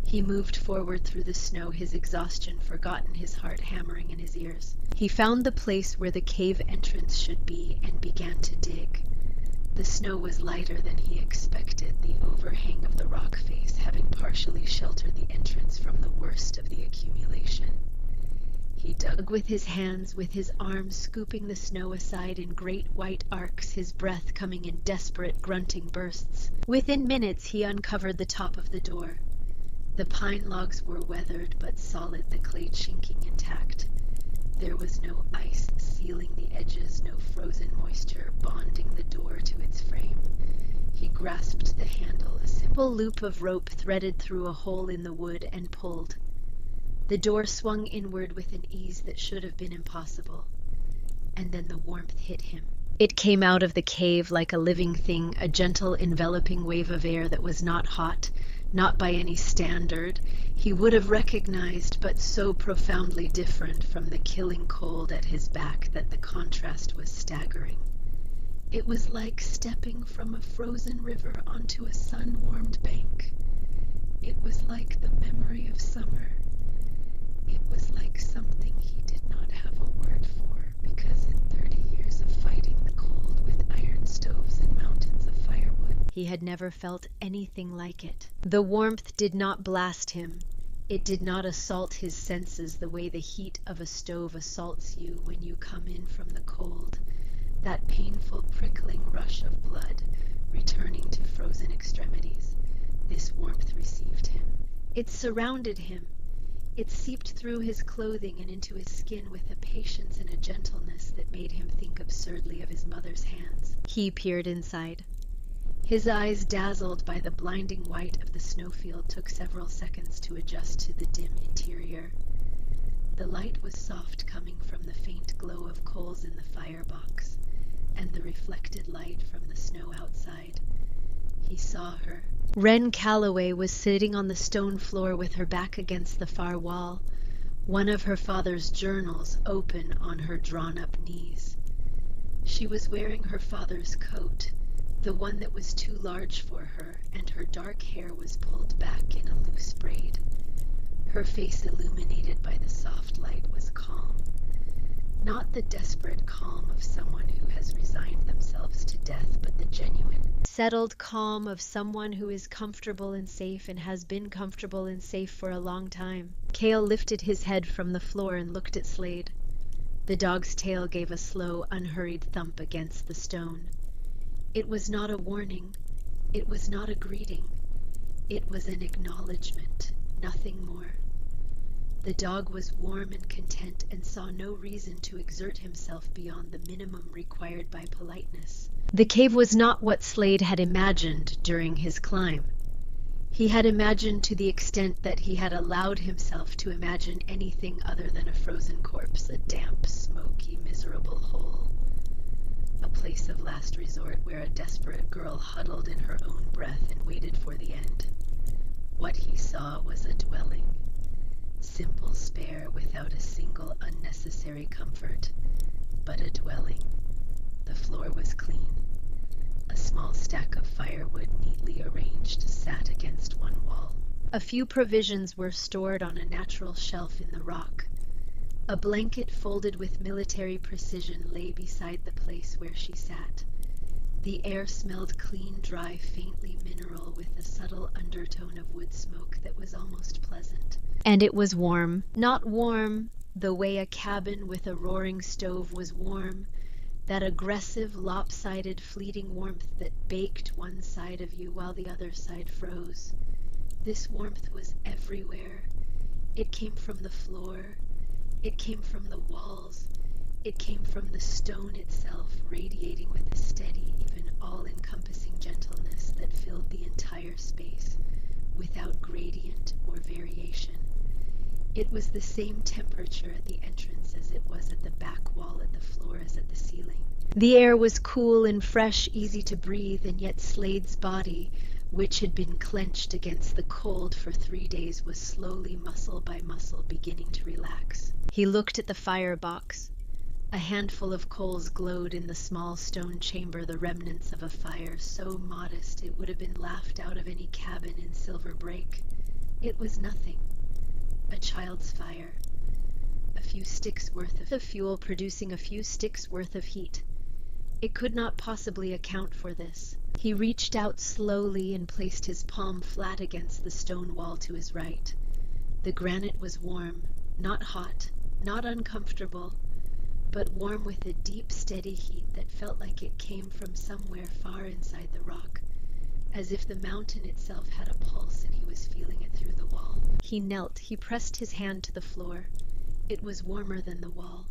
He moved forward through the snow, his exhaustion forgotten, his heart hammering in his ears. He found the place where the cave entrance should be and began to dig. The snow was lighter than he expected, the overhang of the rock face having partially sheltered the entrance from the worst of the accumulation. He dug with his hands, with his arms scooping the snow aside in great white arcs, his breath coming in desperate grunting bursts. Within minutes he uncovered the top of the door. The pine logs were weathered but solid, the clay chinking intact. There was no ice sealing the edges, no frozen moisture bonding the door to its frame. He grasped the handle, a simple loop of rope threaded through a hole in the wood, and pulled. The door swung inward with an ease that should have been impossible. And then the warmth hit him. It came out of the cave like a living thing, a gentle enveloping wave of air that was not hot, not by any standard he would have recognized, but so profoundly different from the killing cold at his back that the contrast was staggering. It was like stepping from a frozen river onto a sun-warmed bank. It was like the memory of summer. It was like something he did not have a word for, because in 30 years of fighting the cold with iron stoves and mountains of firewood, he had never felt anything like it. The warmth did not blast him. It did not assault his senses the way the heat of a stove assaults you when you come in from the cold. That painful prickling rush of blood, returning to frozen extremities. This warmth received him. It surrounded him. It seeped through his clothing and into his skin with a patience and a gentleness that made him think absurdly of his mother's hands. He peered inside. His eyes, dazzled by the blinding white of the snowfield, took several seconds to adjust to the dim interior. The light was soft, coming from the faint glow of coals in the firebox, and the reflected light from the snow outside. He saw her. Wren Calloway was sitting on the stone floor with her back against the far wall, one of her father's journals open on her drawn-up knees. She was wearing her father's coat, the one that was too large for her, and her dark hair was pulled back in a loose braid. Her face, illuminated by the soft light, was calm. Not the desperate calm of someone who has resigned themselves to death, but the genuine, settled calm of someone who is comfortable and safe and has been comfortable and safe for a long time. Cale lifted his head from the floor and looked at Slade. The dog's tail gave a slow, unhurried thump against the stone. It was not a warning. It was not a greeting. It was an acknowledgement, nothing more. The dog was warm and content and saw no reason to exert himself beyond the minimum required by politeness. The cave was not what Slade had imagined during his climb. He had imagined to the extent that he had allowed himself to imagine anything other than a frozen corpse, a damp, smoky, miserable hole. A place of last resort where a desperate girl huddled in her own breath and waited for the end. What he saw was a dwelling. Simple, spare, without a single unnecessary comfort, but a dwelling. The floor was clean. A small stack of firewood, neatly arranged, sat against one wall. A few provisions were stored on a natural shelf in the rock. A blanket folded with military precision lay beside the place where she sat. The air smelled clean, dry, faintly mineral, with a subtle undertone of wood smoke that was almost pleasant. And it was warm. Not warm the way a cabin with a roaring stove was warm, that aggressive, lopsided, fleeting warmth that baked one side of you while the other side froze. This warmth was everywhere. It came from the floor. It came from the walls. It came from the stone itself, radiating with a steady, even all-encompassing gentleness that filled the entire space, without gradient or variation. It was the same temperature at the entrance as it was at the back wall, at the floor as at the ceiling. The air was cool and fresh, easy to breathe, and yet Slade's body, which had been clenched against the cold for 3 days, was slowly, muscle by muscle, beginning to relax. He looked at the firebox. A handful of coals glowed in the small stone chamber, the remnants of a fire so modest it would have been laughed out of any cabin in Silver Break. It was nothing. A child's fire. A few sticks worth of fuel producing a few sticks worth of heat. It could not possibly account for this. He reached out slowly and placed his palm flat against the stone wall to his right. The granite was warm, not hot, not uncomfortable, but warm with a deep, steady heat that felt like it came from somewhere far inside the rock, as if the mountain itself had a pulse and he was feeling it through the wall. He knelt, he pressed his hand to the floor. It was warmer than the wall.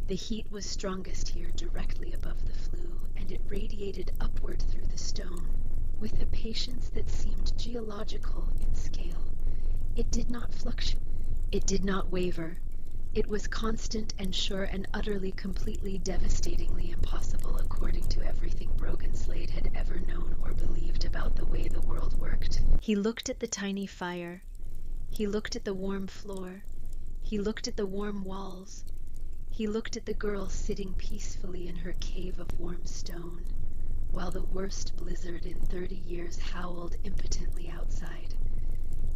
The heat was strongest here, directly above the flue, and it radiated upward through the stone, with a patience that seemed geological in scale. It did not fluctuate. It did not waver. It was constant and sure and utterly, completely, devastatingly impossible according to everything Brogan Slade had ever known or believed about the way the world worked. He looked at the tiny fire. He looked at the warm floor. He looked at the warm walls. He looked at the girl sitting peacefully in her cave of warm stone, while the worst blizzard in 30 years howled impotently outside.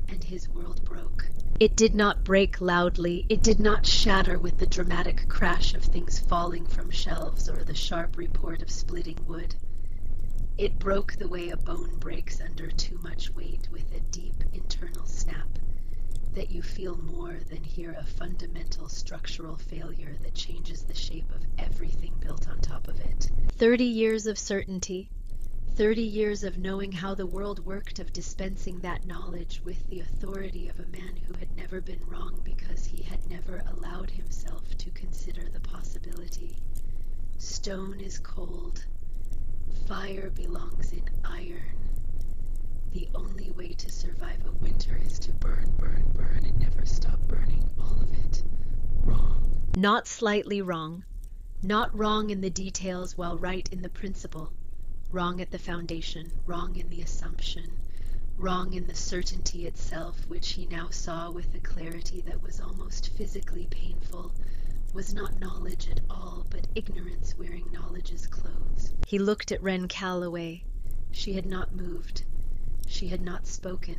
And his world broke. It did not break loudly. It did not shatter with the dramatic crash of things falling from shelves or the sharp report of splitting wood. It broke the way a bone breaks under too much weight, with a deep internal snap that you feel more than hear a fundamental structural failure that changes the shape of everything built on top of it. 30 years of certainty. 30 years of knowing how the world worked, of dispensing that knowledge with the authority of a man who had never been wrong because he had never allowed himself to consider the possibility. Stone is cold. Fire belongs in iron. The only way to survive a winter is to burn, burn, burn, and never stop burning. All of it. Wrong. Not slightly wrong. Not wrong in the details while right in the principle. Wrong at the foundation, wrong in the assumption, wrong in the certainty itself, which he now saw with a clarity that was almost physically painful, was not knowledge at all, but ignorance wearing knowledge's clothes. He looked at Wren Calloway. She had not moved. She had not spoken.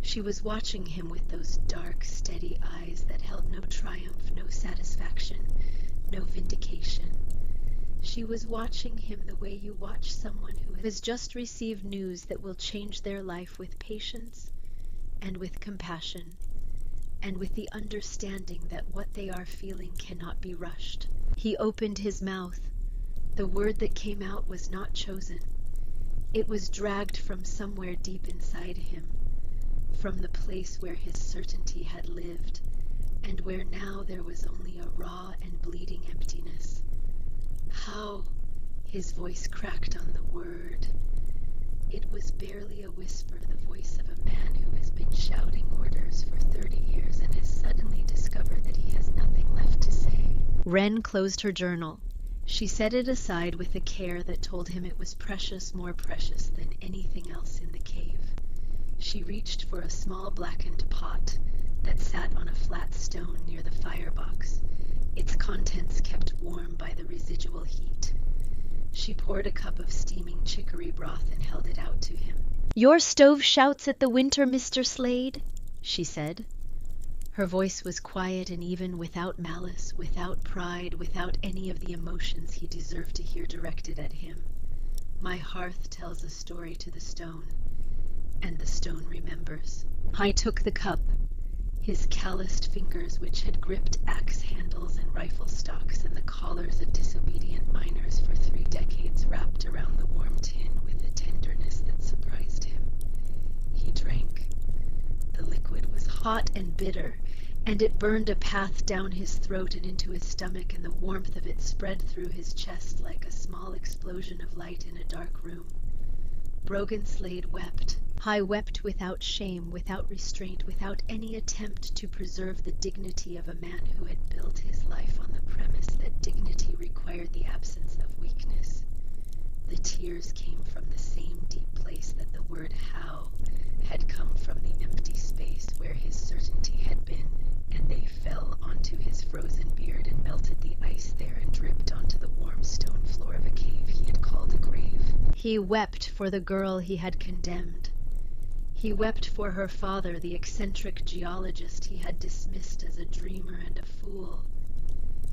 She was watching him with those dark, steady eyes that held no triumph, no satisfaction, no vindication. She was watching him the way you watch someone who has just received news that will change their life, with patience and with compassion and with the understanding that what they are feeling cannot be rushed. He opened his mouth. The word that came out was not chosen. It was dragged from somewhere deep inside him, from the place where his certainty had lived, and where now there was only a raw and bleeding emptiness. How? His voice cracked on the word. It was barely a whisper, the voice of a man who has been shouting orders for 30 years and has suddenly discovered that he has nothing left to say. Wren closed her journal. She set it aside with a care that told him it was precious, more precious than anything else in the cave. She reached for a small blackened pot that sat on a flat stone near the firebox, its contents kept warm by the residual heat. She poured a cup of steaming chicory broth and held it out to him. "Your stove shouts at the winter, Mr. Slade," she said. Her voice was quiet and even, without malice, without pride, without any of the emotions he deserved to hear directed at him. "My hearth tells a story to the stone, and the stone remembers." I took the cup. His calloused fingers, which had gripped axe handles and rifle stocks and the collars of disobedient miners for 3 decades, wrapped around the warm tin with a tenderness that surprised him. He drank. The liquid was hot and bitter, and it burned a path down his throat and into his stomach, and the warmth of it spread through his chest like a small explosion of light in a dark room. Brogan Slade wept. I wept without shame, without restraint, without any attempt to preserve the dignity of a man who had built his life on the premise that dignity required the absence of weakness. The tears came from the same deep place that the word "how" had come from, the empty space where his certainty had been, and they fell onto his frozen beard and melted the ice there and dripped onto the warm stone floor of a cave he had called a grave. He wept for the girl he had condemned. He wept for her father, the eccentric geologist he had dismissed as a dreamer and a fool.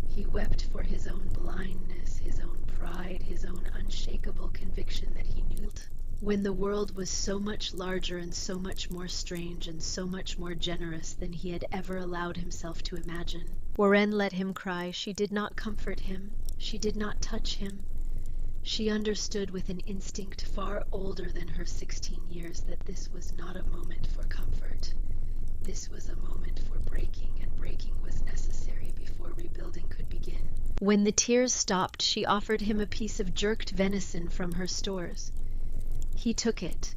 He wept for his own blindness, his own pride, his when the world was so much larger and so much more strange and so much more generous than he had ever allowed himself to imagine. Warren let him cry. She did not comfort him. She did not touch him. She understood with an instinct far older than her 16 years that this was not a moment for comfort. This was a moment for breaking, and breaking was necessary before rebuilding could begin. When the tears stopped, she offered him a piece of jerked venison from her stores. He took it.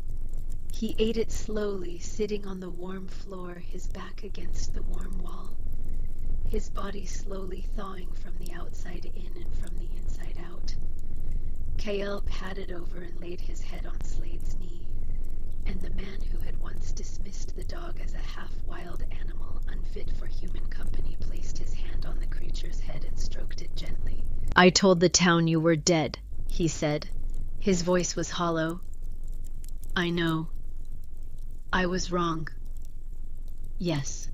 He ate it slowly, sitting on the warm floor, his back against the warm wall, his body slowly thawing from the outside in and from the inside out. Kael padded over and laid his head on Slade's knee, and the man who had once dismissed the dog as a half-wild animal, unfit for human company, placed his hand on the creature's head and stroked it gently. "I told the town you were dead," he said. His voice was hollow. "I know. I was wrong. Yes."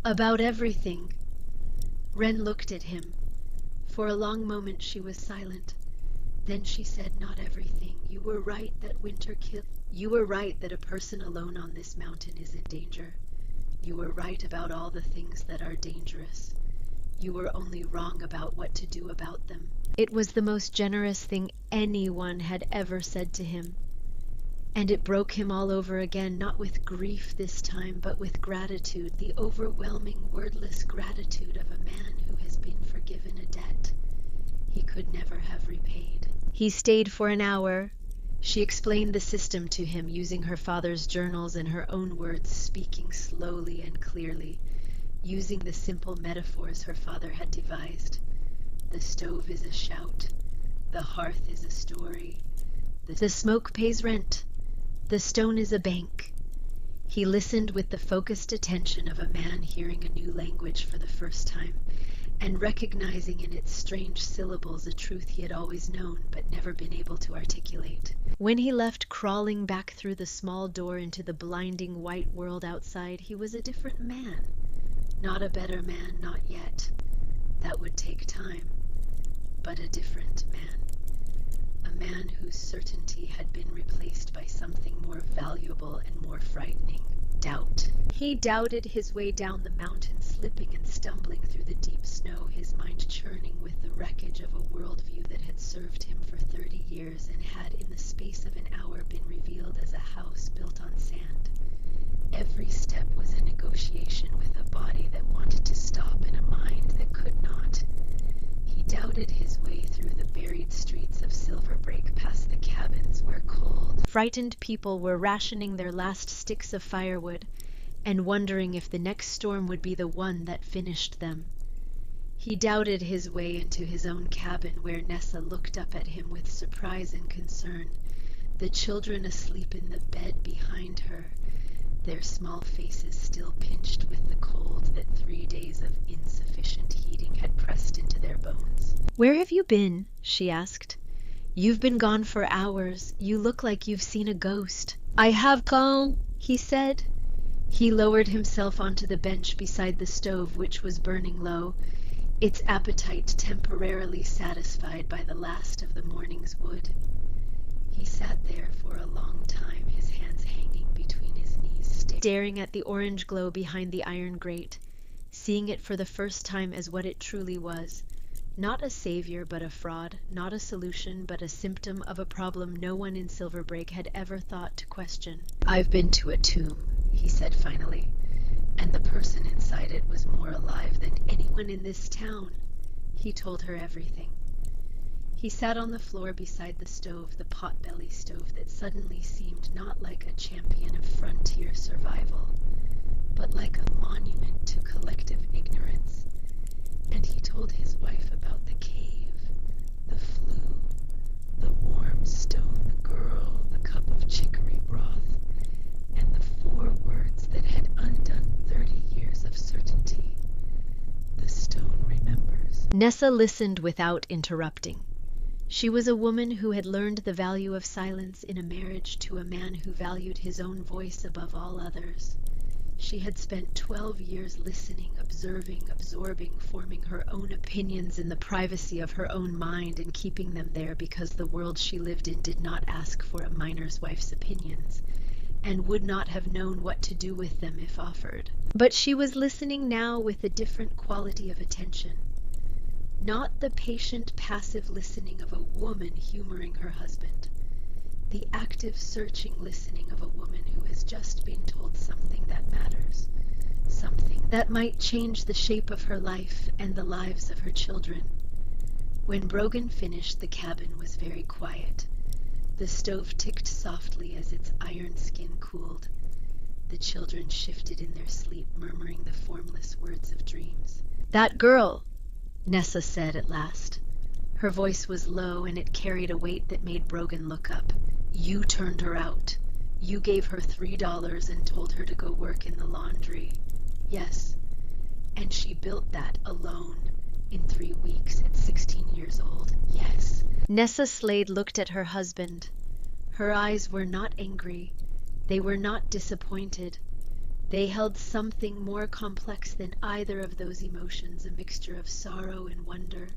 "About everything." Wren looked at him. For a long moment she was silent. Then she said, "Not everything. You were right that winter killed. You were right that a person alone on this mountain is in danger. You were right about all the things that are dangerous. You were only wrong about what to do about them." It was the most generous thing anyone had ever said to him. And it broke him all over again, not with grief this time, but with gratitude, the overwhelming, wordless gratitude of a man who has been forgiven a debt he could never have repaid. He stayed for an hour. She explained the system to him, using her father's journals and her own words, speaking slowly and clearly, using the simple metaphors her father had devised. The stove is a shout. The hearth is a story. The smoke pays rent. The stone is a bank. He listened with the focused attention of a man hearing a new language for the first time, and recognizing in its strange syllables a truth he had always known but never been able to articulate. When he left, crawling back through the small door into the blinding white world outside, he was a different man. Not a better man, not yet. That would take time. But a different man. A man whose certainty had been replaced by something more valuable and more frightening: doubt. He doubted his way down the mountain, slipping and stumbling through the deep snow, his mind churning with the wreckage of a worldview that had served him for 30 years and had, in the space of an hour, been revealed as a house built on sand. Every step was a negotiation with a body that wanted to stop and a mind that could not. He doubted his way through the buried streets of Silver Break, past the cabins where cold, frightened people were rationing their last sticks of firewood and wondering if the next storm would be the one that finished them. He doubted his way into his own cabin, where Nessa looked up at him with surprise and concern, the children asleep in the bed behind her, their small faces still pinched with the cold that 3 days of insufficient heating had pressed into their bones. "Where have you been?" she asked. "You've been gone for hours. You look like you've seen a ghost." "I have gone," he said. He lowered himself onto the bench beside the stove, which was burning low, its appetite temporarily satisfied by the last of the morning's wood. He sat there for a long time, his hands hanging between his knees, staring at the orange glow behind the iron grate, seeing it for the first time as what it truly was. Not a savior, but a fraud. Not a solution, but a symptom of a problem no one in Silver Break had ever thought to question. "I've been to a tomb," he said finally, "and the person inside it was more alive than anyone in this town." He told her everything. He sat on the floor beside the stove, the pot-belly stove that suddenly seemed not like a champion of frontier survival, but like a monument to collective ignorance. And he told his wife about the cave, the flue, the warm stone, the girl, the cup of chicory broth, and the 4 words that had undone 30 years of certainty. The stone remembers. Nessa listened without interrupting. She was a woman who had learned the value of silence in a marriage to a man who valued his own voice above all others. She had spent 12 years listening, observing, absorbing, forming her own opinions in the privacy of her own mind and keeping them there because the world she lived in did not ask for a miner's wife's opinions and would not have known what to do with them if offered. But she was listening now with a different quality of attention. Not the patient, passive listening of a woman humoring her husband. The active, searching listening of a woman who has just been told something that matters, something that might change the shape of her life and the lives of her children. When Brogan finished, the cabin was very quiet. The stove ticked softly as its iron skin cooled. The children shifted in their sleep, murmuring the formless words of dreams. "That girl," Nessa said at last. Her voice was low, and it carried a weight that made Brogan look up. "You turned her out. You gave her $3 and told her to go work in the laundry." "Yes. And she built that alone in 3 weeks at 16 years old." "Yes." Nessa Slade looked at her husband. Her eyes were not angry. They were not disappointed. They held something more complex than either of those emotions, a mixture of sorrow and wonder,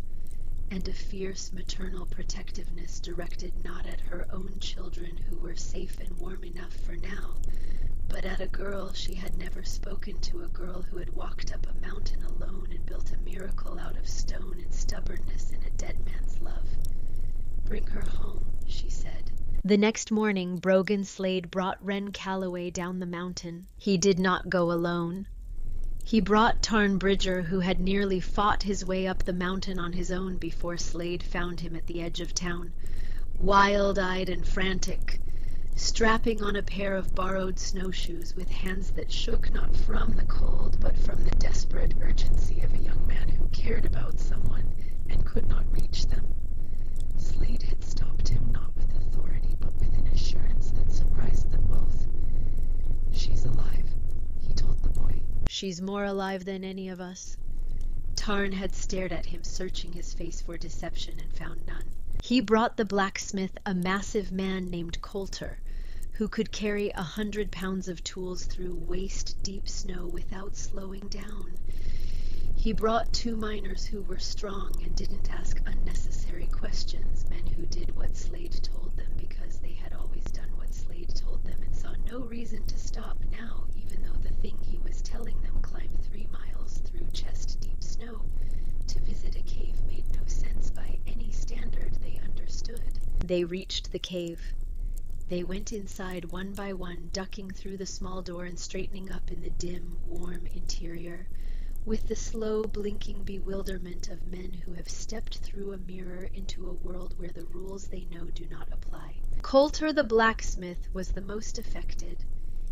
and a fierce maternal protectiveness directed not at her own children who were safe and warm enough for now, but at a girl she had never spoken to, a girl who had walked up a mountain alone and built a miracle out of stone and stubbornness and a dead man's love. "Bring her home," she said. The next morning, Brogan Slade brought Wren Calloway down the mountain. He did not go alone. He brought Tarn Bridger, who had nearly fought his way up the mountain on his own before Slade found him at the edge of town, wild-eyed and frantic, strapping on a pair of borrowed snowshoes with hands that shook not from the cold but from the desperate urgency of a young man who cared about someone and could not reach them. Slade had stopped him not with authority but with an assurance that surprised them both. "She's alive," he told the boy. "She's more alive than any of us." Tarn had stared at him, searching his face for deception, and found none. He brought the blacksmith a massive man named Coulter, who could carry 100 pounds of tools through waist-deep snow without slowing down. He brought 2 miners who were strong and didn't ask unnecessary questions, men who did what Slade told them because they had always done what Slade told them and saw no reason to stop now, even though the thing he was telling them climbed 3 miles through chest-deep snow to visit a cave made no sense by any standard they understood. They reached the cave. They went inside one by one, ducking through the small door and straightening up in the dim, warm interior, with the slow, blinking bewilderment of men who have stepped through a mirror into a world where the rules they know do not apply. Coulter the blacksmith was the most affected.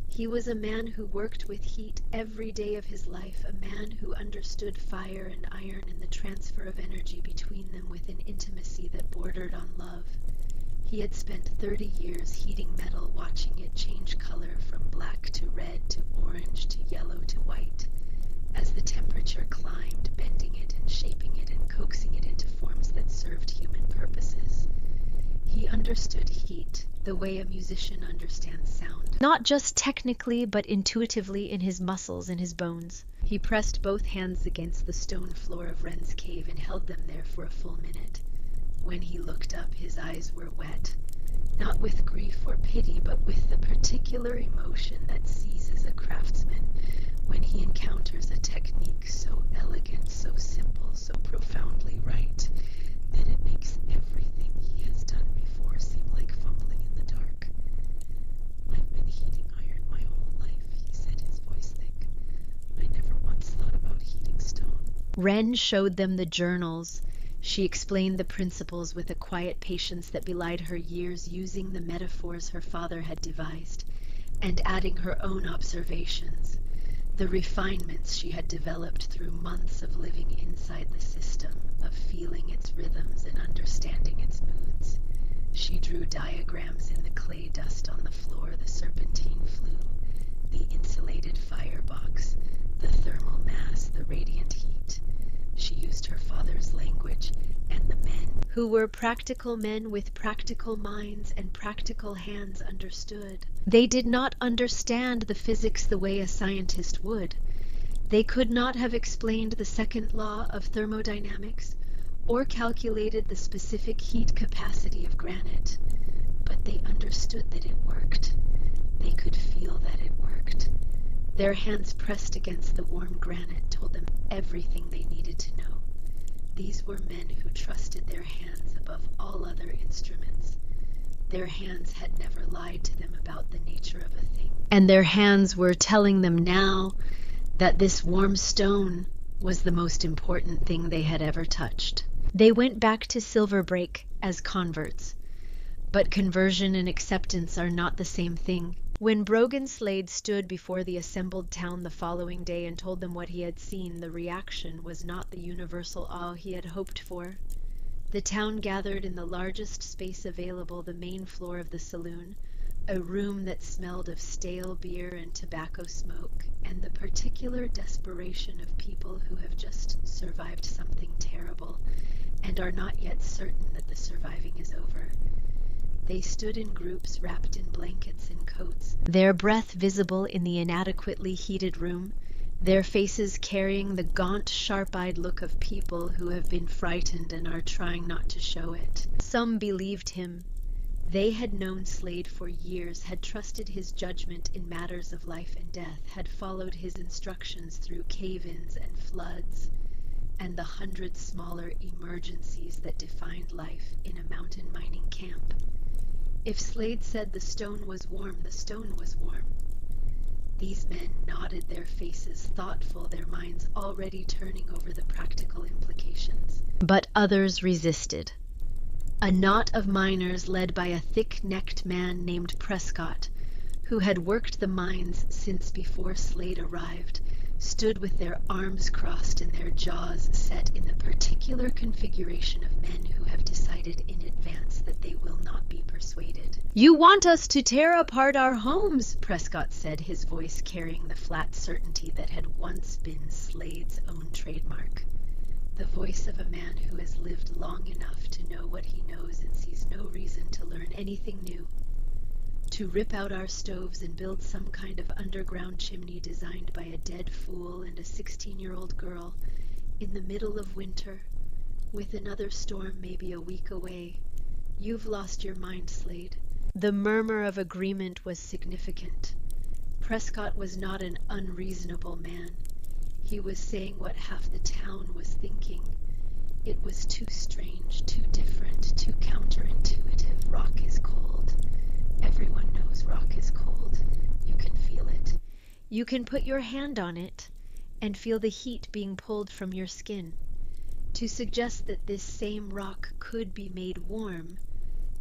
He was a man who worked with heat every day of his life, a man who understood fire and iron and the transfer of energy between them with an intimacy that bordered on love. He had spent 30 years heating metal, watching it change color from black to red to orange to yellow to white. As the temperature climbed, bending it and shaping it and coaxing it into forms that served human purposes. He understood heat the way a musician understands sound. Not just technically, but intuitively in his muscles and his bones. He pressed both hands against the stone floor of Wren's cave and held them there for a full minute. When he looked up, his eyes were wet, not with grief or pity, but with the particular emotion that seizes a craftsman when he encounters a technique so elegant, so simple, so profoundly right, that it makes everything he has done before seem like fumbling in the dark. "I've been heating iron my whole life," he said, his voice thick. "I never once thought about heating stone." Wren showed them the journals. She explained the principles with a quiet patience that belied her years, using the metaphors her father had devised, and adding her own observations, the refinements she had developed through months of living inside the system, of feeling its rhythms and understanding its moods. She drew diagrams in the clay dust on the floor, the serpentine flue, the insulated firebox, the thermal mass, the radiant heat. She used her father's language and the men who were practical men with practical minds and practical hands understood. They did not understand the physics the way a scientist would. They could not have explained the second law of thermodynamics or calculated the specific heat capacity of granite, but they understood that it worked. They could feel that it worked. Their hands pressed against the warm granite told them everything they needed to know. These were men who trusted their hands above all other instruments. Their hands had never lied to them about the nature of a thing. And their hands were telling them now that this warm stone was the most important thing they had ever touched. They went back to Silver Break as converts. But conversion and acceptance are not the same thing. When Brogan Slade stood before the assembled town the following day and told them what he had seen, the reaction was not the universal awe he had hoped for. The town gathered in the largest space available, the main floor of the saloon, a room that smelled of stale beer and tobacco smoke, and the particular desperation of people who have just survived something terrible and are not yet certain that the surviving is over. They stood in groups wrapped in blankets and coats, their breath visible in the inadequately heated room, their faces carrying the gaunt, sharp-eyed look of people who have been frightened and are trying not to show it. Some believed him. They had known Slade for years, had trusted his judgment in matters of life and death, had followed his instructions through cave-ins and floods, and the 100 smaller emergencies that defined life in a mountain mining camp. If Slade said the stone was warm, the stone was warm. These men nodded, their faces thoughtful, their minds already turning over the practical implications. But others resisted. A knot of miners led by a thick-necked man named Prescott, who had worked the mines since before Slade arrived, stood with their arms crossed and their jaws set in the particular configuration of men who have decided in advance that they will not be persuaded. "You want us to tear apart our homes," Prescott said, his voice carrying the flat certainty that had once been Slade's own trademark. The voice of a man who has lived long enough to know what he knows and sees no reason to learn anything new. To rip out our stoves and build some kind of underground chimney designed by a dead fool and a 16-year-old girl in the middle of winter, with another storm maybe a week away. You've lost your mind, Slade. The murmur of agreement was significant. Prescott was not an unreasonable man. He was saying what half the town was thinking. It was too strange, too different, too counterintuitive. Rock is cold. Everyone knows rock is cold. You can feel it. You can put your hand on it and feel the heat being pulled from your skin. To suggest that this same rock could be made warm,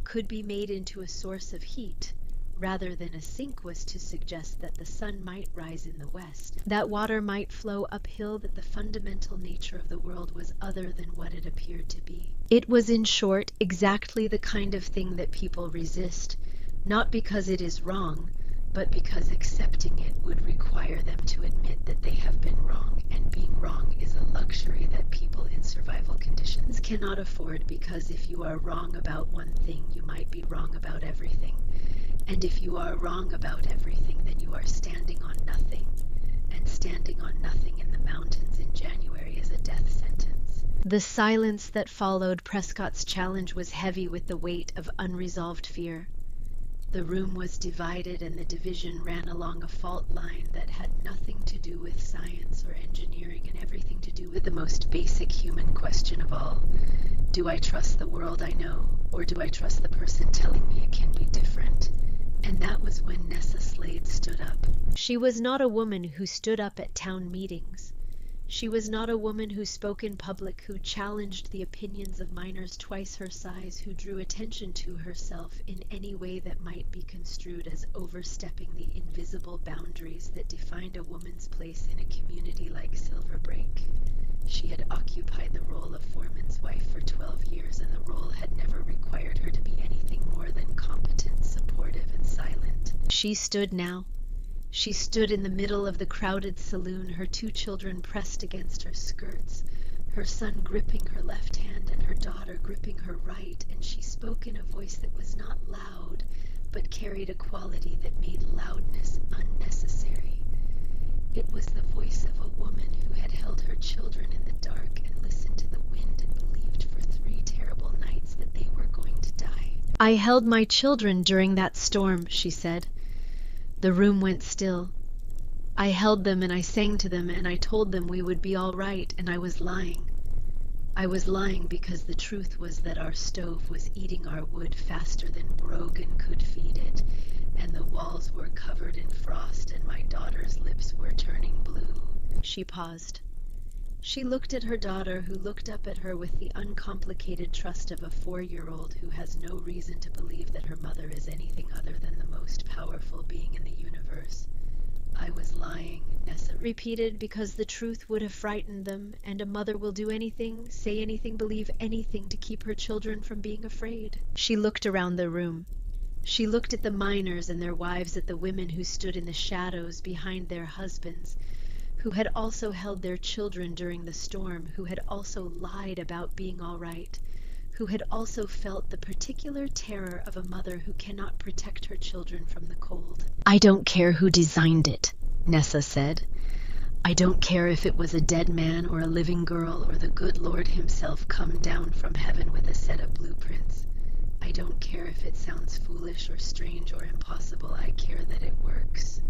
could be made into a source of heat, rather than a sink, was to suggest that the sun might rise in the west, that water might flow uphill, that the fundamental nature of the world was other than what it appeared to be. It was, in short, exactly the kind of thing that people resist, not because it is wrong, but because accepting it would require them to admit that they have been wrong, and being wrong is a luxury that people in survival conditions cannot afford, because if you are wrong about one thing, you might be wrong about everything. And if you are wrong about everything, then you are standing on nothing, and standing on nothing in the mountains in January is a death sentence. The silence that followed Prescott's challenge was heavy with the weight of unresolved fear. The room was divided, and the division ran along a fault line that had nothing to do with science or engineering and everything to do with the most basic human question of all. Do I trust the world I know, or do I trust the person telling me it can be different? And that was when Nessa Slade stood up. She was not a woman who stood up at town meetings. She was not a woman who spoke in public, who challenged the opinions of miners twice her size, who drew attention to herself in any way that might be construed as overstepping the invisible boundaries that defined a woman's place in a community like Silver Break. She had occupied the role of foreman's wife for 12 years, and the role had never required her to be anything more than competent, supportive, and silent. She stood now. She stood in the middle of the crowded saloon, her 2 children pressed against her skirts, her son gripping her left hand and her daughter gripping her right, and she spoke in a voice that was not loud, but carried a quality that made loudness unnecessary. It was the voice of a woman who had held her children in the dark and listened to the wind and believed for 3 terrible nights that they were going to die. I held my children during that storm, she said. The room went still. I held them and I sang to them and I told them we would be all right, and I was lying. I was lying because the truth was that our stove was eating our wood faster than Brogan could feed it, and the walls were covered in frost and my daughter's lips were turning blue. She paused. She looked at her daughter, who looked up at her with the uncomplicated trust of a 4-year-old who has no reason to believe that her mother is anything other than the most powerful being in the universe. I was lying, Nessa repeated, because the truth would have frightened them, and a mother will do anything, say anything, believe anything to keep her children from being afraid. She looked around the room. She looked at the miners and their wives, at the women who stood in the shadows behind their husbands, who had also held their children during the storm, who had also lied about being all right, who had also felt the particular terror of a mother who cannot protect her children from the cold. I don't care who designed it, Nessa said. I don't care if it was a dead man or a living girl or the good Lord himself come down from heaven with a set of blueprints. I don't care if it sounds foolish or strange or impossible. I care that it works.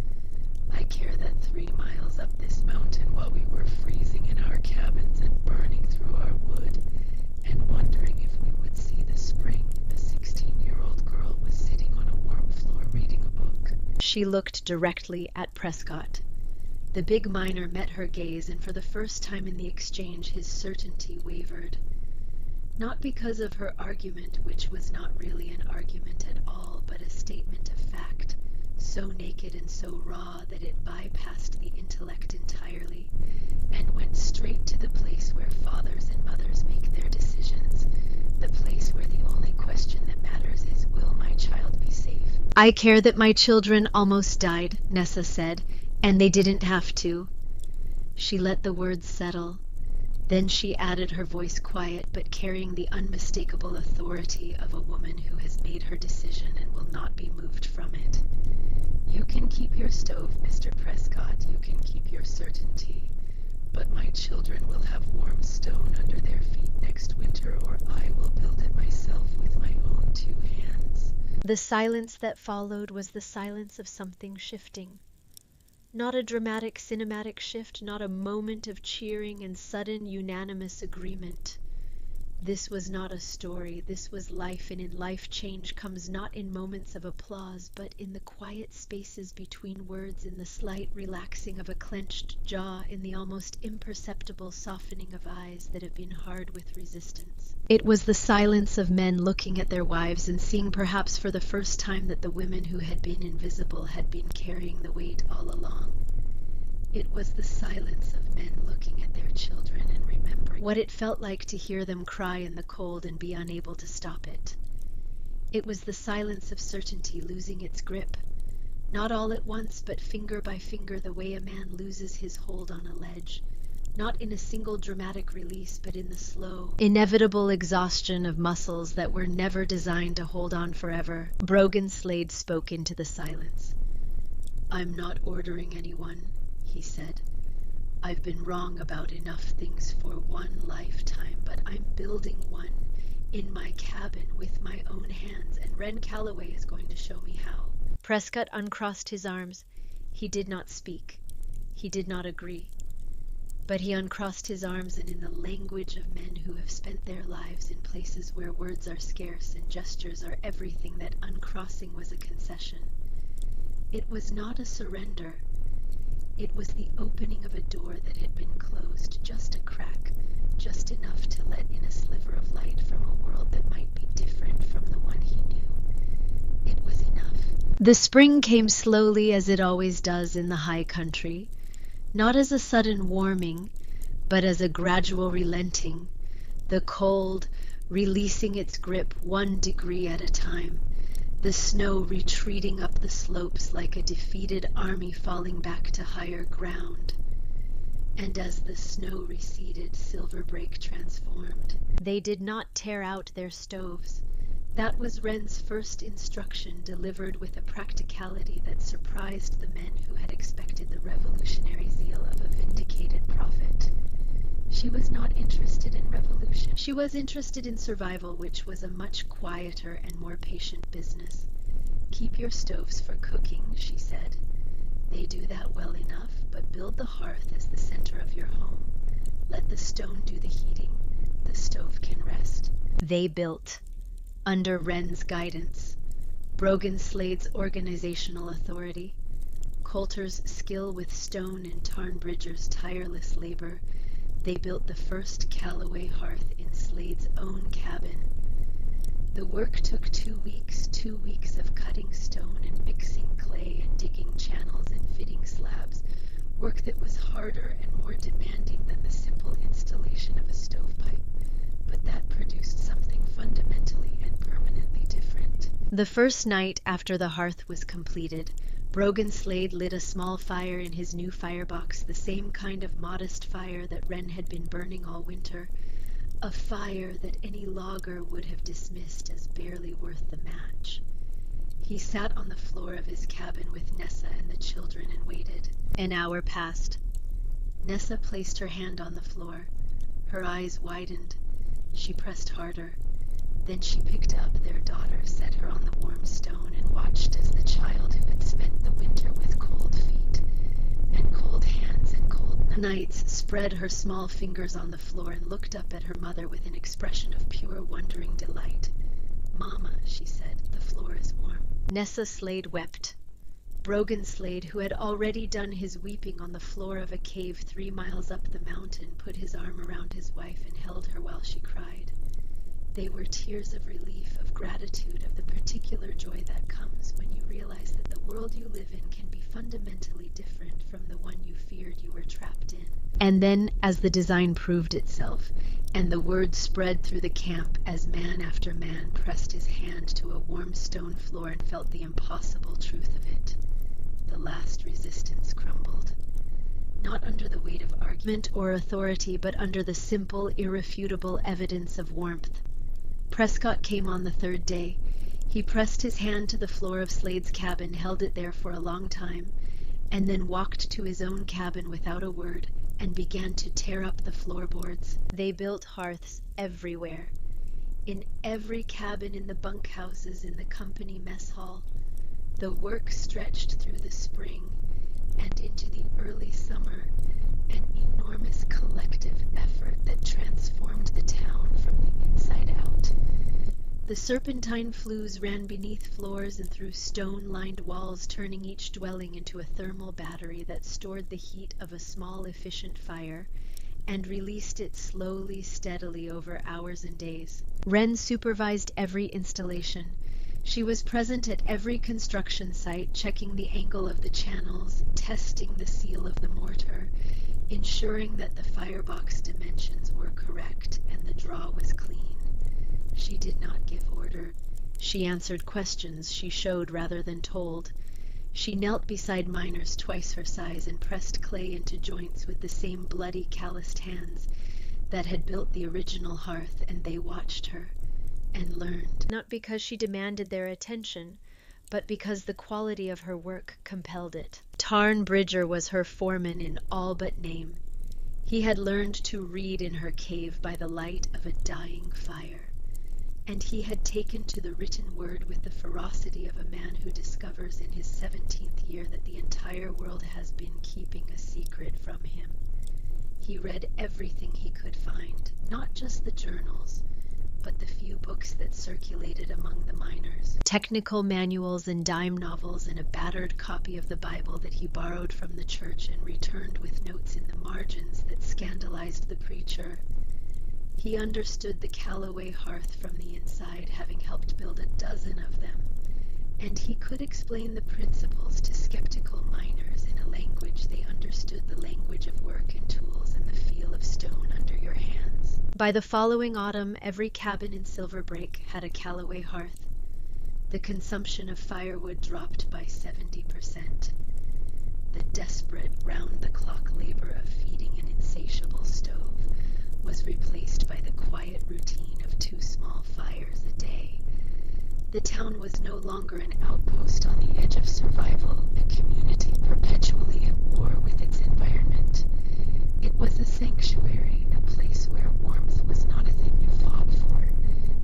I care that 3 miles up this mountain, while we were freezing in our cabins and burning through our wood and wondering if we would see the spring, a 16-year-old girl was sitting on a warm floor reading a book. She looked directly at Prescott. The big miner met her gaze, and for the first time in the exchange his certainty wavered. Not because of her argument, which was not really an argument at all, but a statement of fact, so naked and so raw that it bypassed the intellect entirely and went straight to the place where fathers and mothers make their decisions, the place where the only question that matters is, will my child be safe? I care that my children almost died, Nessa said, and they didn't have to. She let the words settle. Then she added, her voice quiet but carrying the unmistakable authority of a woman who has made her decision and will not be moved from it. You can keep your stove, Mr. Prescott. You can keep your certainty. But my children will have warm stone under their feet next winter, or I will build it myself with my own 2 hands. The silence that followed was the silence of something shifting. Not a dramatic cinematic shift, not a moment of cheering and sudden unanimous agreement. This was not a story, this was life, and in life change comes not in moments of applause, but in the quiet spaces between words, in the slight relaxing of a clenched jaw, in the almost imperceptible softening of eyes that have been hard with resistance. It was the silence of men looking at their wives and seeing perhaps for the first time that the women who had been invisible had been carrying the weight all along. It was the silence of men looking at their children and remembering what it felt like to hear them cry in the cold and be unable to stop it. It was the silence of certainty losing its grip, not all at once, but finger by finger, the way a man loses his hold on a ledge, not in a single dramatic release, but in the slow, inevitable exhaustion of muscles that were never designed to hold on forever. Brogan Slade spoke into the silence. I'm not ordering anyone, he said. I've been wrong about enough things for one lifetime, but I'm building one in my cabin with my own hands, and Ren Calloway is going to show me how. Prescott uncrossed his arms. He did not speak. He did not agree. But he uncrossed his arms, and in the language of men who have spent their lives in places where words are scarce and gestures are everything, that uncrossing was a concession. It was not a surrender. It was the opening of a door that had been closed, just a crack, just enough to let in a sliver of light from a world that might be different from the one he knew. It was enough. The spring came slowly, as it always does in the high country, not as a sudden warming, but as a gradual relenting, the cold releasing its grip 1 degree at a time, the snow retreating up the slopes like a defeated army falling back to higher ground. And as the snow receded, Silverbrake transformed. They did not tear out their stoves. That was Wren's first instruction, delivered with a practicality that surprised the men who had expected the revolutionary zeal of a vindicated prophet. She was not interested in revolution. She was interested in survival, which was a much quieter and more patient business. "Keep your stoves for cooking," she said. "They do that well enough, but build the hearth as the center of your home. Let the stone do the heating. The stove can rest." They built, under Wren's guidance, Brogan Slade's organizational authority, Coulter's skill with stone, and Tarnbridger's tireless labor. They built the first Callaway hearth in Slade's own cabin. The work took 2 weeks, 2 weeks of cutting stone and mixing clay and digging channels and fitting slabs, work that was harder and more demanding than the simple installation of a stovepipe, but that produced something fundamentally and permanently different. The first night after the hearth was completed, Brogan Slade lit a small fire in his new firebox, the same kind of modest fire that Wren had been burning all winter, a fire that any logger would have dismissed as barely worth the match. He sat on the floor of his cabin with Nessa and the children and waited. An hour passed. Nessa placed her hand on the floor. Her eyes widened. She pressed harder. Then she picked up their daughter, set her on the warm stone, and watched as the child who had spent the winter with cold feet and cold hands and cold nights spread her small fingers on the floor and looked up at her mother with an expression of pure wondering delight. "Mama," she said, "the floor is warm." Nessa Slade wept. Brogan Slade, who had already done his weeping on the floor of a cave 3 miles up the mountain, put his arm around his wife and held her while she cried. They were tears of relief, of gratitude, of the particular joy that comes when you realize that the world you live in can be fundamentally different from the one you feared you were trapped in. And then, as the design proved itself, and the word spread through the camp as man after man pressed his hand to a warm stone floor and felt the impossible truth of it, the last resistance crumbled. Not under the weight of argument or authority, but under the simple, irrefutable evidence of warmth. Prescott came on the 3rd day. He pressed his hand to the floor of Slade's cabin, held it there for a long time, and then walked to his own cabin without a word and began to tear up the floorboards. They built hearths everywhere. In every cabin, in the bunkhouses, in the company mess hall. The work stretched through the spring and into the early summer, an enormous collective effort that transformed the town from the inside out. The serpentine flues ran beneath floors and through stone-lined walls, turning each dwelling into a thermal battery that stored the heat of a small, efficient fire and released it slowly, steadily over hours and days. Wren supervised every installation. She was present at every construction site, checking the angle of the channels, testing the seal of the mortar, ensuring that the firebox dimensions were correct and the draw was clean. She did not give order. She answered questions she showed rather than told. She knelt beside miners twice her size and pressed clay into joints with the same bloody, calloused hands that had built the original hearth, and they watched her and learned. Not because she demanded their attention, but because the quality of her work compelled it. Tarnbridger was her foreman in all but name. He had learned to read in her cave by the light of a dying fire, and he had taken to the written word with the ferocity of a man who discovers in his 17th year that the entire world has been keeping a secret from him. He read everything he could find, not just the journals, but the few books that circulated among the miners. Technical manuals and dime novels and a battered copy of the Bible that he borrowed from the church and returned with notes in the margins that scandalized the preacher. He understood the Callaway hearth from the inside, having helped build a dozen of them, and he could explain the principles to skeptical miners in a language they understood, the language of work and tools and the feel of stone under your hands. By the following autumn, every cabin in Silverbrake had a Callaway hearth. The consumption of firewood dropped by 70%. The desperate, round-the-clock labor of feeding an insatiable stove was replaced by the quiet routine of 2 small fires a day. The town was no longer an outpost on the edge of survival, a community perpetually at war with its environment. It was a sanctuary, a place where warmth was not a thing you fought for,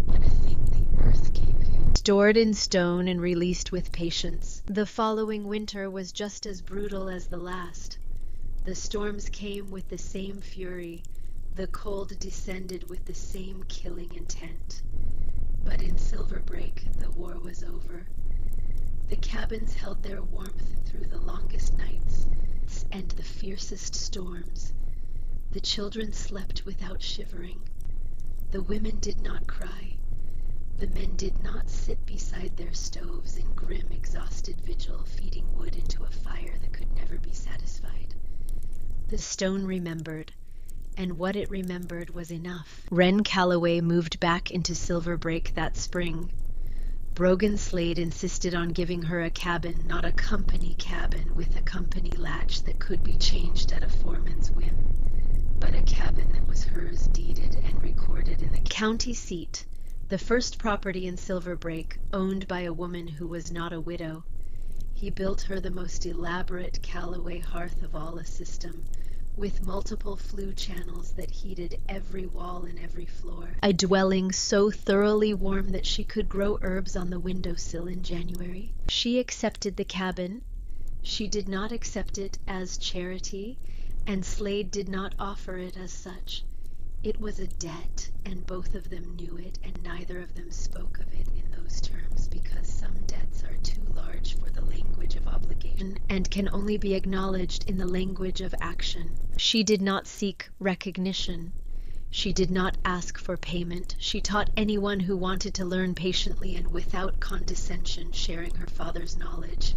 but a thing the earth gave you. Stored in stone and released with patience, the following winter was just as brutal as the last. The storms came with the same fury, the cold descended with the same killing intent. But in Silver Break, the war was over. The cabins held their warmth through the longest nights and the fiercest storms. The children slept without shivering. The women did not cry. The men did not sit beside their stoves in grim, exhausted vigil, feeding wood into a fire that could never be satisfied. The stone remembered, and what it remembered was enough. Wren Calloway moved back into Silver Break that spring. Brogan Slade insisted on giving her a cabin, not a company cabin with a company latch that could be changed at a foreman's whim, but a cabin that was hers, deeded and recorded in the county seat, the first property in Silver Break, owned by a woman who was not a widow. He built her the most elaborate Calloway hearth of all a system, with multiple flue channels that heated every wall and every floor. A dwelling so thoroughly warm that she could grow herbs on the windowsill in January. She accepted the cabin. She did not accept it as charity, and Slade did not offer it as such. It was a debt, and both of them knew it, and neither of them spoke of it in those terms, because some debts are too large for the language of obligation and can only be acknowledged in the language of action. She did not seek recognition. She did not ask for payment. She taught anyone who wanted to learn patiently and without condescension, sharing her father's knowledge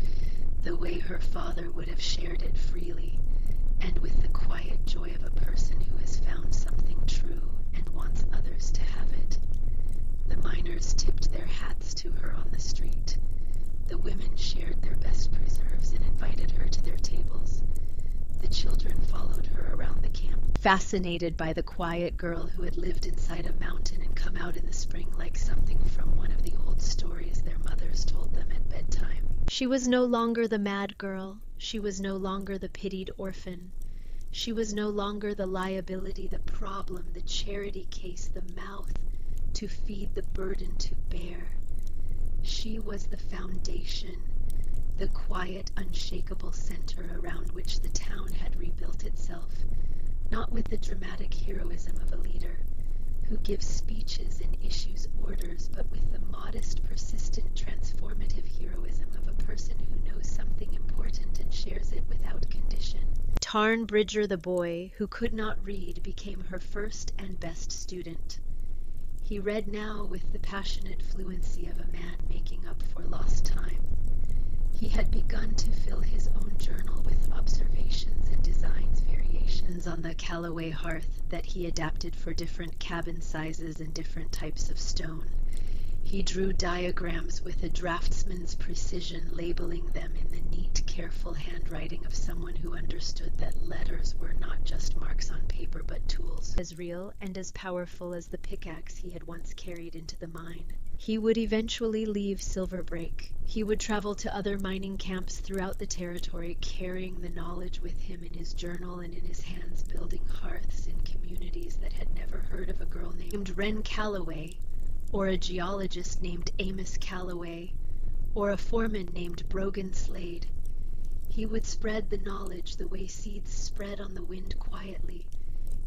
the way her father would have shared it freely, and with the quiet joy of a person who has found something true and wants others to have it. The miners tipped their hats to her on the street. The women shared their best preserves and invited her to their tables. The children followed her around the camp, fascinated by the quiet girl who had lived inside a mountain and come out in the spring like something from one of the old stories their mothers told them at bedtime. She was no longer the mad girl. She was no longer the pitied orphan. She was no longer the liability, the problem, the charity case, the mouth to feed, the burden to bear. She was the foundation, the quiet, unshakable center around which the town had rebuilt itself, not with the dramatic heroism of a leader who gives speeches and issues orders, but with the modest, persistent, transformative heroism of a person who knows something important and shares it without condition. Tarn Bridger, the boy who could not read, became her first and best student. He read now with the passionate fluency of a man making up for lost time. He had begun to fill his own journal with observations and designs variations on the Calloway hearth that he adapted for different cabin sizes and different types of stone. He drew diagrams with a draftsman's precision, labeling them in the neat, careful handwriting of someone who understood that letters were not just marks on paper but tools, as real and as powerful as the pickaxe he had once carried into the mine. He would eventually leave Silver Break. He would travel to other mining camps throughout the territory, carrying the knowledge with him in his journal and in his hands, building hearths in communities that had never heard of a girl named Wren Calloway, or a geologist named Amos Calloway, or a foreman named Brogan Slade. He would spread the knowledge the way seeds spread on the wind, quietly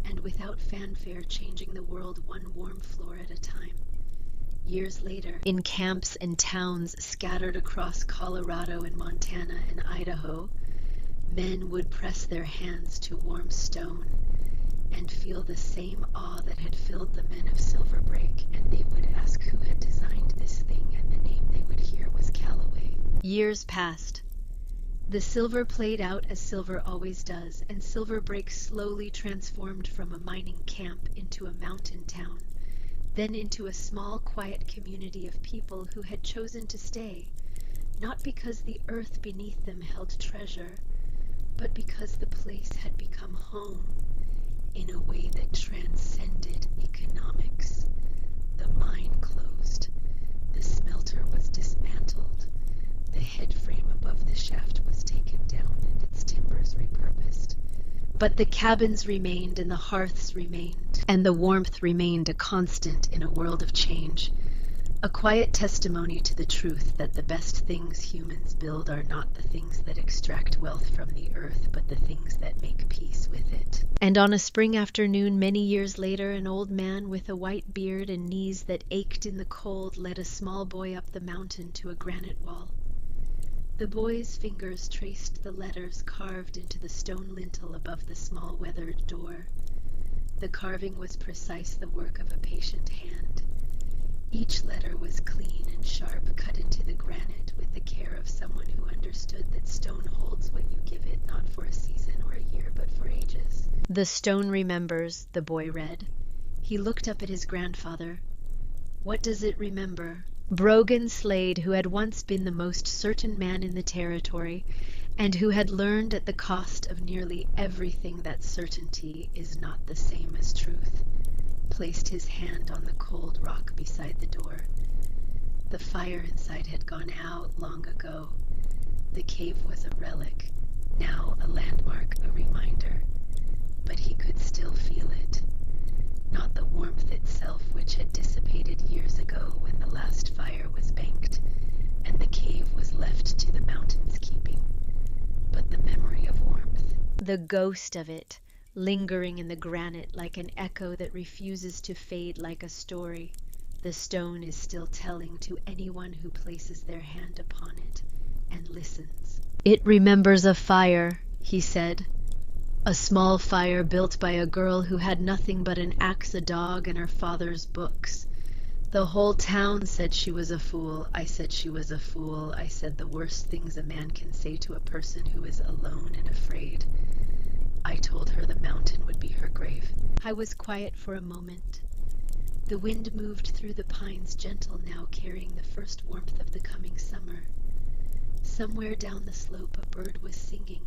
and without fanfare, changing the world one warm floor at a time. Years later, in camps and towns scattered across Colorado and Montana and Idaho, men would press their hands to warm stone and feel the same awe that had filled the men of Silver Break, and they would ask who had designed this thing, and the name they would hear was Calloway. Years passed. The silver played out as silver always does, and Silver Break slowly transformed from a mining camp into a mountain town, then into a small, quiet community of people who had chosen to stay, not because the earth beneath them held treasure, but because the place had become home in a way that transcended economics. The mine closed, the smelter was dismantled, the head frame above the shaft was taken down and its timbers repurposed. But the cabins remained and the hearths remained, and the warmth remained a constant in a world of change. A quiet testimony to the truth that the best things humans build are not the things that extract wealth from the earth, but the things that make peace with it. And on a spring afternoon many years later, an old man with a white beard and knees that ached in the cold led a small boy up the mountain to a granite wall. The boy's fingers traced the letters carved into the stone lintel above the small weathered door. The carving was precise, the work of a patient hand. Each letter was clean and sharp, cut into the granite with the care of someone who understood that stone holds what you give it, not for a season or a year, but for ages. The stone remembers, the boy read. He looked up at his grandfather. What does it remember? Brogan Slade, who had once been the most certain man in the territory, and who had learned at the cost of nearly everything that certainty is not the same as truth, placed his hand on the cold rock beside the door. The fire inside had gone out long ago. The cave was a relic, now a landmark, a reminder. But he could still feel it. Not the warmth itself, which had dissipated years ago when the last fire was banked, and the cave was left to the mountain's keeping, but the memory of warmth. The ghost of it, lingering in the granite like an echo that refuses to fade like a story. The stone is still telling to anyone who places their hand upon it and listens. It remembers a fire, he said. A small fire built by a girl who had nothing but an axe, a dog, and her father's books. The whole town said she was a fool. I said she was a fool. I said the worst things a man can say to a person who is alone and afraid. I told her the mountain would be her grave. I was quiet for a moment. The wind moved through the pines, gentle now, carrying the first warmth of the coming summer. Somewhere down the slope a bird was singing.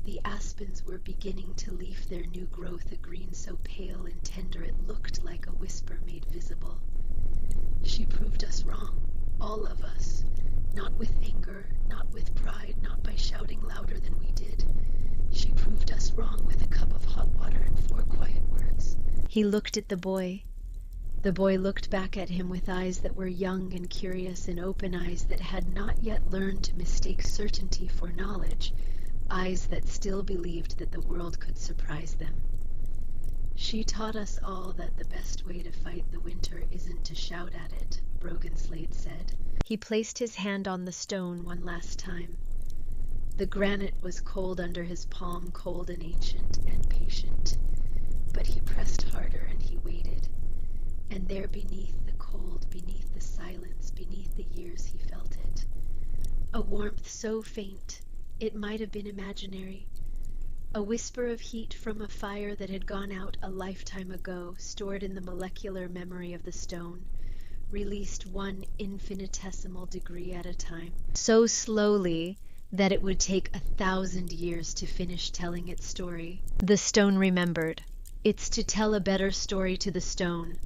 The aspens were beginning to leaf their new growth, a green so pale and tender it looked like a whisper made visible. She proved us wrong, all of us, not with anger, not with pride, not by shouting louder than we did. She proved us wrong with a cup of hot water and 4 quiet words. He looked at the boy. The boy looked back at him with eyes that were young and curious, and open eyes that had not yet learned to mistake certainty for knowledge, eyes that still believed that the world could surprise them. She taught us all that the best way to fight the winter isn't to shout at it, Brogan Slade said. He placed his hand on the stone one last time. The granite was cold under his palm, cold and ancient and patient. But he pressed harder and he waited. And there beneath the cold, beneath the silence, beneath the years he felt it. A warmth so faint it might have been imaginary. A whisper of heat from a fire that had gone out a lifetime ago, stored in the molecular memory of the stone, released 1 infinitesimal degree at a time, so slowly that it would take 1,000 years to finish telling its story. The stone remembered. It's to tell a better story to the stone.